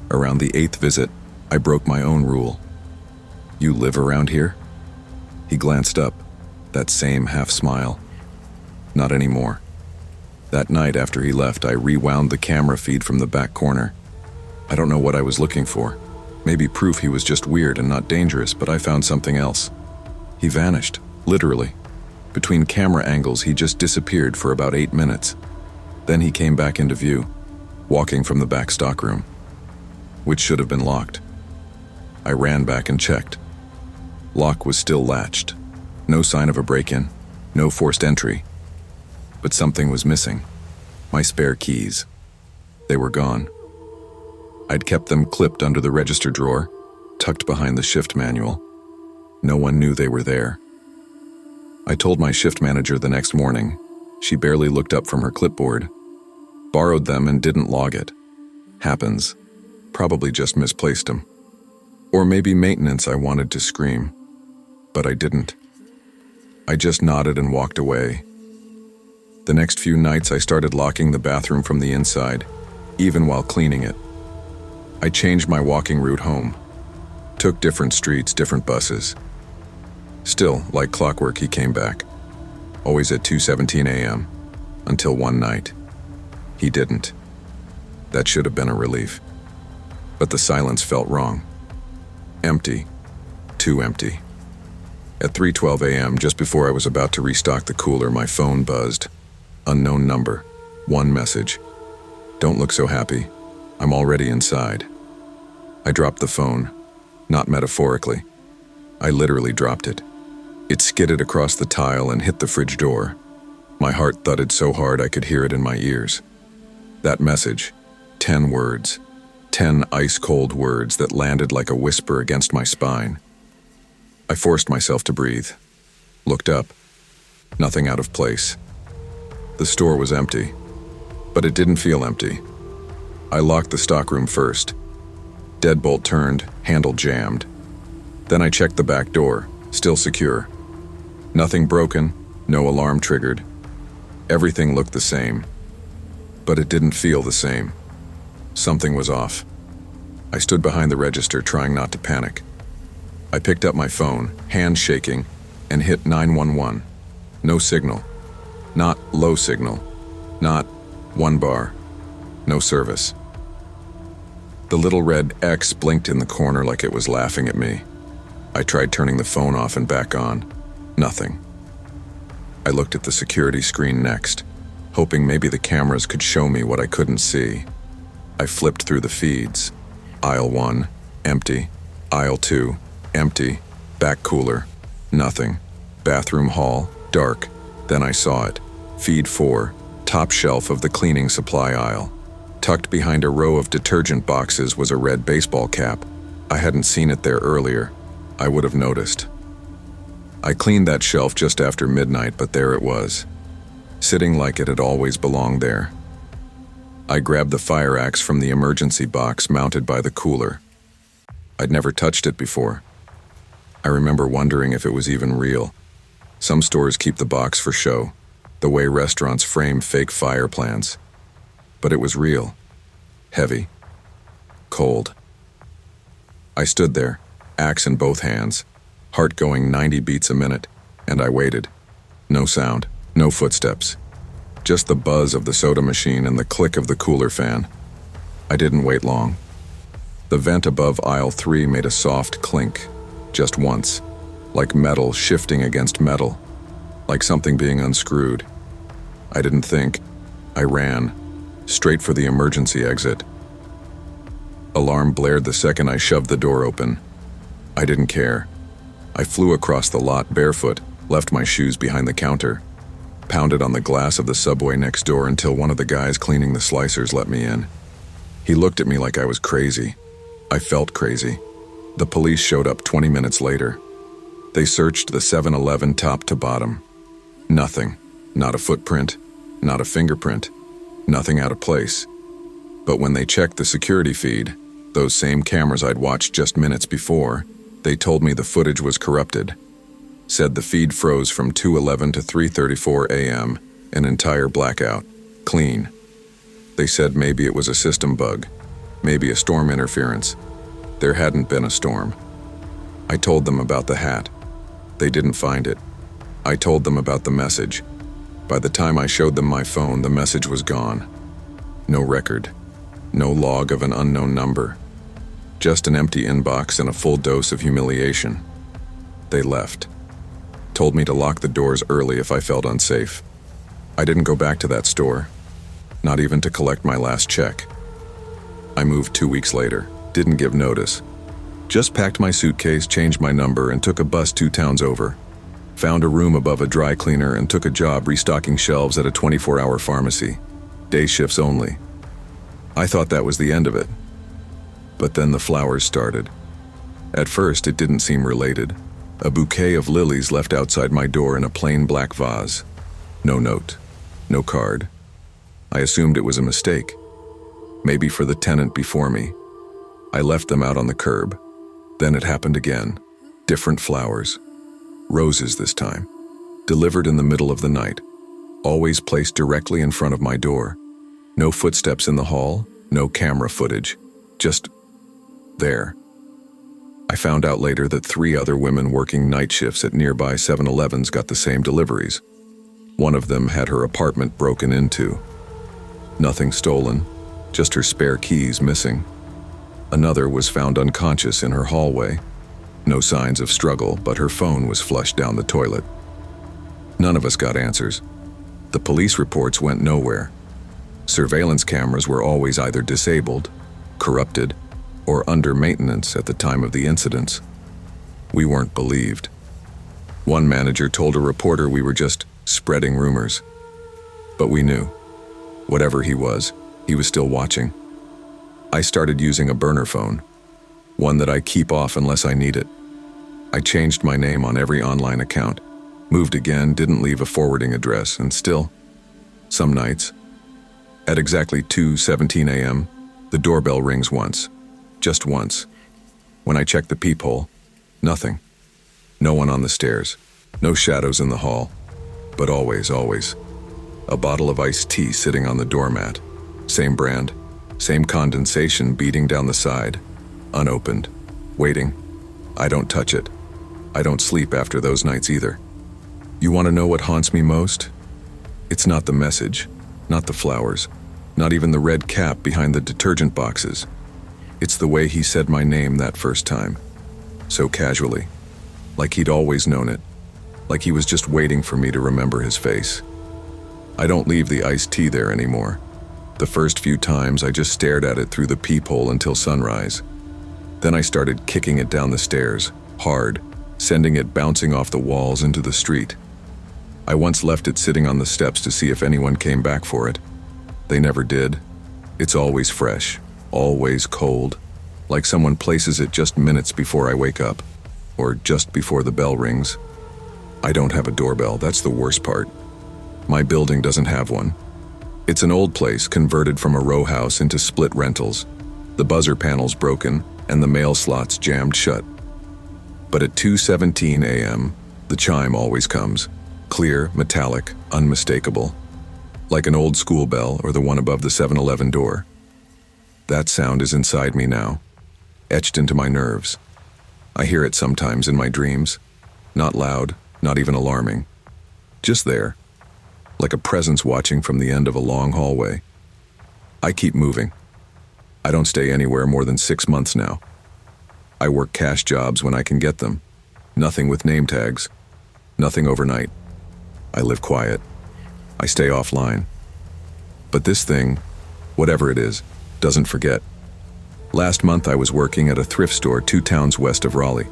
around the 8th visit, I broke my own rule. "You live around here?" He glanced up, that same half smile. Not anymore. That night after he left, I rewound the camera feed from the back corner. I don't know what I was looking for. Maybe proof he was just weird and not dangerous, but I found something else. He vanished, literally. Between camera angles, he just disappeared for about 8 minutes. Then he came back into view, walking from the back stockroom, which should have been locked. I ran back and checked. Lock was still latched. No sign of a break-in, no forced entry. But something was missing. My spare keys. They were gone. I'd kept them clipped under the register drawer, tucked behind the shift manual. No one knew they were there. I told my shift manager the next morning. She barely looked up from her clipboard. Borrowed them and didn't log it. Happens. Probably just misplaced them. Or maybe maintenance. I wanted to scream. But I didn't. I just nodded and walked away. The next few nights I started locking the bathroom from the inside, even while cleaning it. I changed my walking route home. Took different streets, different buses. Still, like clockwork, he came back. Always at 2:17 a.m. Until one night. He didn't. That should have been a relief. But the silence felt wrong. Empty. Too empty. At 3:12 a.m., just before I was about to restock the cooler, my phone buzzed. Unknown number. One message. "Don't look so happy. I'm already inside." I dropped the phone. Not metaphorically. I literally dropped it. It skidded across the tile and hit the fridge door. My heart thudded so hard I could hear it in my ears. That message. 10 words. 10 ice-cold words that landed like a whisper against my spine. I forced myself to breathe. Looked up. Nothing out of place. The store was empty. But it didn't feel empty. I locked the stockroom first. Deadbolt turned, handle jammed. Then I checked the back door, still secure. Nothing broken, no alarm triggered. Everything looked the same. But it didn't feel the same. Something was off. I stood behind the register, trying not to panic. I picked up my phone, hand shaking, and hit 911. No signal. Not low signal. Not 1 bar. No service. The little red X blinked in the corner like it was laughing at me. I tried turning the phone off and back on. Nothing. I looked at the security screen next, hoping maybe the cameras could show me what I couldn't see. I flipped through the feeds. Aisle 1, empty. Aisle 2, empty. Back cooler, nothing. Bathroom hall, dark. Then I saw it. Feed 4, top shelf of the cleaning supply aisle. Tucked behind a row of detergent boxes was a red baseball cap. I hadn't seen it there earlier. I would have noticed. I cleaned that shelf just after midnight, but there it was, sitting like it had always belonged there. I grabbed the fire axe from the emergency box mounted by the cooler. I'd never touched it before. I remember wondering if it was even real. Some stores keep the box for show, the way restaurants frame fake fire plans. But it was real. Heavy. Cold. I stood there, axe in both hands, heart going 90 beats a minute, and I waited. No sound, no footsteps. Just the buzz of the soda machine and the click of the cooler fan. I didn't wait long. The vent above aisle 3 made a soft clink, just once, like metal shifting against metal, like something being unscrewed. I didn't think. I ran, straight for the emergency exit. Alarm blared the second I shoved the door open. I didn't care. I flew across the lot barefoot, left my shoes behind the counter, pounded on the glass of the subway next door until one of the guys cleaning the slicers let me in. He looked at me like I was crazy. I felt crazy. The police showed up 20 minutes later. They searched the 7-Eleven top to bottom. Nothing. Not a footprint. Not a fingerprint. Nothing out of place. But when they checked the security feed, those same cameras I'd watched just minutes before, they told me the footage was corrupted. Said the feed froze from 2:11 to 3:34 a.m., an entire blackout. Clean. They said maybe it was a system bug, maybe a storm interference. There hadn't been a storm. I told them about the hat. They didn't find it. I told them about the message. By the time I showed them my phone, the message was gone. No record. No log of an unknown number. Just an empty inbox and a full dose of humiliation. They left. Told me to lock the doors early if I felt unsafe. I didn't go back to that store, not even to collect my last check. I moved 2 weeks later, didn't give notice. Just packed my suitcase, changed my number, and took a bus 2 towns over. Found a room above a dry cleaner and took a job restocking shelves at a 24-hour pharmacy. Day shifts only. I thought that was the end of it. But then the flowers started. At first, it didn't seem related. A bouquet of lilies left outside my door in a plain black vase. No note. No card. I assumed it was a mistake. Maybe for the tenant before me. I left them out on the curb. Then it happened again. Different flowers. Roses this time. Delivered in the middle of the night. Always placed directly in front of my door. No footsteps in the hall, no camera footage. Just there. I found out later that 3 other women working night shifts at nearby 7-Elevens got the same deliveries. One of them had her apartment broken into. Nothing stolen, just her spare keys missing. Another was found unconscious in her hallway. No signs of struggle, but her phone was flushed down the toilet. None of us got answers. The police reports went nowhere. Surveillance cameras were always either disabled, corrupted, or under maintenance at the time of the incidents. We weren't believed. One manager told a reporter we were just spreading rumors. But we knew. Whatever he was still watching. I started using a burner phone, one that I keep off unless I need it. I changed my name on every online account, moved again, didn't leave a forwarding address, and still, some nights, at exactly 2:17 a.m., the doorbell rings once. Just once. When I check the peephole, nothing. No one on the stairs. No shadows in the hall. But always, a bottle of iced tea sitting on the doormat. Same brand. Same condensation beating down the side. Unopened. Waiting. I don't touch it. I don't sleep after those nights either. You want to know what haunts me most? It's not the message. Not the flowers. Not even the red cap behind the detergent boxes. It's the way he said my name that first time. So casually. Like he'd always known it. Like he was just waiting for me to remember his face. I don't leave the iced tea there anymore. The first few times I just stared at it through the peephole until sunrise. Then I started kicking it down the stairs, hard, sending it bouncing off the walls into the street. I once left it sitting on the steps to see if anyone came back for it. They never did. It's always fresh. Always cold, like someone places it just minutes before I wake up, or just before the bell rings. I don't have a doorbell, that's the worst part. My building doesn't have one. It's an old place converted from a row house into split rentals. The buzzer panel's broken, and the mail slots jammed shut. But at 2:17 a.m., the chime always comes. Clear, metallic, unmistakable. Like an old school bell or the one above the 7-Eleven door. That sound is inside me now. etched into my nerves. I hear it sometimes in my dreams. Not loud, not even alarming. Just there, like a presence watching from the end of a long hallway. I keep moving. I don't stay anywhere more than 6 months now. I work cash jobs when I can get them. Nothing with name tags. Nothing overnight. I live quiet. I stay offline. But this thing, whatever it is, doesn't forget. Last month I was working at a thrift store 2 towns west of Raleigh.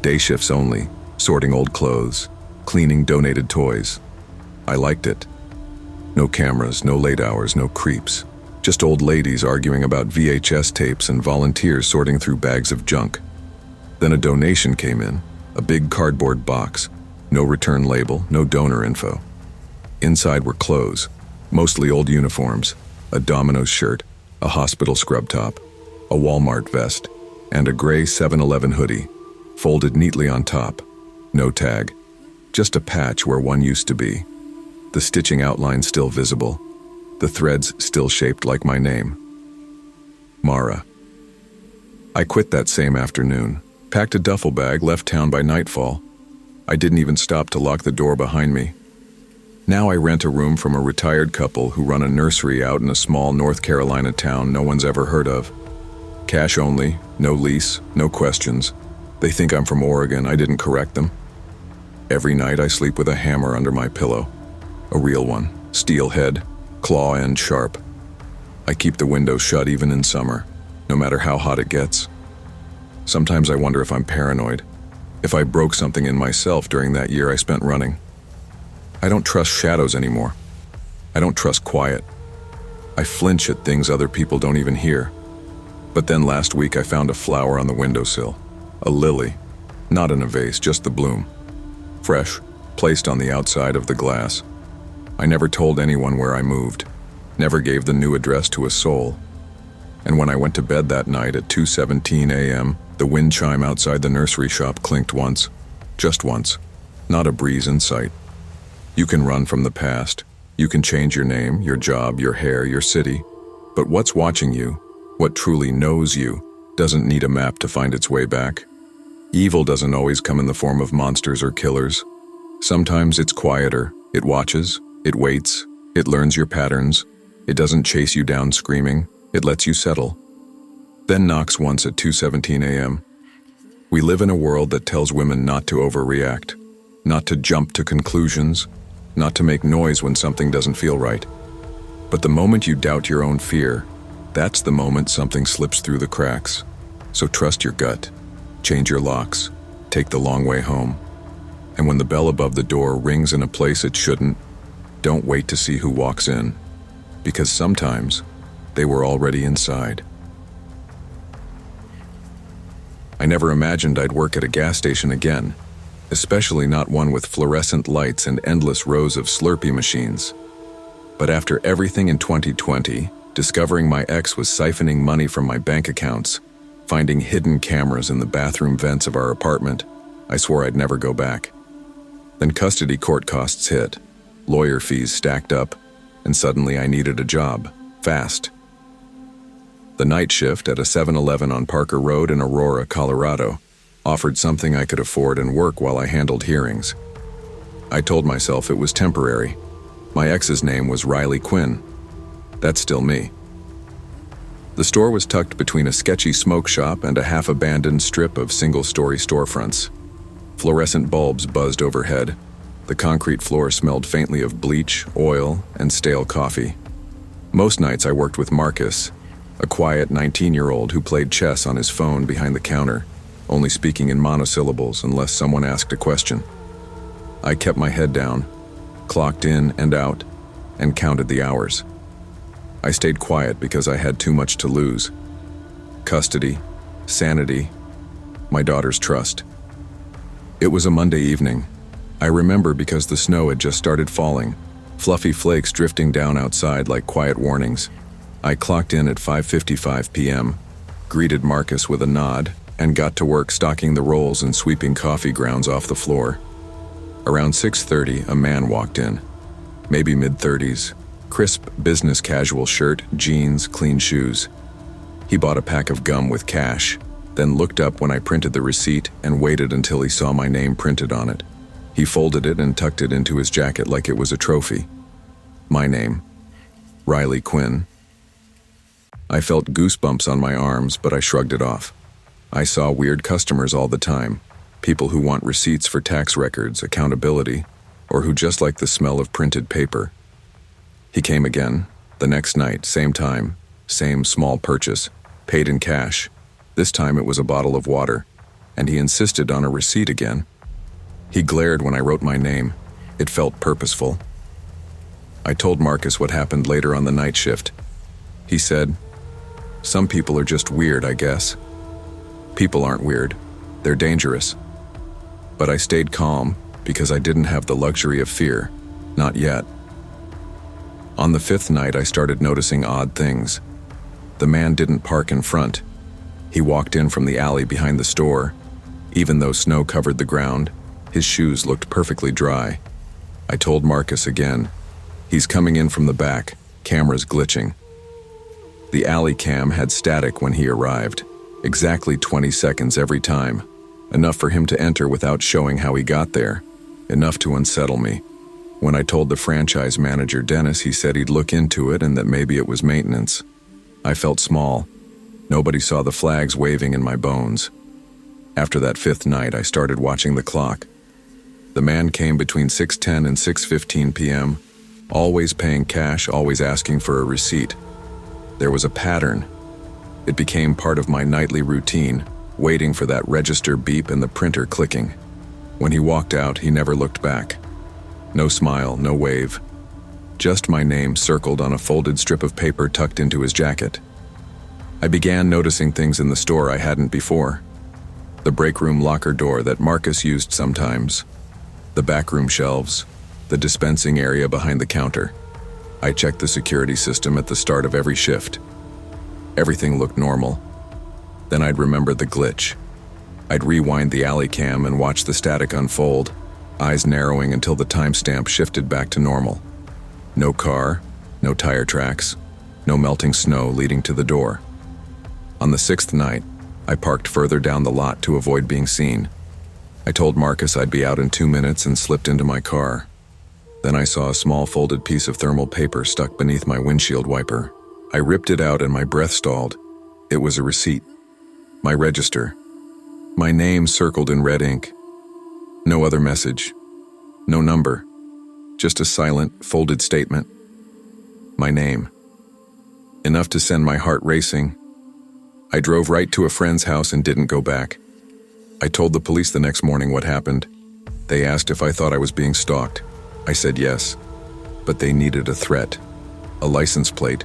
Day shifts only, sorting old clothes, cleaning donated toys. I liked it. No cameras, no late hours, no creeps. Just old ladies arguing about VHS tapes and volunteers sorting through bags of junk. Then a donation came in, a big cardboard box. No return label, no donor info. Inside were clothes, mostly old uniforms, a Domino's shirt, a hospital scrub top, a Walmart vest, and a gray 7-Eleven hoodie, folded neatly on top. No tag, just a patch where one used to be. The stitching outline still visible, the threads still shaped like my name. Mara. I quit that same afternoon, packed a duffel bag, left town by nightfall. I didn't even stop to lock the door behind me. Now I rent a room from a retired couple who run a nursery out in a small North Carolina town no one's ever heard of. Cash only, no lease, no questions. They think I'm from Oregon, I didn't correct them. Every night I sleep with a hammer under my pillow. A real one, steel head, claw end sharp. I keep the windows shut even in summer, no matter how hot it gets. Sometimes I wonder if I'm paranoid, if I broke something in myself during that year I spent running. I don't trust shadows anymore. I don't trust quiet. I flinch at things other people don't even hear. But then last week I found a flower on the windowsill. A lily. Not in a vase, just the bloom. Fresh, placed on the outside of the glass. I never told anyone where I moved. Never gave the new address to a soul. And when I went to bed that night at 2:17 a.m., the wind chime outside the nursery shop clinked once. Just once. Not a breeze in sight. You can run from the past. You can change your name, your job, your hair, your city. But what's watching you, what truly knows you, doesn't need a map to find its way back. Evil doesn't always come in the form of monsters or killers. Sometimes it's quieter. It watches. It waits. It learns your patterns. It doesn't chase you down screaming. It lets you settle. Then knocks once at 2:17 a.m. We live in a world that tells women not to overreact, not to jump to conclusions, not to make noise when something doesn't feel right. But the moment you doubt your own fear, that's the moment something slips through the cracks. So trust your gut. Change your locks. Take the long way home. And when the bell above the door rings in a place it shouldn't, don't wait to see who walks in, because sometimes they were already inside. I never imagined I'd work at a gas station again, especially not one with fluorescent lights and endless rows of Slurpee machines. But after everything in 2020, discovering my ex was siphoning money from my bank accounts, finding hidden cameras in the bathroom vents of our apartment, I swore I'd never go back. Then custody court costs hit, lawyer fees stacked up, and suddenly I needed a job, fast. The night shift at a 7-Eleven on Parker Road in Aurora, Colorado, offered something I could afford and work while I handled hearings. I told myself it was temporary. My ex's name was Riley Quinn. That's still me. The store was tucked between a sketchy smoke shop and a half-abandoned strip of single-story storefronts. Fluorescent bulbs buzzed overhead. The concrete floor smelled faintly of bleach, oil, and stale coffee. Most nights I worked with Marcus, a quiet 19-year-old who played chess on his phone behind the counter, only speaking in monosyllables unless someone asked a question. I kept my head down, clocked in and out, and counted the hours. I stayed quiet because I had too much to lose. Custody, sanity, my daughter's trust. It was a Monday evening. I remember because the snow had just started falling, fluffy flakes drifting down outside like quiet warnings. I clocked in at 5:55 p.m., greeted Marcus with a nod, and got to work stocking the rolls and sweeping coffee grounds off the floor. Around 6:30, a man walked in, maybe mid-30s, crisp business casual shirt, jeans, clean shoes. He bought a pack of gum with cash, then looked up when I printed the receipt and waited until he saw my name printed on it. He folded it and tucked it into his jacket like it was a trophy. My name, Riley Quinn. I felt goosebumps on my arms, but I shrugged it off. I saw weird customers all the time, people who want receipts for tax records, accountability, or who just like the smell of printed paper. He came again, the next night, same time, same small purchase, paid in cash. This time it was a bottle of water, and he insisted on a receipt again. He glared when I wrote my name. It felt purposeful. I told Marcus what happened later on the night shift. He said, "Some people are just weird, I guess." People aren't weird. They're dangerous. But I stayed calm because I didn't have the luxury of fear. Not yet. On the 5th night, I started noticing odd things. The man didn't park in front. He walked in from the alley behind the store. Even though snow covered the ground, his shoes looked perfectly dry. I told Marcus again. He's coming in from the back, cameras glitching. The alley cam had static when he arrived, exactly 20 seconds every time, enough for him to enter without showing how he got there, enough to unsettle me. When I told the franchise manager, Dennis, he said he'd look into it and that maybe it was maintenance. I felt small. Nobody saw the flags waving in my bones. After that 5th night, I started watching the clock. The man came between 6:10 and 6:15 p.m., always paying cash, always asking for a receipt. There was a pattern. It became part of my nightly routine, waiting for that register beep and the printer clicking. When he walked out, he never looked back. No smile, no wave. Just my name circled on a folded strip of paper tucked into his jacket. I began noticing things in the store I hadn't before. The break room locker door that Marcus used sometimes. The backroom shelves. The dispensing area behind the counter. I checked the security system at the start of every shift. Everything looked normal. Then I'd remember the glitch. I'd rewind the alley cam and watch the static unfold, eyes narrowing until the timestamp shifted back to normal. No car, no tire tracks, no melting snow leading to the door. On the 6th night, I parked further down the lot to avoid being seen. I told Marcus I'd be out in 2 minutes and slipped into my car. Then I saw a small folded piece of thermal paper stuck beneath my windshield wiper. I ripped it out and my breath stalled. It was a receipt. My register. My name circled in red ink. No other message. No number. Just a silent, folded statement. My name. Enough to send my heart racing. I drove right to a friend's house and didn't go back. I told the police the next morning what happened. They asked if I thought I was being stalked. I said yes, but they needed a threat, a license plate,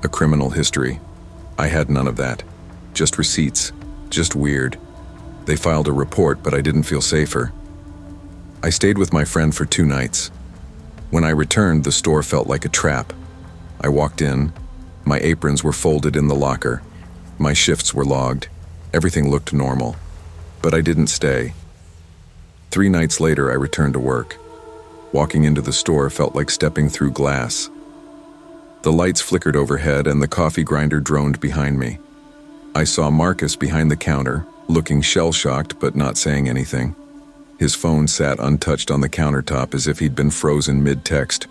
a criminal history. I had none of that. Just receipts, just weird. They filed a report, but I didn't feel safer. I stayed with my friend for 2 nights. When I returned, the store felt like a trap. I walked in. My aprons were folded in the locker. My shifts were logged. Everything looked normal. But I didn't stay. 3 nights later, I returned to work. Walking into the store felt like stepping through glass. The lights flickered overhead and the coffee grinder droned behind me. I saw Marcus behind the counter, looking shell-shocked but not saying anything. His phone sat untouched on the countertop as if he'd been frozen mid-text.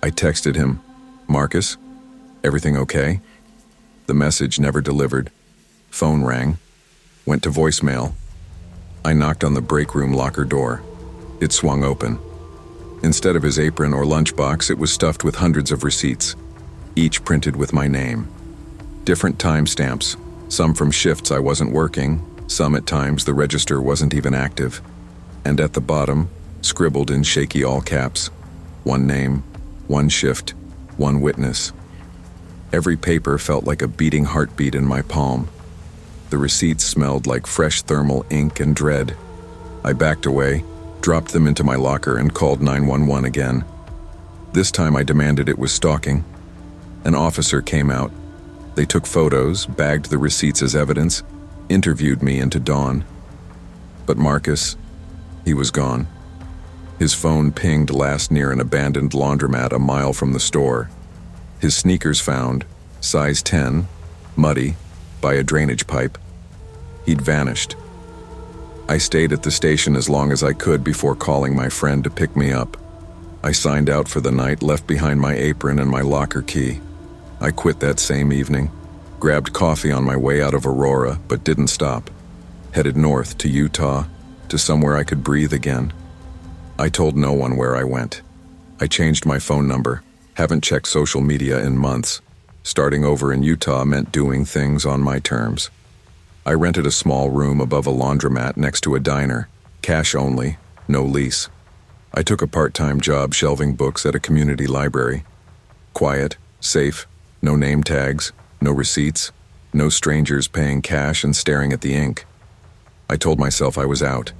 I texted him, "Marcus, everything okay?" The message never delivered. Phone rang. Went to voicemail. I knocked on the break room locker door. It swung open. Instead of his apron or lunchbox, it was stuffed with hundreds of receipts, each printed with my name. Different timestamps, some from shifts I wasn't working, some at times the register wasn't even active. And at the bottom, scribbled in shaky all caps, one name, one shift, one witness. Every paper felt like a beating heartbeat in my palm. The receipts smelled like fresh thermal ink and dread. I backed away, dropped them into my locker, and called 911 again. This time I demanded it was stalking. An officer came out. They took photos, bagged the receipts as evidence, interviewed me into dawn. But Marcus, he was gone. His phone pinged last near an abandoned laundromat a mile from the store. His sneakers found, size 10, muddy, by a drainage pipe. He'd vanished. I stayed at the station as long as I could before calling my friend to pick me up. I signed out for the night, left behind my apron and my locker key. I quit that same evening, grabbed coffee on my way out of Aurora, but didn't stop. Headed north to Utah, to somewhere I could breathe again. I told no one where I went. I changed my phone number, haven't checked social media in months. Starting over in Utah meant doing things on my terms. I rented a small room above a laundromat next to a diner, cash only, no lease. I took a part-time job shelving books at a community library. Quiet, safe, no name tags, no receipts, no strangers paying cash and staring at the ink. I told myself I was out,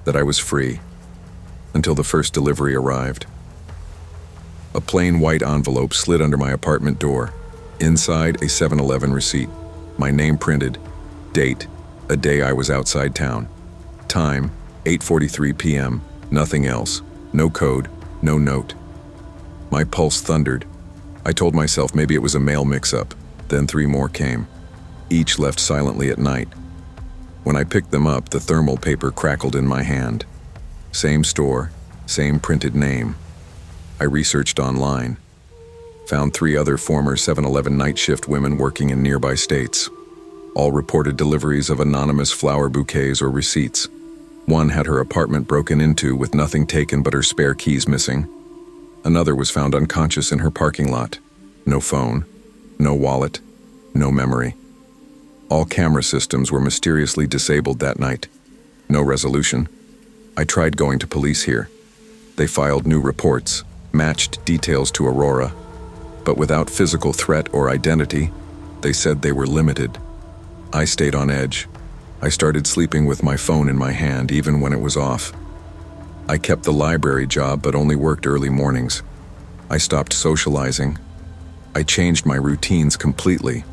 that I was free, until the first delivery arrived. A plain white envelope slid under my apartment door. Inside, a 7-Eleven receipt, my name printed, date, a day I was outside town. Time, 8:43 p.m., nothing else, no code, no note. My pulse thundered. I told myself maybe it was a mail mix-up, then 3 more came. Each left silently at night. When I picked them up, the thermal paper crackled in my hand. Same store, same printed name. I researched online. Found 3 other former 7-Eleven night shift women working in nearby states. All reported deliveries of anonymous flower bouquets or receipts. One had her apartment broken into with nothing taken but her spare keys missing. Another was found unconscious in her parking lot. No phone, no wallet, no memory. All camera systems were mysteriously disabled that night. No resolution. I tried going to police here. They filed new reports, matched details to Aurora, but without physical threat or identity, they said they were limited. I stayed on edge. I started sleeping with my phone in my hand even when it was off. I kept the library job but only worked early mornings. I stopped socializing. I changed my routines completely.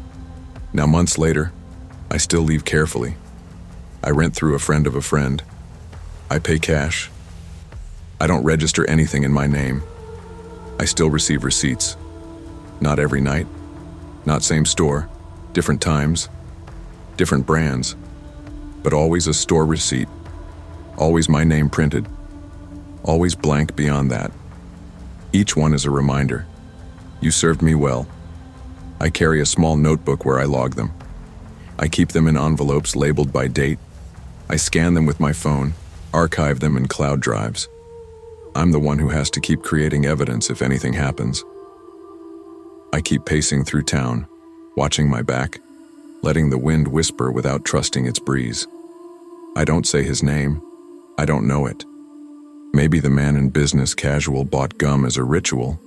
Now months later, I still leave carefully. I rent through a friend of a friend. I pay cash. I don't register anything in my name. I still receive receipts. Not every night. Not same store. Different times. Different brands. But always a store receipt. Always my name printed. Always blank beyond that. Each one is a reminder. You served me well. I carry a small notebook where I log them. I keep them in envelopes labeled by date. I scan them with my phone, archive them in cloud drives. I'm the one who has to keep creating evidence if anything happens. I keep pacing through town, watching my back, letting the wind whisper without trusting its breeze. I don't say his name. I don't know it. Maybe the man in business casual bought gum as a ritual.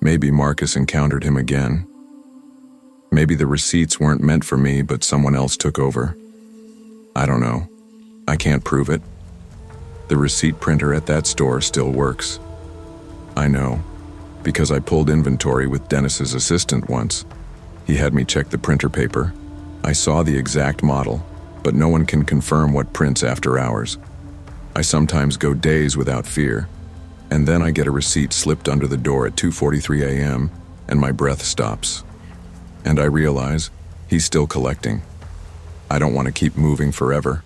Maybe Marcus encountered him again. Maybe the receipts weren't meant for me, but someone else took over. I don't know. I can't prove it. The receipt printer at that store still works. I know, because I pulled inventory with Dennis's assistant once. He had me check the printer paper. I saw the exact model, but no one can confirm what prints after hours. I sometimes go days without fear, and then I get a receipt slipped under the door at 2:43 a.m., and my breath stops. And I realize he's still collecting. I don't want to keep moving forever.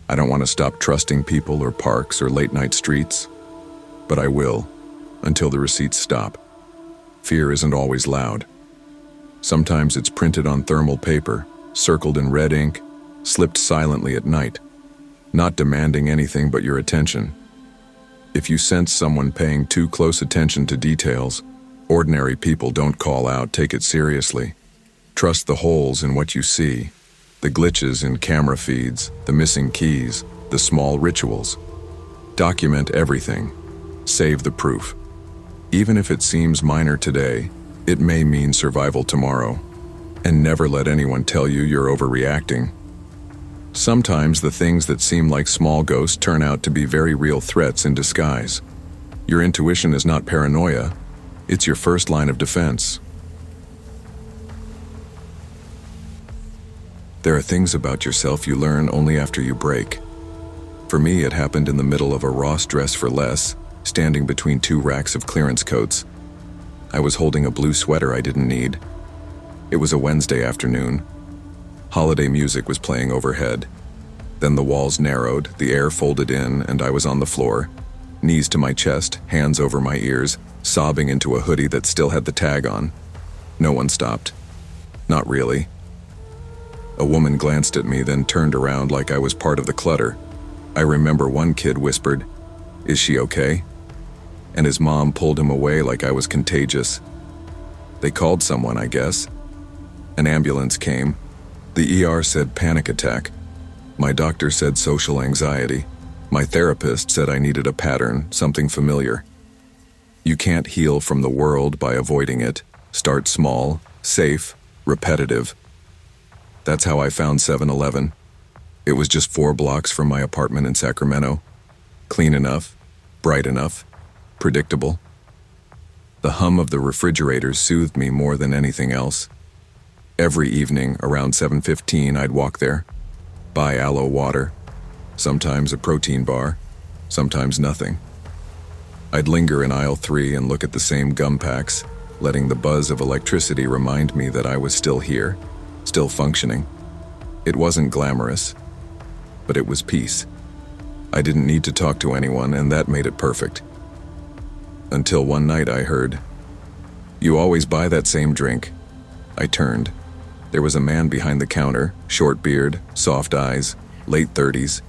I don't want to stop trusting people or parks or late-night streets, but I will, until the receipts stop. Fear isn't always loud. Sometimes it's printed on thermal paper, circled in red ink, slipped silently at night, not demanding anything but your attention. If you sense someone paying too close attention to details, ordinary people don't call out, take it seriously. Trust the holes in what you see, the glitches in camera feeds, the missing keys, the small rituals. Document everything. Save the proof. Even if it seems minor today, it may mean survival tomorrow. And never let anyone tell you you're overreacting. Sometimes the things that seem like small ghosts turn out to be very real threats in disguise. Your intuition is not paranoia, it's your first line of defense. There are things about yourself you learn only after you break. For me, it happened in the middle of a Ross dress for less, standing between 2 racks of clearance coats. I was holding a blue sweater I didn't need. It was a Wednesday afternoon. Holiday music was playing overhead. Then the walls narrowed, the air folded in, and I was on the floor, knees to my chest, hands over my ears, sobbing into a hoodie that still had the tag on. No one stopped. Not really. A woman glanced at me, then turned around like I was part of the clutter. I remember one kid whispered, "Is she okay?" And his mom pulled him away like I was contagious. They called someone, I guess. An ambulance came. The ER said panic attack. My doctor said social anxiety. My therapist said I needed a pattern, something familiar. You can't heal from the world by avoiding it. Start small, safe, repetitive. That's how I found 7-Eleven. It was just 4 blocks from my apartment in Sacramento. Clean enough, bright enough, predictable. The hum of the refrigerators soothed me more than anything else. Every evening, around 7:15, I'd walk there, buy aloe water, sometimes a protein bar, sometimes nothing. I'd linger in aisle 3 and look at the same gum packs, letting the buzz of electricity remind me that I was still here, still functioning. It wasn't glamorous, but it was peace. I didn't need to talk to anyone, and that made it perfect. Until one night I heard, "You always buy that same drink." I turned. There was a man behind the counter, short beard, soft eyes, late 30s.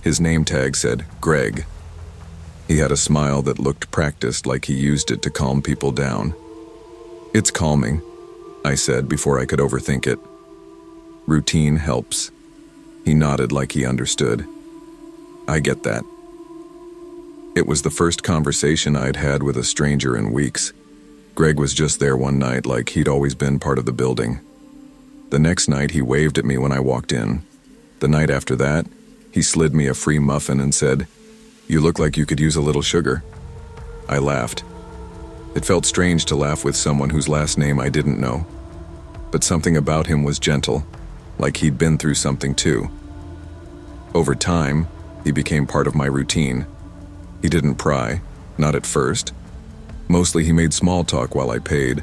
His name tag said, Greg. He had a smile that looked practiced, like he used it to calm people down. "It's calming," I said before I could overthink it. "Routine helps." He nodded like he understood. "I get that." It was the first conversation I'd had with a stranger in weeks. Greg was just there one night, like he'd always been part of the building. The next night, he waved at me when I walked in. The night after that, he slid me a free muffin and said, "You look like you could use a little sugar." I laughed. It felt strange to laugh with someone whose last name I didn't know. But something about him was gentle, like he'd been through something too. Over time, he became part of my routine. He didn't pry, not at first. Mostly he made small talk while I paid.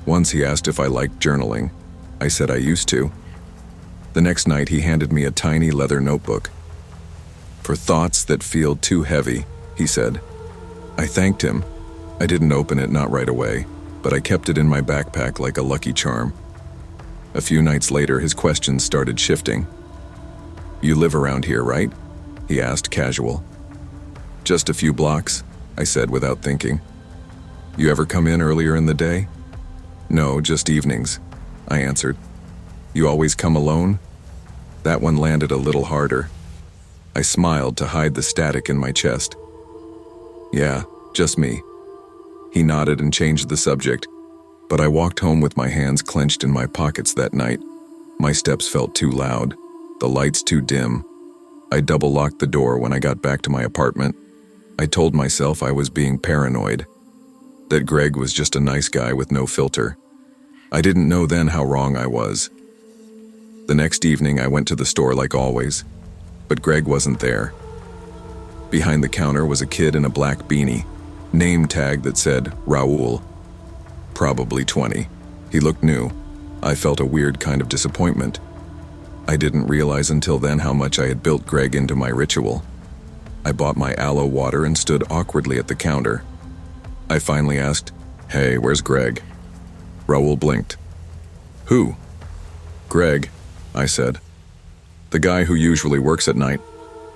Once he asked if I liked journaling. I said I used to. The next night he handed me a tiny leather notebook. "For thoughts that feel too heavy," he said. I thanked him. I didn't open it, not right away, but I kept it in my backpack like a lucky charm. A few nights later, his questions started shifting. "You live around here, right?" he asked, casual. "Just a few blocks," I said without thinking. "You ever come in earlier in the day?" "No, just evenings," I answered. "You always come alone?" That one landed a little harder. I smiled to hide the static in my chest. "Yeah, just me." He nodded and changed the subject, but I walked home with my hands clenched in my pockets that night. My steps felt too loud, the lights too dim. I double-locked the door when I got back to my apartment. I told myself I was being paranoid, that Greg was just a nice guy with no filter. I didn't know then how wrong I was. The next evening I went to the store like always, but Greg wasn't there. Behind the counter was a kid in a black beanie, name tag that said Raul. Probably 20. He looked new. I felt a weird kind of disappointment. I didn't realize until then how much I had built Greg into my ritual. I bought my aloe water and stood awkwardly at the counter. I finally asked, "Hey, where's Greg?" Raul blinked. "Who?" "Greg," I said. "The guy who usually works at night.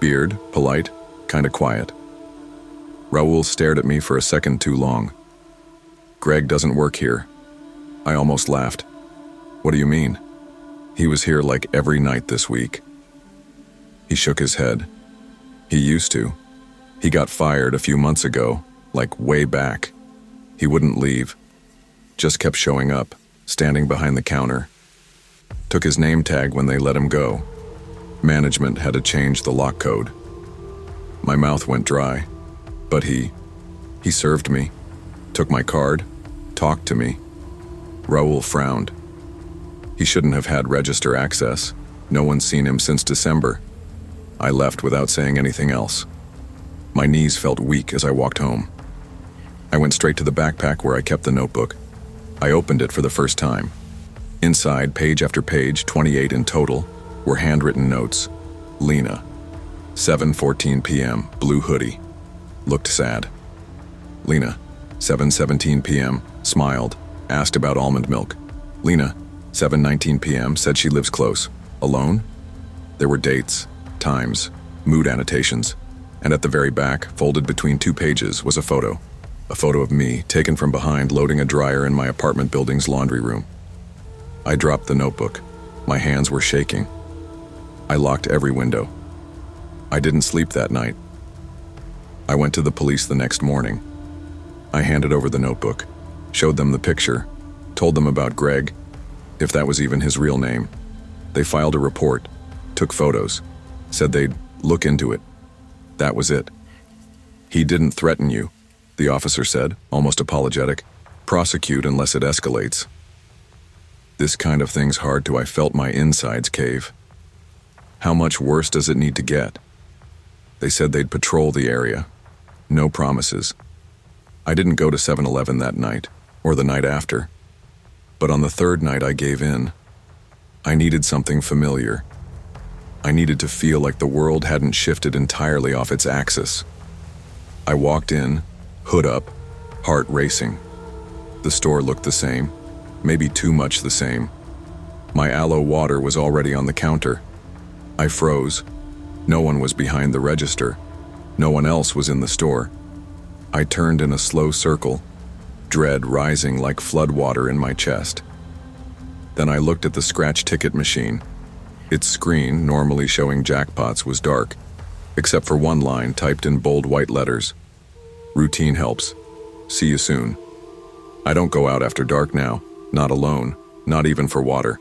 Beard, polite, kinda quiet." Raul stared at me for a second too long. "Greg doesn't work here." I almost laughed. "What do you mean?" "He was here like every night this week." He shook his head. "He used to. He got fired a few months ago, like way back. He wouldn't leave. Just kept showing up, standing behind the counter. Took his name tag when they let him go. Management had to change the lock code." My mouth went dry, but he served me, took my card, talked to me. Raul frowned. He shouldn't have had register access. No one's seen him since December. I left without saying anything else. My knees felt weak as I walked home. I went straight to the backpack where I kept the notebook. I opened it for the first time. Inside, page after page, 28 in total, were handwritten notes. Lena, 7:14 p.m., blue hoodie. Looked sad. Lena, 7:17 p.m., smiled, asked about almond milk. Lena, 7:19 p.m., said she lives close. Alone? There were dates, times, mood annotations, and at the very back, folded between 2 pages, was a photo. A photo of me, taken from behind loading a dryer in my apartment building's laundry room. I dropped the notebook. My hands were shaking. I locked every window. I didn't sleep that night. I went to the police the next morning. I handed over the notebook, showed them the picture, told them about Greg, if that was even his real name. They filed a report, took photos, said they'd look into it. That was it. He didn't threaten you, the officer said, almost apologetic. Prosecute unless it escalates. This kind of thing's hard to. I felt my insides cave. How much worse does it need to get? They said they'd patrol the area. No promises. I didn't go to 7-Eleven that night, or the night after. But on the third night I gave in. I needed something familiar. I needed to feel like the world hadn't shifted entirely off its axis. I walked in, hood up, heart racing. The store looked the same, maybe too much the same. My aloe water was already on the counter. I froze. No one was behind the register. No one else was in the store. I turned in a slow circle, dread rising like floodwater in my chest. Then I looked at the scratch ticket machine. Its screen, normally showing jackpots, was dark, except for one line typed in bold white letters. Routine helps. See you soon. I don't go out after dark now, not alone, not even for water.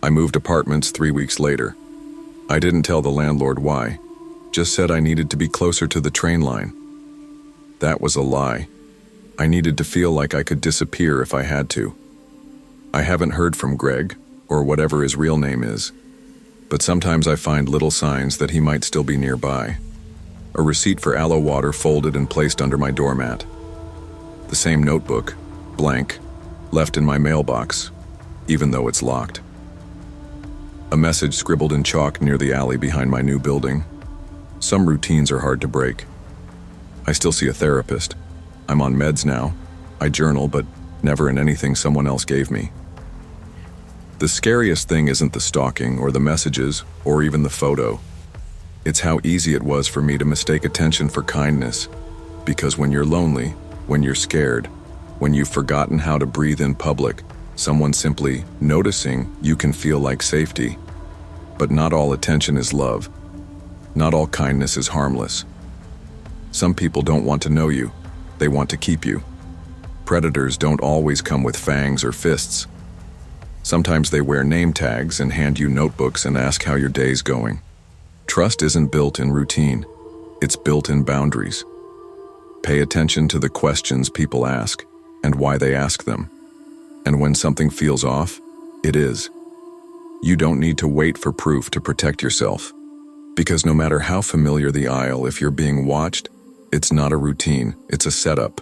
I moved apartments 3 weeks later. I didn't tell the landlord why, just said I needed to be closer to the train line. That was a lie. I needed to feel like I could disappear if I had to. I haven't heard from Greg, or whatever his real name is, but sometimes I find little signs that he might still be nearby. A receipt for aloe water folded and placed under my doormat. The same notebook, blank, left in my mailbox, even though it's locked. A message scribbled in chalk near the alley behind my new building. Some routines are hard to break. I still see a therapist. I'm on meds now. I journal, but never in anything someone else gave me. The scariest thing isn't the stalking or the messages or even the photo. It's how easy it was for me to mistake attention for kindness. Because when you're lonely, when you're scared, when you've forgotten how to breathe in public, someone simply noticing you can feel like safety. But not all attention is love. Not all kindness is harmless. Some people don't want to know you. They want to keep you. Predators don't always come with fangs or fists. Sometimes they wear name tags and hand you notebooks and ask how your day's going. Trust isn't built in routine. It's built in boundaries. Pay attention to the questions people ask and why they ask them. And when something feels off, it is. You don't need to wait for proof to protect yourself. Because no matter how familiar the aisle, if you're being watched, it's not a routine, it's a setup.